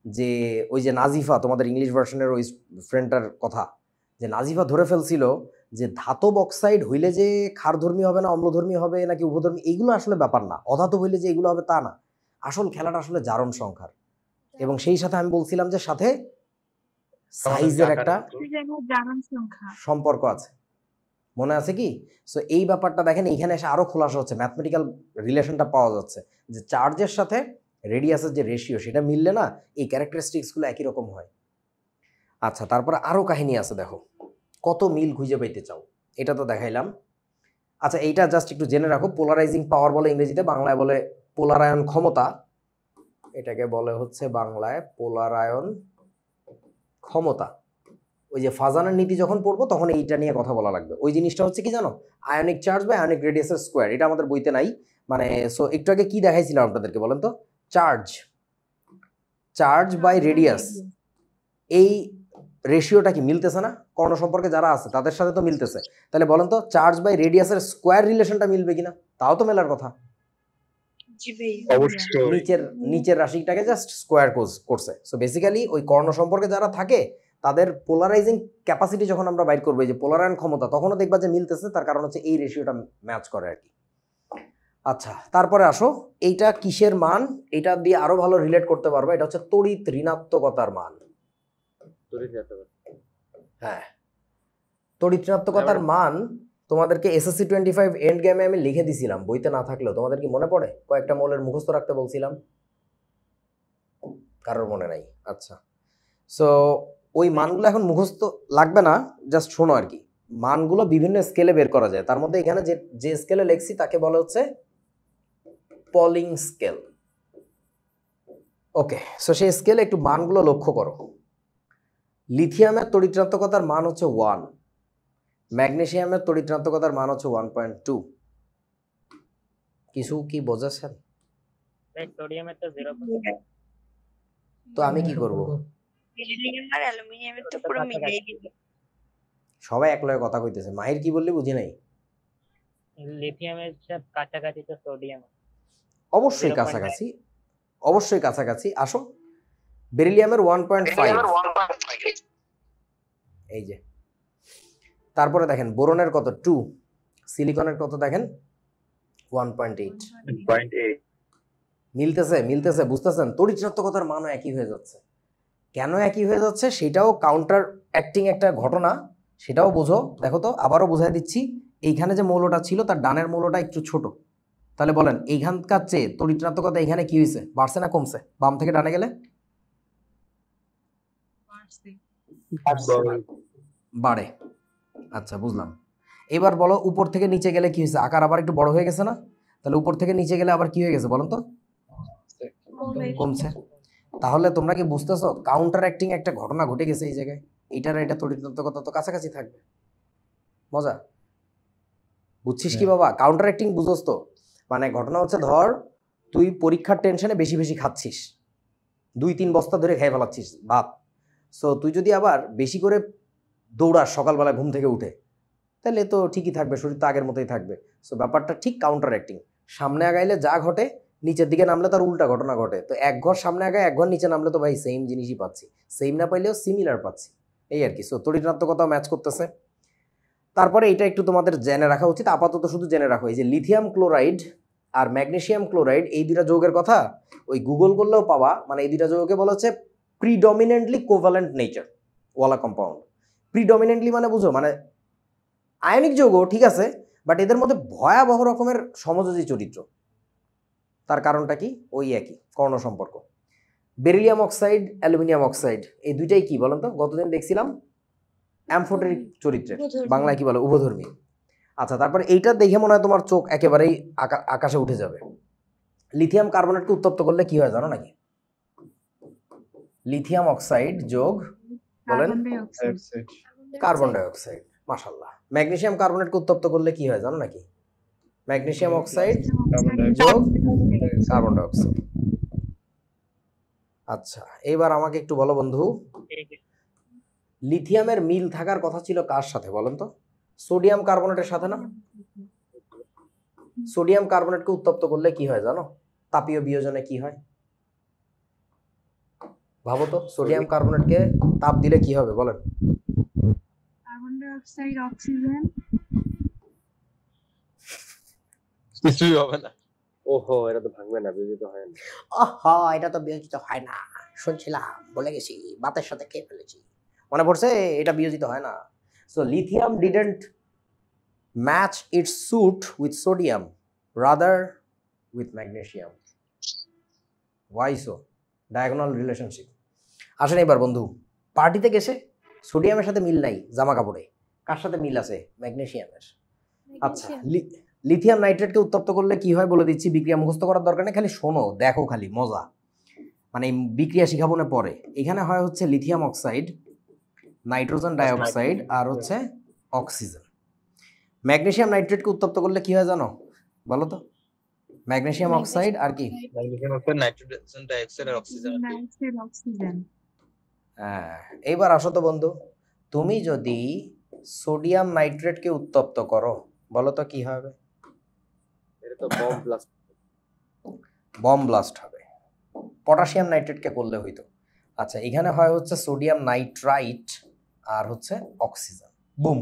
যে ওই যে নাজিফা, তোমাদের ইংলিশ ভার্সনের ওই ফ্রেন্ডটার কথা, যে নাজিফা ধরে ফেলছিল যে ধাতব অক্সাইড হইলে যে ক্ষারধর্মী হবে না অম্লধর্মী হবে নাকি উভধর্মী, এইগুলো আসলে ব্যাপার না। অধাতু হইলে যে এগুলো হবে তা না, আসল খেলাটা আসলে জারণ সংখ্যার। এবং সেই সাথে আমি বলছিলাম যে সাথে সাইজের একটা সম্পর্ক আছে, মনে আছে কি? সো এই ব্যাপারটা দেখেন এইখানে এসে আরো খোলাসা হচ্ছে, ম্যাথমেটিক্যাল রিলেশনটা পাওয়া যাচ্ছে যে চার্জের সাথে রেডিয়াসের যে রেশিও সেটা মিললে না এই ক্যারেক্টারিস্টিক্সগুলো একই রকম হয়। আচ্ছা, তারপরে আরো কাহিনী আছে, দেখো কত মিল খুঁজে পাইতে চাও, এটা তো দেখাইলাম। আচ্ছা, এইটা জাস্ট একটু জেনে রাখো, পোলারাইজিং পাওয়ার বলে ইংরেজিতে, বাংলায় বলে পোলারায়ন ক্ষমতা। এটাকে বলে হচ্ছে বাংলায় পোলারায়ন ক্ষমতা। ওই যে ফাজানের নীতি যখন পড়বো তখন এইটা নিয়ে কথা বলা লাগবে। ওই জিনিসটা হচ্ছে কি জানো, আয়নিক চার্জ বা আয়নিক রেডিয়াসের স্কোয়ার। এটা আমাদের বইতে নাই, মানে সো একটু আগে কি দেখাইছিলাম আপনাদেরকে বলেন তো? চার্জ বাই রেডিয়াস, এই রেশিওটা কি মিলতেছে না? কর্ণ সম্পর্কে যারা আছে তাদের সাথে তো মিলতেছে, তাহলে বলেন তো চার্জ বাই রেডিয়াসের স্কোয়ার রিলেশনটা মিলবে কিনা? তাও তো মেলার কথা। নিচের রাশিটাকে জাস্ট স্কোয়ার করছে। সো বেসিক্যালি ওই কর্ণ সম্পর্কে যারা থাকে তাদের পোলারাইজিং ক্যাপাসিটি যখন আমরা বাইর করবো, যে পোলারায়ন ক্ষমতা, তখনও দেখবা যে মিলতেছে। তার কারণ হচ্ছে এই রেশিওটা ম্যাচ করে আর কি। আচ্ছা, তারপরে আসো, এইটা কিসের মান? এটা দিয়ে আরো ভালো রিলেট করতে পারবো। এটা হচ্ছে তড়িৎ ঋণাত্মকতার মান। হ্যাঁ, তড়িৎ ঋণাত্মকতার মান তোমাদেরকে এসএসসি 25 এন্ড গেমে আমি লিখে দিছিলাম, বইতে না থাকলেও। তোমাদের কি মনে পড়ে? কয়েকটা মৌলের মুখস্থ রাখতে বলছিলাম, কারোর মনে নাই? আচ্ছা, সো ওই মানগুলো এখন মুখস্থ লাগবে না, জাস্ট শোনো আর কি। মানগুলো বিভিন্ন স্কেলে বের করা যায়, তার মধ্যে এখানে যে স্কেলে লিখছি তাকে বলা হচ্ছে পলিং স্কেল। ওকে, সো সেই স্কেলে একটু মানগুলো লক্ষ্য করো। লিথিয়ামের তড়িৎ ঋণাত্মকতার মান হচ্ছে 1, ম্যাগনেসিয়ামের তড়িৎ ঋণাত্মকতার মান হচ্ছে 1.2। কিছু কি বোঝাচ্ছেন? সোডিয়ামের তো 0%। তো আমি কি করব? বেরিলিয়াম আর অ্যালুমিনিয়ামের তো পুরো মিলেই গেল। সবাই এক লগে কথা কইতেছে, মাহির কি বললি বুঝি নাই। লিথিয়ামের সাথে কাছাকাছি তো সোডিয়াম। অবশ্যই কাছাকাছি, অবশ্যই কাছাকাছি। আসো, বেরিলিয়ামের 1.5, এই যে। তারপরে দেখেন বোরনের কত? 2। সিলিকনের কত দেখেন? 1.8। মিলতেছে, বুঝতেছেন? তড়িৎ ঋণাত্মকতার মানও একই হয়ে যাচ্ছে। কেন একই হয়ে যাচ্ছে সেটাও কাউন্টার অ্যাক্টিং একটা ঘটনা, সেটাও বোঝো। দেখো তো, আবারও বোঝাই দিচ্ছি। এইখানে যে মৌলটা ছিল তার ডানের মৌলটা একটু ছোট, তাহলে বলেন এইখানকার চেয়ে তড়িৎ ঋণাত্মকতা এখানে কি হয়েছে? বাড়ছে না কমছে? বাম থেকে ডানে গেলে বাড়ে। আচ্ছা, বুঝলাম। এবার বলো উপর থেকে নিচে গেলে কি হয়েছে? আকার আবার একটু বড় হয়ে গেছে না? তাহলে উপর থেকে নিচে গেলে আবার কি হয়ে গেছে বলেন তো? কমছে। তাহলে তোমরা কি বুঝতেছো কাউন্টার অ্যাক্টিং একটা ঘটনা ঘটে গেছে এই জায়গায়? এইটার এটা তড়িৎ ঋণাত্মকতা তো কাছাকাছি থাকবে। মজা বুঝছিস কি বাবা? কাউন্টার অ্যাক্টিং বুঝোস তো? মানে ঘটনা হচ্ছে, ধর তুই পরীক্ষার টেনশনে বেশি বেশি খাচ্ছিস, 2-3 বস্তা ধরে খেয়ে ফেলাচ্ছিস ভাত। সো তুই যদি আবার বেশি করে দৌড়াস সকালবেলা ঘুম থেকে উঠে, তাহলে তো ঠিকই থাকবে, শরীর তো আগের মতোই থাকবে। সো ব্যাপারটা ঠিক কাউন্টার অ্যাক্টিং। সামনে আগাইলে যা ঘটে, নিচের দিকে নামলে তার উল্টা ঘটনা ঘটে। তো এক ঘর সামনে আগায়, এক ঘর নিচে নামলে তো ভাই সেম জিনিসই পাচ্ছি, সেম না পাইলেও সিমিলার পাচ্ছি, এই আর কি। সো তড়িৎ ঋণাত্মকতাও ম্যাচ করতেছে। তারপরে এটা একটু তোমাদের জেনে রাখা উচিত, আপাতত শুধু জেনে রাখো, এই যে লিথিয়াম ক্লোরাইড আর ম্যাগনেসিয়াম ক্লোরাইড, এই দুইটা যৌগের কথা ওই গুগল করলেও পাবা। মানে এই দুইটা যৌগকে বলা হচ্ছে প্রিডমিনেন্টলি কোভ্যালেন্ট নেচার ওয়ালা কম্পাউন্ড। প্রিডমিনেন্টলি মানে বুঝো, মানে আয়নিক যৌগ ঠিক আছে, বাট এদের মধ্যে ভয়াবহ রকমের সমযোজী চরিত্র। তার কারণটা কি? ওই একই কর্ণ সম্পর্ক। বেরিলিয়াম অক্সাইড, অ্যালুমিনিয়াম অক্সাইড, এই দুইটাই কি বলেন তো? গতদিন দেখছিলাম অ্যামফোটেরিক চরিত্রের, বাংলায় কি বলে? উভধর্মী। আচ্ছা, তারপরে এইটা দেখে মনে হয় তোমার চোখ একেবারেই আকাশে উঠে যাবে। লিথিয়াম কার্বনেটকে উত্তপ্ত করলে কি হয় জানো নাকি? লিথিয়াম অক্সাইড যোগ বলেন। Carbon die oxide. Carbon die oxide, মাশাআল্লাহ। ম্যাগনেসিয়াম কার্বনেটকে উত্তপ্ত করলে কি হয় জানো নাকি? ম্যাগনেসিয়াম অক্সাইড যোগ কার্বন ডাই অক্সাইড। আচ্ছা, এইবার আমাকে একটু বলো বন্ধু, লিথিয়ামের মিল থাকার কথা ছিল কার সাথে বলেন তো? সোডিয়াম কার্বনেটের সাথে না? সোডিয়াম কার্বনেটকে উত্তপ্ত করলে কি হয় জানো? তাপীয় বিয়োজনে কি হয় ভাবো তো। সোডিয়াম কার্বনেটকে তাপ দিলে কি হবে বলেন? Carbon die oxide, oxygen. কিছুই হবে না। ওহো, এটা তো ভাঙবে না, বিয়োজিত হয় না। আহা, এটা তো বিয়োজিত হয় না, শুনছিলাম, বলে গেছি, বাতের সাথে খেয়ে ফেলেছি, মনে পড়ছে, এটা বিয়োজিত হয় না। So lithium didn't match its suit with sodium, rather with magnesium. Why so? Diagonal relationship. আসেন এবার বন্ধু, পার্টিতে গেছে, সোডিয়ামের সাথে মিল নাই জামা কাপড়ে, কার সাথে মিল আছে? ম্যাগনেসিয়ামের। আচ্ছা, লিথিয়াম নাইট্রেটকে উত্তপ্ত করলে কি হয় বলে দিচ্ছি, বিক্রিয়া মুখস্থ করার দরকার নেই, খালি শোনো, দেখো, খালি মজা, মানে বিক্রিয়া শিখাবো না পরে। এখানে হয় হচ্ছে লিথিয়াম অক্সাইড, নাইট্রোজেন ডাইঅক্সাইড আর হচ্ছে অক্সিজেন। ম্যাগনেসিয়াম নাইট্রেটকে উত্তপ্ত করলে কি হয় জানো বলো তো? ম্যাগনেসিয়াম অক্সাইড আর কি? ম্যাগনেসিয়াম অক্সাইড, নাইট্রোজেন ডাইঅক্সাইড আর অক্সিজেন। হ্যাঁ, এইবার আসো তো বন্ধু, তুমি যদি সোডিয়াম নাইট্রেটকে উত্তপ্ত করো বলো তো কি হবে? এটা তো বম ব্লাস্ট। বম ব্লাস্ট হবে। পটাশিয়াম নাইট্রেটকে করলে হইতো। আচ্ছা, এখানে হয় হচ্ছে সোডিয়াম নাইট্রাইট আর হচ্ছে অক্সিজেন, বুম।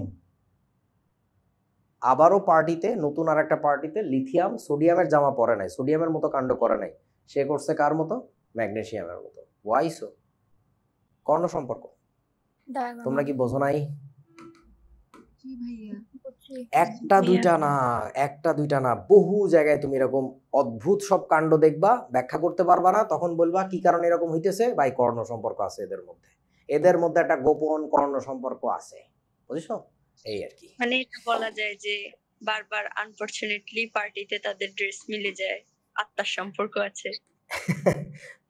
আবারও পার্টিতে, নতুন আর একটা পার্টিতে লিথিয়াম সোডিয়ামের জামা পরে নাই, সোডিয়ামের মতো কাণ্ড করে নাই, সে করছে কার মতো? ম্যাগনেসিয়ামের মতো। Y so? কর্ণ সম্পর্ক তোমরা কি বোঝো নাই? একটা দুইটা না, বহু জায়গায় তুমি এরকম অদ্ভুত সব কাণ্ড দেখবা, ব্যাখ্যা করতে পারবা না, তখন বলবা কি কারণে এরকম হইতেছে? ভাই কর্ণ সম্পর্ক আছে এদের মধ্যে একটা গোপন কর্ণ সম্পর্ক আছে, বুঝছো? এই আর কি। মানে এটা বলা যায় যে বারবার আনফরচুনেটলি পার্টিতে তাদের ড্রেস মিলে যায়, আত্মার সম্পর্ক আছে।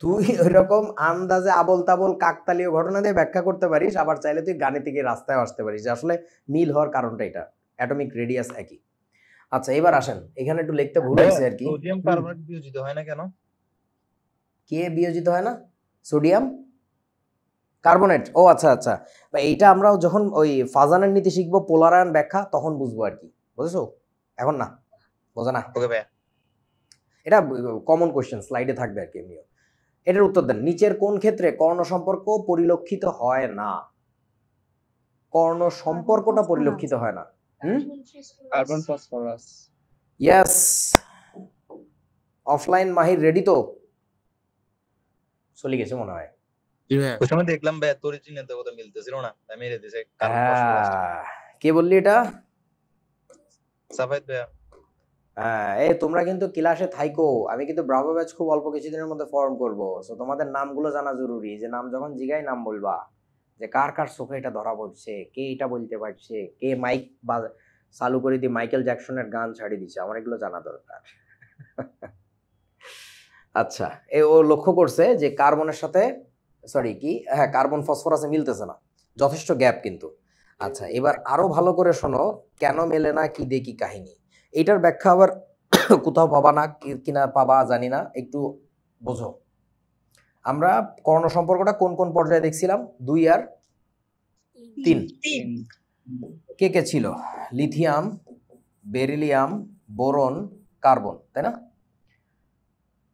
তুই ওইরকম আন্দাজে আবল তাবল কাকতালীয় ঘটনা দিয়ে ব্যাখ্যা করতে পারিস, আবার চাইলে তুই গাণিতিকের রাস্তায় আসতে পারিস যে আসলে মিল হওয়ার কারণটা এটা, অ্যাটমিক রেডিয়াস একই। আচ্ছা, এবার আসেন, এখানে একটু লিখতে ভুল হয়েছে আর কি। সোডিয়াম কার্বনেট বিয়োজিত হয় না কেন? কে বিয়োজিত হয় না? Sodium carbonate. ও আচ্ছা আচ্ছা, এইটা আমরাও যখন ওই ফাজানের নীতি শিখবো, পোলারায়ন ব্যাখ্যা, তখন বুঝবো আর কি, বুঝেছো? এখন না, বোঝা না। ওকে ভাই, এটা কমন কোশ্চেন, স্লাইডে থাকবে আর কি। এমনিও এটার উত্তর দেন, নিচের কোন ক্ষেত্রে কর্ণ সম্পর্ক পরিলক্ষিত হয় না? কর্ণ সম্পর্কটা পরিলক্ষিত হয় না। Carbon phosphorus. ইয়েস, অফলাইন মাহির রেডি তো? চলে গেছে মনে হয়। ওই সময় দেখলাম ভাই তোর চিহ্নের কথা মিলতেছিল না, তাই মেরে দিয়েছে কার্বন ফসফরাস। কে বললি এটা? সাফায়েত ভাই। হ্যাঁ, এই তোমরা কিন্তু ক্লাসে থাইকো, আমি কিন্তু ব্রাভো ব্যাচ খুব অল্প কিছুদিনের মধ্যে ফর্ম করব, সো তোমাদের নামগুলো জানা জরুরি, যে নাম যখন জিগাই নাম বলবা, যে কার কার চোখে এটা ধরা পড়ছে, কে এটা বলতে পারছে, কে মাইক বা চালু করে দিয়ে মাইকেল জ্যাকসনের গান ছাড়ি দিচ্ছে, আমার এগুলো জানা দরকার। আচ্ছা, ও লক্ষ্য করছে যে কার্বনের সাথে কার্বন ফসফরাসে মিলতেছে না, যথেষ্ট গ্যাপ কিন্তু। আচ্ছা, এবার আরো ভালো করে শোনো, কেন মেলে না, কি দেখি কাহিনী। এইটার ব্যাখ্যা আবার কোথাও পাবা না, কিনা পাবা জানি না, একটু বোঝো। আমরা কর্ণ সম্পর্কটা কোন কোন পর্যায়ে দেখছিলাম? 2 আর 3। কে কে ছিল? লিথিয়াম, বেরিলিয়াম, বোরন, কার্বন, তাই না?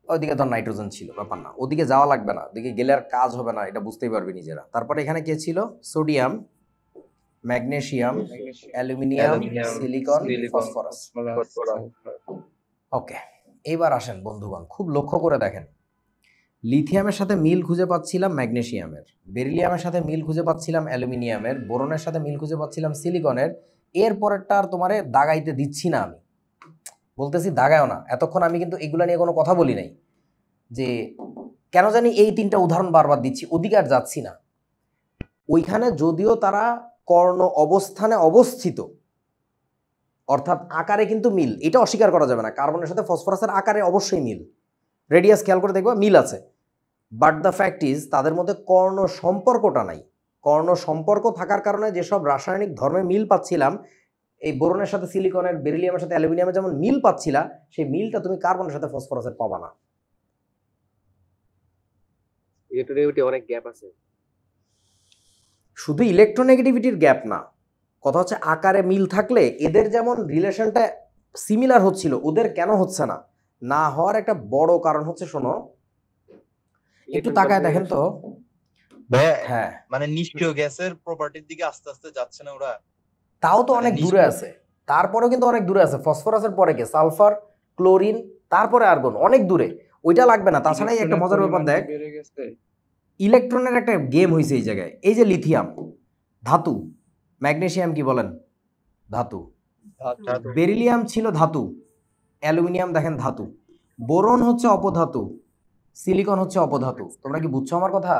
ওইদিকে তো নাইট্রোজেন ছিল, ব্যাপার না, ওদিকে যাওয়া লাগবে না, ওদিকে গেলে আর কাজ হবে না, এটা বুঝতেই পারবে নিজেরা। তারপরে এখানে কে ছিল? Sodium, magnesium, aluminium, silicon, phosphorus. Okay, এইবার আসেন বন্ধুগণ, খুব লক্ষ্য করে দেখেন, লিথিয়ামের সাথে মিল খুঁজে পাচ্ছিলাম ম্যাগনেসিয়ামের, বেরিলিয়ামের সাথে মিল খুঁজে পাচ্ছিলাম অ্যালুমিনিয়ামের, বোরনের সাথে মিল খুঁজে পাচ্ছিলাম সিলিকনের। এরপরেরটা আর তোমারে দাগাইতে দিচ্ছি না, আমি বলতেছি দাগায়ও না, এতক্ষণ আমি কিন্তু এগুলা নিয়ে কোনো কথা বলি নাই, যে কেন জানি এই 3টা উদাহরণ বারবার দিচ্ছি, ওদিকে আর যাচ্ছি না। ওইখানে যদিও তারা কর্ণ অবস্থানে অবস্থিত, অর্থাৎ আকারে কিন্তু মিল, এটা অস্বীকার করা যাবে না, কার্বনের সাথে ফসফরাসের আকারে অবশ্যই মিল, রেডিয়াস খেয়াল করে দেখবা মিল আছে, বাট দ্য ফ্যাক্ট ইজ তাদের মধ্যে কর্ণ সম্পর্কটা নাই। কর্ণ সম্পর্ক থাকার কারণে যেসব রাসায়নিক ধর্মে মিল পাচ্ছিলাম, এই বোরনের সাথে সিলিকনের, বেরিলিয়ামের সাথে অ্যালুমিনিয়ামের যেমন মিল পাচ্ছিলা, সেই মিলটা তুমি কার্বনের সাথে ফসফরাসের পাবা না। ইলেকট্রোনেগেটিভিটি অনেক গ্যাপ আছে। শুধু ইলেকট্রোনেগেটিভিটির গ্যাপ না, কথা হচ্ছে আকারে মিল থাকলে এদের যেমন রিলেশনটা সিমিলার হচ্ছিল, ওদের কেন হচ্ছে না? না হওয়ার একটা বড় কারণ হচ্ছে, শোনো একটু তাকায় দেখেন তো। হ্যাঁ, মানে নিষ্ক্রিয় গ্যাসের প্রপার্টির দিকে আস্তে আস্তে যাচ্ছে না ওরা? তাও তো অনেক দূরে আছে, তারপরেও কিন্তু অনেক দূরে আছে। ফসফরাসের পরে কে? সালফার, ক্লোরিন, তারপরে আর্গন, অনেক দূরে। ওইটা লাগবে না। তাছাড়াই একটা মজার ব্যাপার দেখ, ইলেকট্রনের একটা গেম হয়েছে এই জায়গায়। এই যে লিথিয়াম ধাতু, ম্যাগনেসিয়াম কি বলেন? ধাতু। বেরিলিয়াম ছিল ধাতু, অ্যালুমিনিয়াম দেখেন ধাতু, বোরন হচ্ছে অপধাতু, সিলিকন হচ্ছে অপধাতু। তোমরা কি বুঝছো আমার কথা?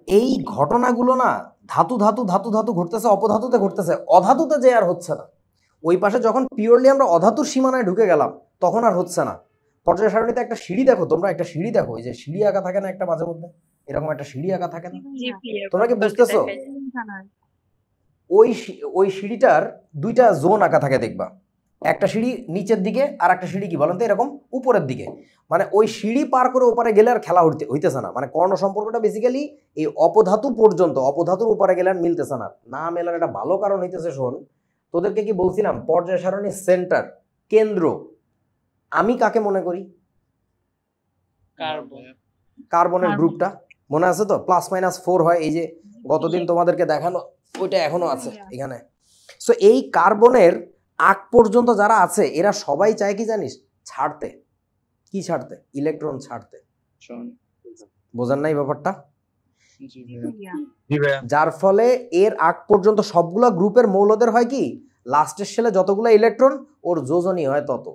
এই ঘটনাগুলো না ধাতু ধাতু ধাতু ধাতু ঘটতেছে, অপধাতুতে ঘটতেছে, অধাতুতে যে আর হচ্ছে না। ওই পাশে যখন পিওরলি আমরা অধাতুর সীমানায় ঢুকে গেলাম, তখন আর হচ্ছে না। পর্যায় সারণীতে একটা সিঁড়ি দেখো, তোমরা একটা সিঁড়ি দেখো, এই যে সিঁড়ি আঁকা থাকে না একটা মাঝে মধ্যে, এরকম একটা সিঁড়ি আঁকা থাকে না? তোমরা কি বুঝতেছো? ওই সিঁড়িটার দুইটা জোন আঁকা থাকে দেখবা, একটা সিঁড়ি নিচের দিকে আর একটা সিঁড়ি কি বলেন তো এরকম উপরের দিকে। মানে ওই সিঁড়ি পার করে ওপারে গেলে আর খেলা হইতেছে না। মানে কর্ণ সম্পর্কটা বেসিক্যালি এই অপধাতু পর্যন্ত, অপধাতুর উপরে গেলে আর মিলতেছে না। না মেলার একটা ভালো কারণ হইতেছে, শোন তোদেরকে কি বলছিলাম, পর্যায় সারণীর সেন্টার, কেন্দ্র আমি কাকে মনে করি? কার্বনের গ্রুপটা মনে আছে তো, +-4 হয়। এই যে গতদিন তোমাদেরকে দেখানো ওইটা এখনো আছে এখানে। সো এই কার্বনের আগ পর্যন্ত যারা আছে এরা সবাই চায় কি জানিস? ছাড়তে। কি ছাড়তে? ইলেকট্রন ছাড়তে। বোঝেন নাই ব্যাপারটা? যার ফলে এর আগ পর্যন্ত সবগুলা গ্রুপের মৌলদের হয় কি, লাস্টের শেলে যতগুলো ইলেকট্রন ওর যোজনই হয় তত।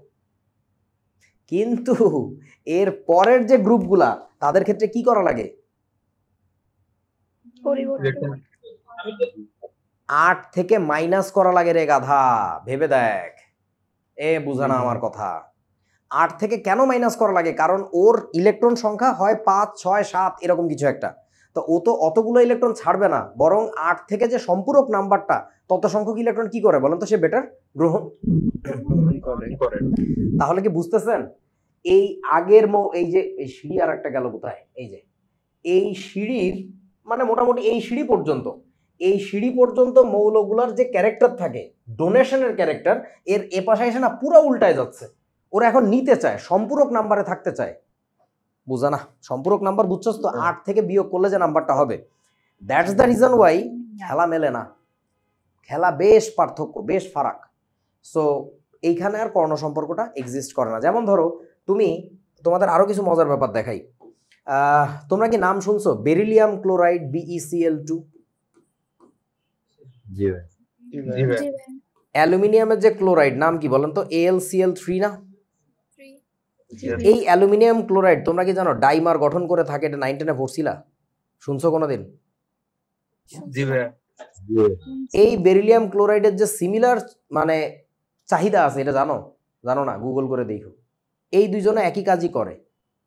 কিন্তু এর পরের যে গ্রুপগুলা তাদের ক্ষেত্রে কি করা লাগে? 8 থেকে মাইনাস করা লাগে রে গাধা, ভেবে দেখ। এ বুঝা না আমার কথা। 8 থেকে কেন মাইনাস করা লাগে? কারণ ওর ইলেকট্রন সংখ্যা হয় 5, 6, 7 এরকম কিছু একটা। তো ও তো অতগুলো ইলেকট্রন ছাড়বে না, বরং 8 থেকে যে সম্পূরক নাম্বারটা তত সংখ্যক ইলেকট্রন কি করে বলেন তো? সে বেটার গ্রহণ করে। তাহলে কি বুঝতেছেন? এই আগের এই যে এই সিঁড়ি আর একটা গেল কোথায়? এই যে এই সিঁড়ির মানে মোটামুটি এই সিঁড়ি পর্যন্ত মৌলগুলার যে ক্যারেক্টার থাকে, ডোনেশনের ক্যারেক্টার, এর এ পাশে এসে না পুরো উল্টায় যাচ্ছে। ওরা এখন নিতে চায়, সম্পূরক নাম্বারে থাকতে চায়। বুঝা না? সম্পূরক নাম্বার বুঝছস তো? 8 থেকে বিয়োগ করলে যে নাম্বারটা হবে, দ্যাটস দ্য রিজন ওয়াই খেলা মেলে না। খেলা বেশ পার্থক্য, বেশ ফারাক। সো এইখানে আর কর্ণ সম্পর্কটা এক্সিস্ট করে না। যেমন ধরো তুমি, তোমাদের আরো কিছু মজার ব্যাপার দেখাই। তোমরা কি নাম শুনছো? Beryllium chloride, BeCl2। অ্যালুমিনিয়ামের যে ক্লোরাইড নাম কি বলেন তো? AlCl3 না? এই অ্যালুমিনিয়াম ক্লোরাইড তোমরা কি জানো ডাইমার গঠন করে থাকে? এটা 9, 10-এ পড়ছিলা? শুনছো কোনোদিন? এই বেরিলিয়াম ক্লোরাইডের যে সিমিলার মানে চাহিদা আছে, এটা জানো? জানো না? গুগল করে দেখো। এই দুইজনে একই কাজই করে।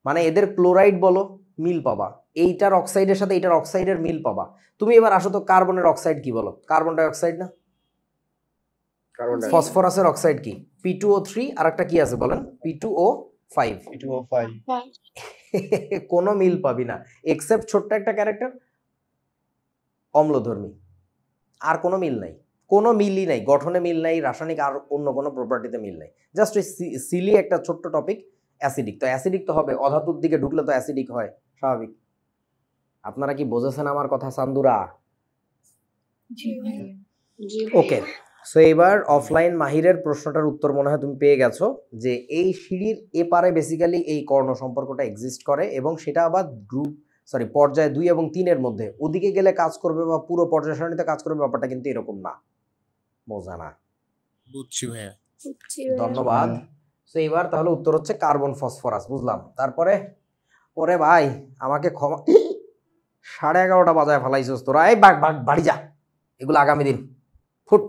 মানে এদের ক্লোরাইড বলো, মিল পাবা। এইটার অক্সাইডের সাথে এইটার অক্সাইডের মিল পাবা। তুমি এবার আসো তো, কার্বনের অক্সাইড কি বলো? কার্বন ডাই অক্সাইড না? ফসফরাসের অক্সাইড কি? P2O3, আর একটা কি আছে বলেন? P2O5। কোনো মিল পাবি না, এক্সেপ্ট ছোট্ট একটা ক্যারেক্টার, অম্লধর্মী। আর কোনো মিল নাই, কোনো মিলই নাই, গঠনে মিল নাই, রাসায়নিক আর অন্য কোনো প্রপার্টিতে মিল নাই। জাস্ট ওই সিলি একটা ছোট্ট টপিক, অ্যাসিডিক। তো অ্যাসিডিক তো হবে, অধাতুর দিকে ঢুকলে তো অ্যাসিডিক হয়, স্বাভাবিক। আপনারা কি বুঝেছেন আমার কথা সান্দুরা? ওকে, সো এবার অফলাইন মাহিরের প্রশ্নটার উত্তর মনে হয় তুমি পেয়ে গেছো, যে এই সিঁড়ির এপারে বেসিক্যালি এই কর্ণ সম্পর্কটা এক্সিস্ট করে, এবং সেটা আবার পর্যায় 2 এবং 3 এর মধ্যে। ওদিকে গেলে কাজ করবে বা পুরো পর্যায় সারণীতে কাজ করবে, ব্যাপারটা কিন্তু এরকম না। বোঝা না? বুঝছি ভাইয়া, ধন্যবাদ। সো এবার তাহলে উত্তর হচ্ছে কার্বন ফসফরাস। বুঝলাম। তারপরে ওরে ভাই আমাকে ক্ষমা, 11:30 বাজায় ফেলাইছিস তোরা। এই বাড়ি যা, এগুলো আগামী দিন ফুট।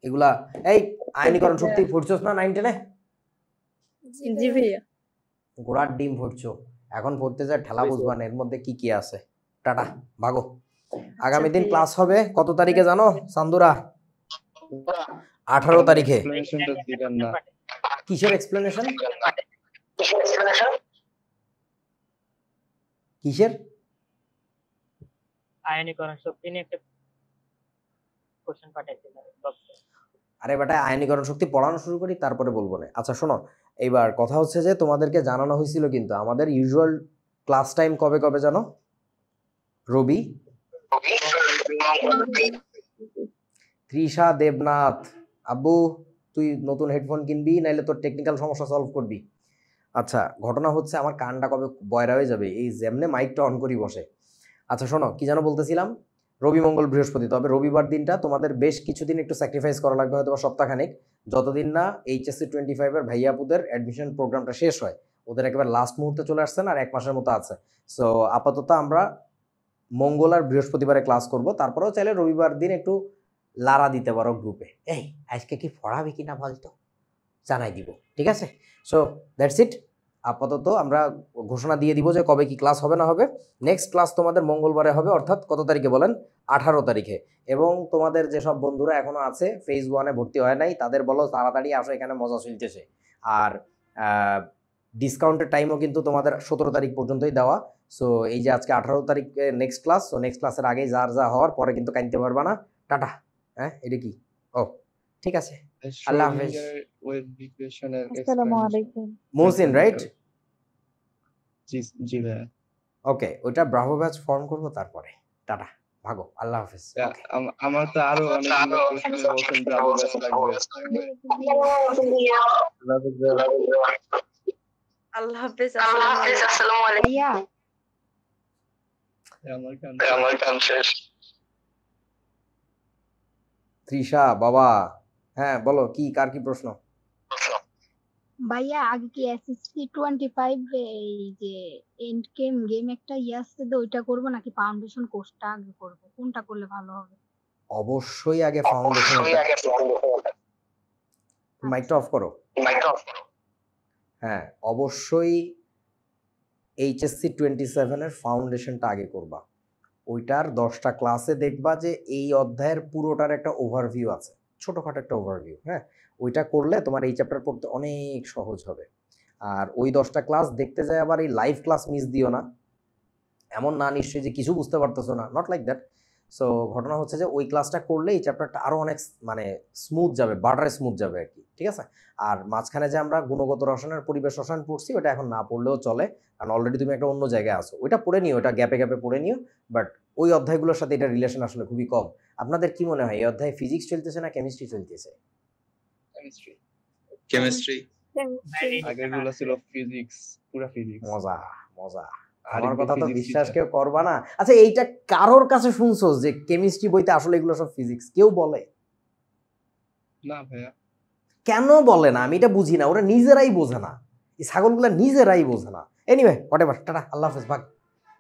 এগুলা এই আইনীকরণ শক্তি ফুটছস না 9, 10-এ? জি ভাইয়া। ঘোড়ার ডিম ফুটছো, এখন পড়তে যায় ঠেলা বুঝবান এর মধ্যে কি কি আছে। টাটা, ভাগো। আগামী দিন ক্লাস হবে কত তারিখে জানো সান্দুরা? 18 তারিখে। এক্সপ্লেনেশনটা দিবেন না। কিসের এক্সপ্লেনেশন? কিসের? আয়নীকরণ শক্তি নিয়ে একটা কোশ্চেন পাঠাইছিলাম বক্সে। আরে বেটা আয়নীকরণ শক্তি পড়ানো শুরু করি তারপরে বলবো না। আচ্ছা শোনো, এইবার কথা হচ্ছে যে তোমাদেরকে জানানো হয়েছিল কিন্তু আমাদের ইউজুয়াল ক্লাস টাইম কবে কবে জানো? রবি, তৃষা, দেবনাথ, আব্বু তুই নতুন হেডফোন কিনবি নাইলে তোর টেকনিক্যাল সমস্যা সলভ করবি। আচ্ছা ঘটনা হচ্ছে আমার কানটা কবে বয়রা হয়ে যাবে এই যেমনে মাইকটা অন করি বসে। আচ্ছা শোনো কি যেন বলতেছিলাম, রবি মঙ্গল বৃহস্পতি, তবে রবিবার দিনটা তোমাদের বেশ কিছুদিন একটু স্যাক্রিফাইস করা লাগবে, হয়তো সপ্তাহখানেক, যতদিন না এইচএসসি 25-এর ভাইয়াপুদের অ্যাডমিশন প্রোগ্রামটা শেষ হয়। ওদের একেবারে লাস্ট মুহূর্তে চলে আসছে না, আর 1 মাসের মতো আছে। সো আপাতত আমরা মঙ্গল আর বৃহস্পতিবারে ক্লাস করব, তারপরেও চাইলে রবিবার দিন একটু লারা দিতে পারো গ্রুপে, এই আজকে কি পড়াবে কিনা বলতো, জানাই দিব, ঠিক আছে? So that's it. আপাতত আমরা ঘোষণা দিয়ে দিব যে কবে কি ক্লাস হবে না হবে। নেক্সট ক্লাস তোমাদের মঙ্গলবারে হবে, অর্থাৎ কত তারিখে বলেন? 18 তারিখে। এবং তোমাদের যেসব বন্ধুরা এখনো আছে ফেজ 1-এ ভর্তি হয় নাই তাদের বলো তাড়াতাড়ি আসো, এখানে মজা চলতেছে। আর ডিসকাউন্টের টাইমও কিন্তু তোমাদের 17 তারিখ পর্যন্তই দেওয়া। সো এই যে আজকে 18 তারিখে নেক্সট ক্লাস, সো নেক্সট ক্লাসের আগেই যার যা হওয়ার, পরে কিন্তু কাইনতে পারবা না। টাটা। হ্যাঁ এটা কি? ও ঠিক আছে, আল্লাহ হাফেজ। আসসালামু আলাইকুম। মোহসিন রাইট? জি জি ভাইয়া। ওকে, ওইটা ব্রাভো ব্যাচ ফর্ম করবো তারপরে। টাটা, ভাগো, আল্লাহ হাফেজ। আমার তো আরো অনেকগুলো প্রশ্ন বলছেন ব্রাভো ব্যাচ লাগবে। আল্লাহ হাফেজ। আসসালামু আলাইকুম। আমার কাম শেষ। তৃষা বাবা, হ্যাঁ বলো কি, কার কি প্রশ্ন? ভাইয়া আগে কি এসএসসি 25 এই যে এন্ড গেম একটা আছে তো ওইটা করব নাকি ফাউন্ডেশন কোর্সটা আগে করব, কোনটা করলে ভালো হবে? অবশ্যই আগে ফাউন্ডেশন। মাইকটা অফ করো। হ্যাঁ অবশ্যই এইচএসসি 27-এর ফাউন্ডেশনটা আগে করবা। ওইটার 10টা ক্লাসে দেখবা যে এই অধ্যায়ের পুরোটার একটা ওভারভিউ আছে, ছোটোখাটো একটা ওভারভিউ। হ্যাঁ ওইটা করলে তোমার এই চ্যাপ্টার পড়তে অনেক সহজ হবে। আর ওই 10টা ক্লাস দেখতে যায় আবার এই লাইভ ক্লাস মিস দিও না। এমন না নিশ্চয়ই যে কিছু বুঝতে পারতেছো না, নট লাইক দ্যাট। সো ঘটনা হচ্ছে যে ওই ক্লাসটা করলে এই চ্যাপ্টারটা আরও অনেক মানে স্মুথ যাবে, বাটারে স্মুথ যাবে আর কি, ঠিক আছে? আর মাঝখানে যে আমরা গুণগত রসায়নের পরিবেশ রসায়ন পড়ছি ওটা এখন না পড়লেও চলে, কারণ অলরেডি তুমি একটা অন্য জায়গায় আসো। ওইটা পড়ে নিও, ওটা গ্যাপে গ্যাপে পড়ে নিও, বাট ওই অধ্যায়গুলোর সাথে এটা রিলেশন আসলে খুবই কম। আপনাদের কি মনে হয় এই অধ্যায়ে ফিজিক্স চলতেছে না কেমিস্ট্রি চলতেছে? কেমিস্ট্রি। আগেরগুলো ছিল ফিজিক্স, পুরো ফিজিক্স। মজা মজা, আমার কথা তো বিশ্বাস কেউ করবা না। আচ্ছা এইটা কারোর কাছে শুনছো যে কেমিস্ট্রি বইতে আসলে এগুলো সব ফিজিক্স? কেউ বলে না ভাইয়া। কেন বলে না আমি এটা বুঝি না, ওরা নিজেরাই বোঝে না, এই ছাগলগুলা নিজেরাই বোঝে না। এনিওয়ে হোয়াটএভার, টাটা, আল্লাহ হাফেজ, ভাগ।